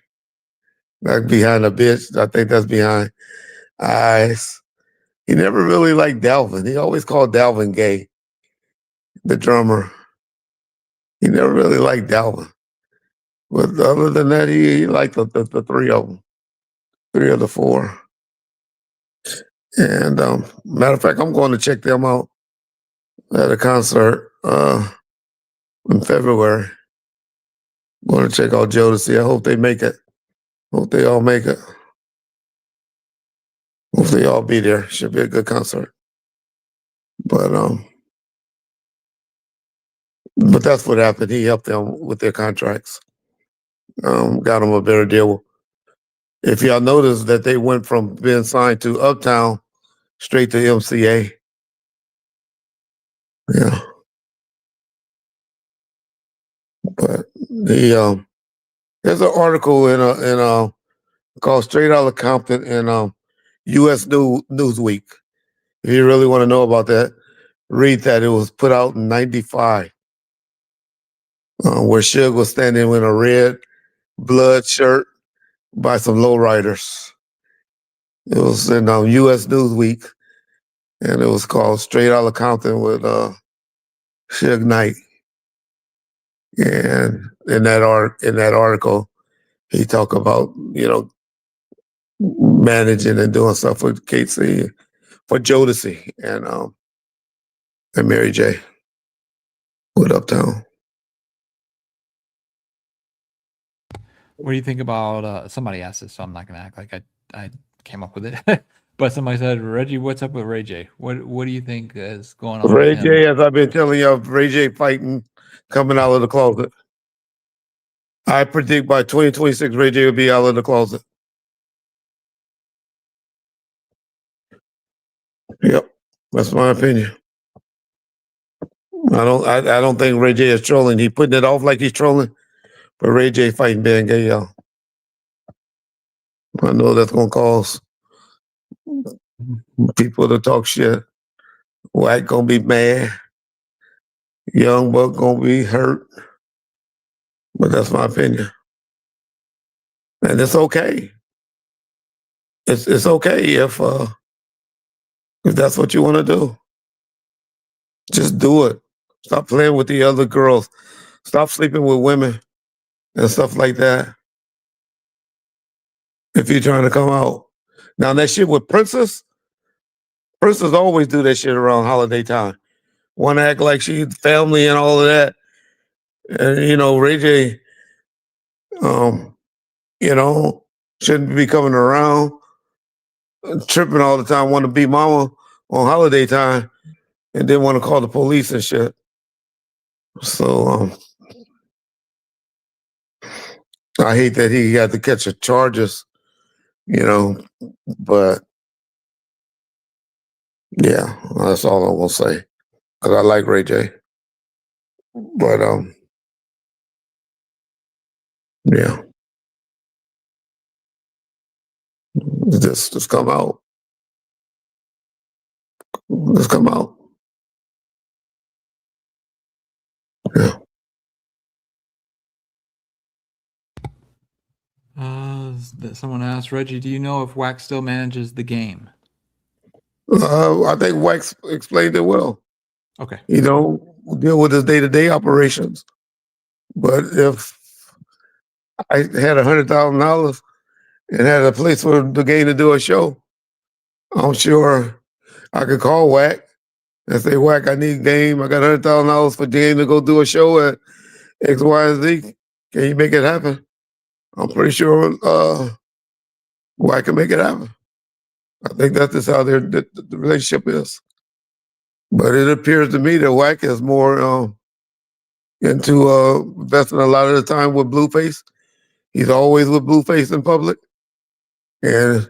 That's behind a bitch. I think that's behind eyes. He never really liked Dalvin. He always called Dalvin gay, the drummer. He never really liked Dalvin. But other than that, he liked the 3 of them, 3 of the 4. And matter of fact, I'm going to check them out at a concert in February. Going to check out Jodeci. I hope they make it. Hope they all make it. Hope they all be there. Should be a good concert. But that's what happened. He helped them with their contracts. Got them a better deal. If y'all notice that they went from being signed to Uptown straight to MCA. Yeah. But there's an article in called Straight Outta Compton in U.S. Newsweek. If you really want to know about that, read that. It was put out in '95, where Suge was standing in a red blood shirt by some lowriders. It was in U.S. Newsweek, and it was called Straight Outta Compton with Suge Knight. And in that article, he talked about managing and doing stuff with Casey, for Jodeci and Mary J. with Uptown. What do you think about somebody asked this, so I'm not gonna act like I came up with it. But somebody said, Reggie, what's up with Ray J? What do you think is going on Ray with him? J, as I've been telling you, Ray J fighting, coming out of the closet. I predict by 2026, Ray J will be out of the closet. Yep, that's my opinion. I don't think Ray J is trolling. He putting it off like he's trolling, but Ray J fighting Ben Gay, y'all. I know that's gonna cause people to talk shit. White gonna be mad. Young Buck gonna be hurt. But that's my opinion. And it's okay. It's okay if that's what you want to do. Just do it. Stop playing with the other girls. Stop sleeping with women and stuff like that. If you're trying to come out. Now that shit with Princess always do that shit around holiday time. Want to act like she's family and all of that. And Ray J, shouldn't be coming around tripping all the time, want to be mama on holiday time, and then want to call the police and shit. So I hate that he had to catch the charges, but yeah, that's all I'm gonna say. Cause I like Ray J. But yeah. Just come out. Just come out. Yeah. Someone asked, Reggie, do you know if Wax still manages the game? I think Wax explained it well. Okay. Deal with his day-to-day operations. But if I had $100,000 and had a place for the game to do a show, I'm sure I could call Wack and say, Wack, I need game. I got $100,000 for game to go do a show at X, Y, and Z. Can you make it happen? I'm pretty sure Wack can make it happen. I think that's just how the relationship is. But it appears to me that Wack is more into investing a lot of the time with Blueface. He's always with Blueface in public. And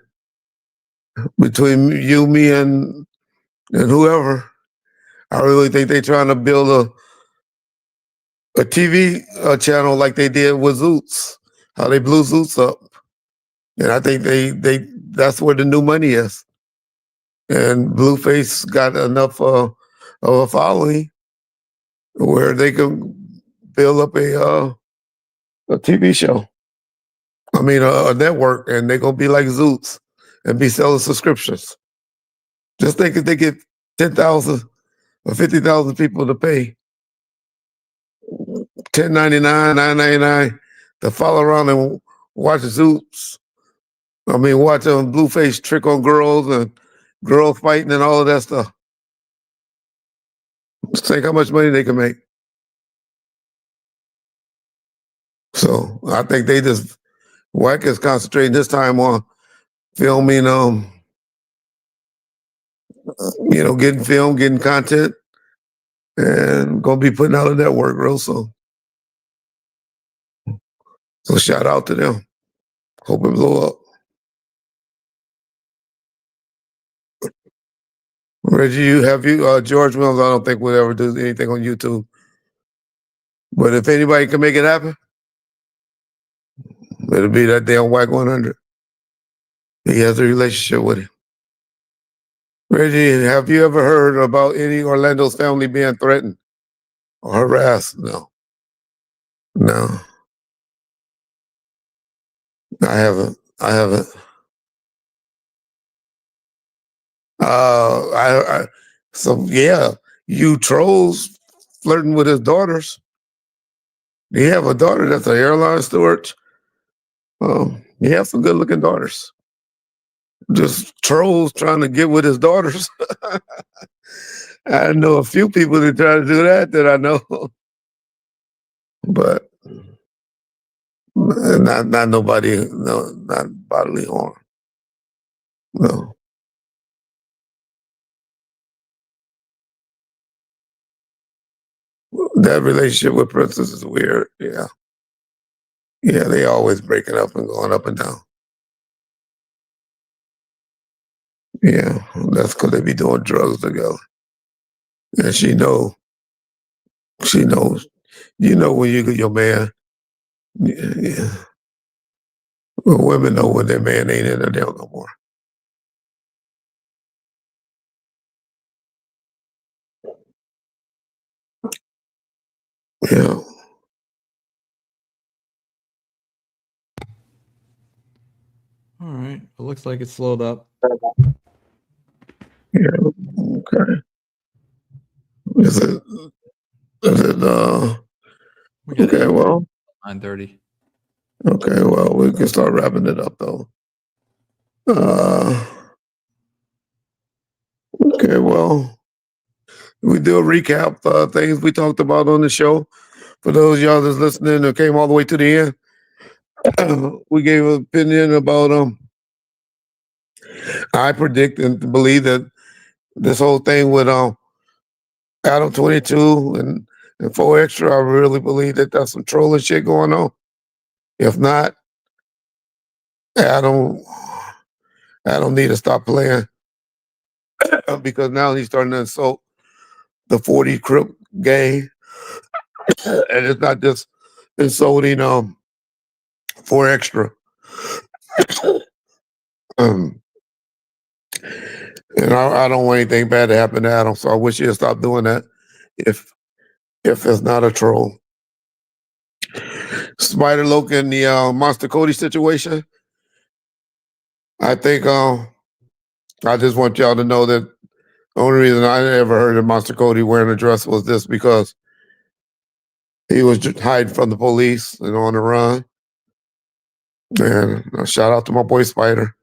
between you, me, and whoever, I really think they're trying to build a TV channel like they did with Zoots, how they blew Zoots up. And I think that's where the new money is. And Blueface got enough of a following where they can build up a TV show. I mean, a network, and they're gonna be like Zoots and be selling subscriptions. Just think if they get 10,000 or 50,000 people to pay $10.99, $9.99 to follow around and watch Zoots. I mean, watch Blueface trick on girls and girls fighting and all of that stuff. Think how much money they can make. So I think they just Wack is concentrating this time on filming, getting film, getting content, and gonna be putting out a network real soon. So shout out to them. Hope it blow up. Reggie, George Mills, I don't think would ever do anything on YouTube. But if anybody can make it happen, it'll be that damn Wack 100. He has a relationship with him. Reggie, have you ever heard about any Orlando's family being threatened or harassed? No. No. I haven't. I haven't. So yeah, you trolls flirting with his daughters. He have a daughter that's an airline steward. He has some good looking daughters. Just trolls trying to get with his daughters. I know a few people that try to do that I know, but not nobody, no, not bodily harm. No. That relationship with Princess is weird. Yeah. Yeah, they always breaking up and going up and down. Yeah, that's because they be doing drugs together. And she knows, when you get your man, yeah. Well, women know when their man ain't in the deal no more. Yeah. All right. It looks like it's slowed up. Yeah. Okay. Is it, We got okay, well, 9:30. okay, well, we can start wrapping it up though. Okay, well, we do a recap things we talked about on the show. For those of y'all that's listening that came all the way to the end, we gave an opinion about I predict and believe that this whole thing with Adam 22 and 4 Extra, I really believe that that's some trolling shit going on. If not, Adam need to stop playing because now he's starting to insult the 40 Crip gang, and it's not just insulting 4 Extra. um, and I don't want anything bad to happen to Adam, so I wish he'd stop doing that. If it's not a troll, Spider Loke and the Monster Kody situation, I think I just want y'all to know that the only reason I ever heard of Monster Kody wearing a dress was this because he was just hiding from the police and on the run. And shout out to my boy Spider.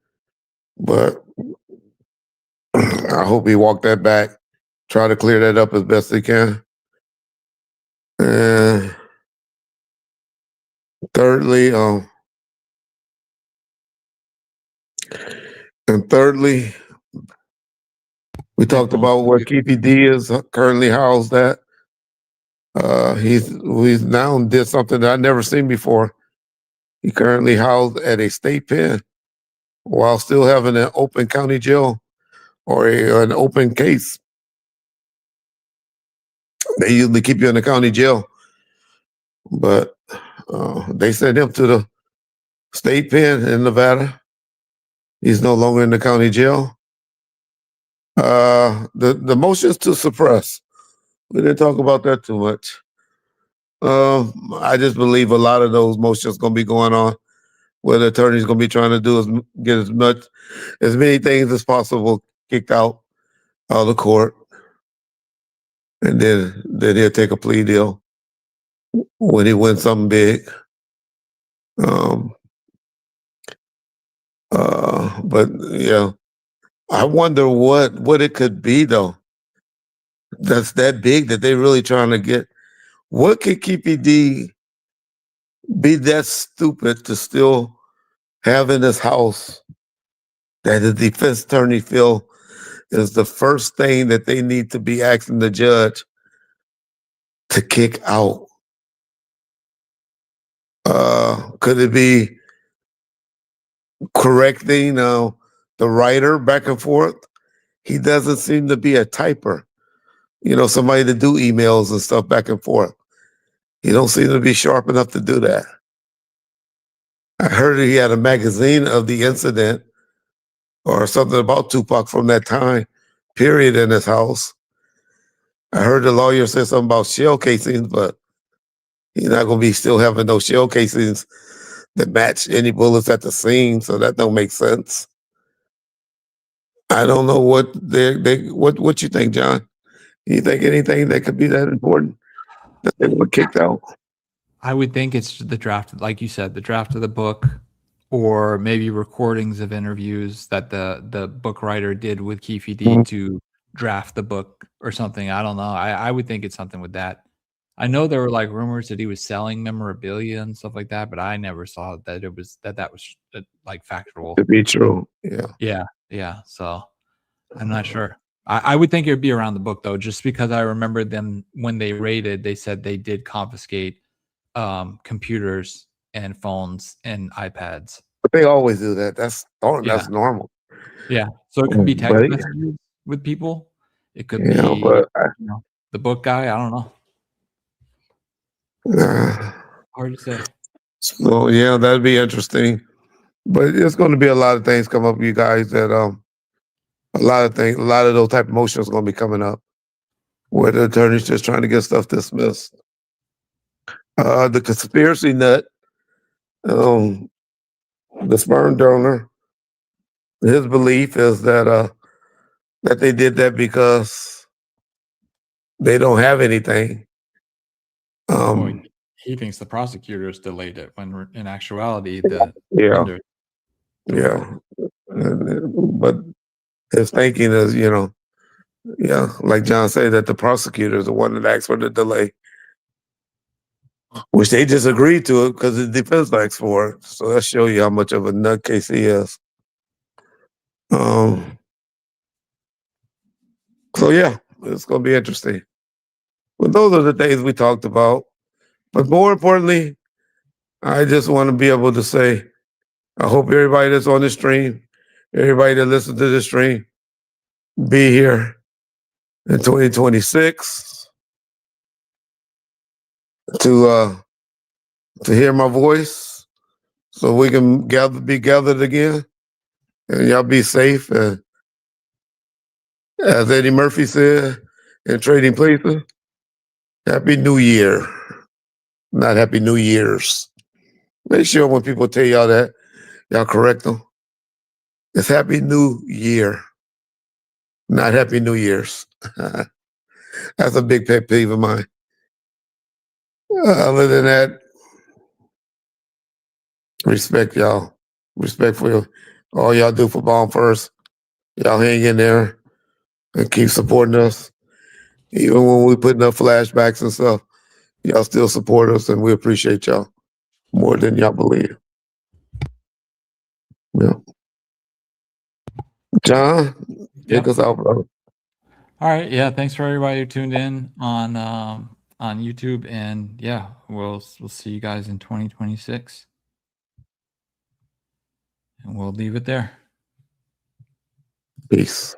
But I hope he walked that back, try to clear that up as best he can. And thirdly, we talked about where Keefe D is currently housed at. He's now did something that I've never seen before. He currently housed at a state pen while still having an open county jail or an open case. They usually keep you in the county jail, but they sent him to the state pen in Nevada. He's no longer in the county jail. The motions to suppress. We didn't talk about that too much. I just believe a lot of those motions going to be going on. What the attorney's going to be trying to do is get as many things as possible kicked out of the court, and then he'll take a plea deal when he wins something big. But yeah, I wonder what it could be though. that's that big that they're really trying to get. What could Keefe D be that stupid to still have in his house that the defense attorney feel is the first thing that they need to be asking the judge to kick out? Could it be correcting the writer back and forth? He doesn't seem to be a typer. Somebody to do emails and stuff back and forth. He don't seem to be sharp enough to do that. I heard he had a magazine of the incident or something about Tupac from that time period in his house. I heard the lawyer say something about shell casings, but he's not going to be still having those shell casings that match any bullets at the scene, so that don't make sense. I don't know what you think, John. You think anything that could be that important that they were kicked out? I would think it's the draft, like you said, the draft of the book, or maybe recordings of interviews that the book writer did with Keefe D to draft the book or something. I don't know. I would think it's something with that. I know there were like rumors that he was selling memorabilia and stuff like that, but I never saw that it was that was like factual. To be true, yeah. Yeah. So I'm not sure. I would think it would be around the book though, just because I remember them when they raided, they said they did confiscate computers and phones and iPads. But they always do that. That's normal. Yeah. So it could be text But messages with people. It could yeah, be but the book guy. I don't know. Hard to say. So yeah, that'd be interesting. But it's going to be a lot of things come up, you guys. That a lot of those type of motions going to be coming up, where the attorney's just trying to get stuff dismissed. The conspiracy nut, the sperm donor, his belief is that they did that because they don't have anything. He thinks the prosecutors delayed it when in actuality the Yeah, defender. yeah. But his thinking is, like John said, that the prosecutor is the one that asked for the delay, which they just agreed to it because the defense asked for it. So that shows you how much of a nutcase he is. So yeah, it's going to be interesting. But those are the things we talked about. But more importantly, I just want to be able to say, I hope everybody that's on the stream, everybody that listens to the stream, be here in 2026 to hear my voice, so we can be gathered again, and y'all be safe. And as Eddie Murphy said in Trading Places, Happy New Year, not Happy New Years. Make sure when people tell y'all that, y'all correct them. It's Happy New Year, not Happy New Year's. That's a big pet peeve of mine. Other than that, respect y'all. Respect for all y'all do for Bomb First. Y'all hang in there and keep supporting us. Even when we putting up flashbacks and stuff, y'all still support us, and we appreciate y'all more than y'all believe. Yeah. John, take us out, bro. All right. Yeah. Thanks for everybody who tuned in on YouTube, and yeah, we'll see you guys in 2026, and we'll leave it there. Peace.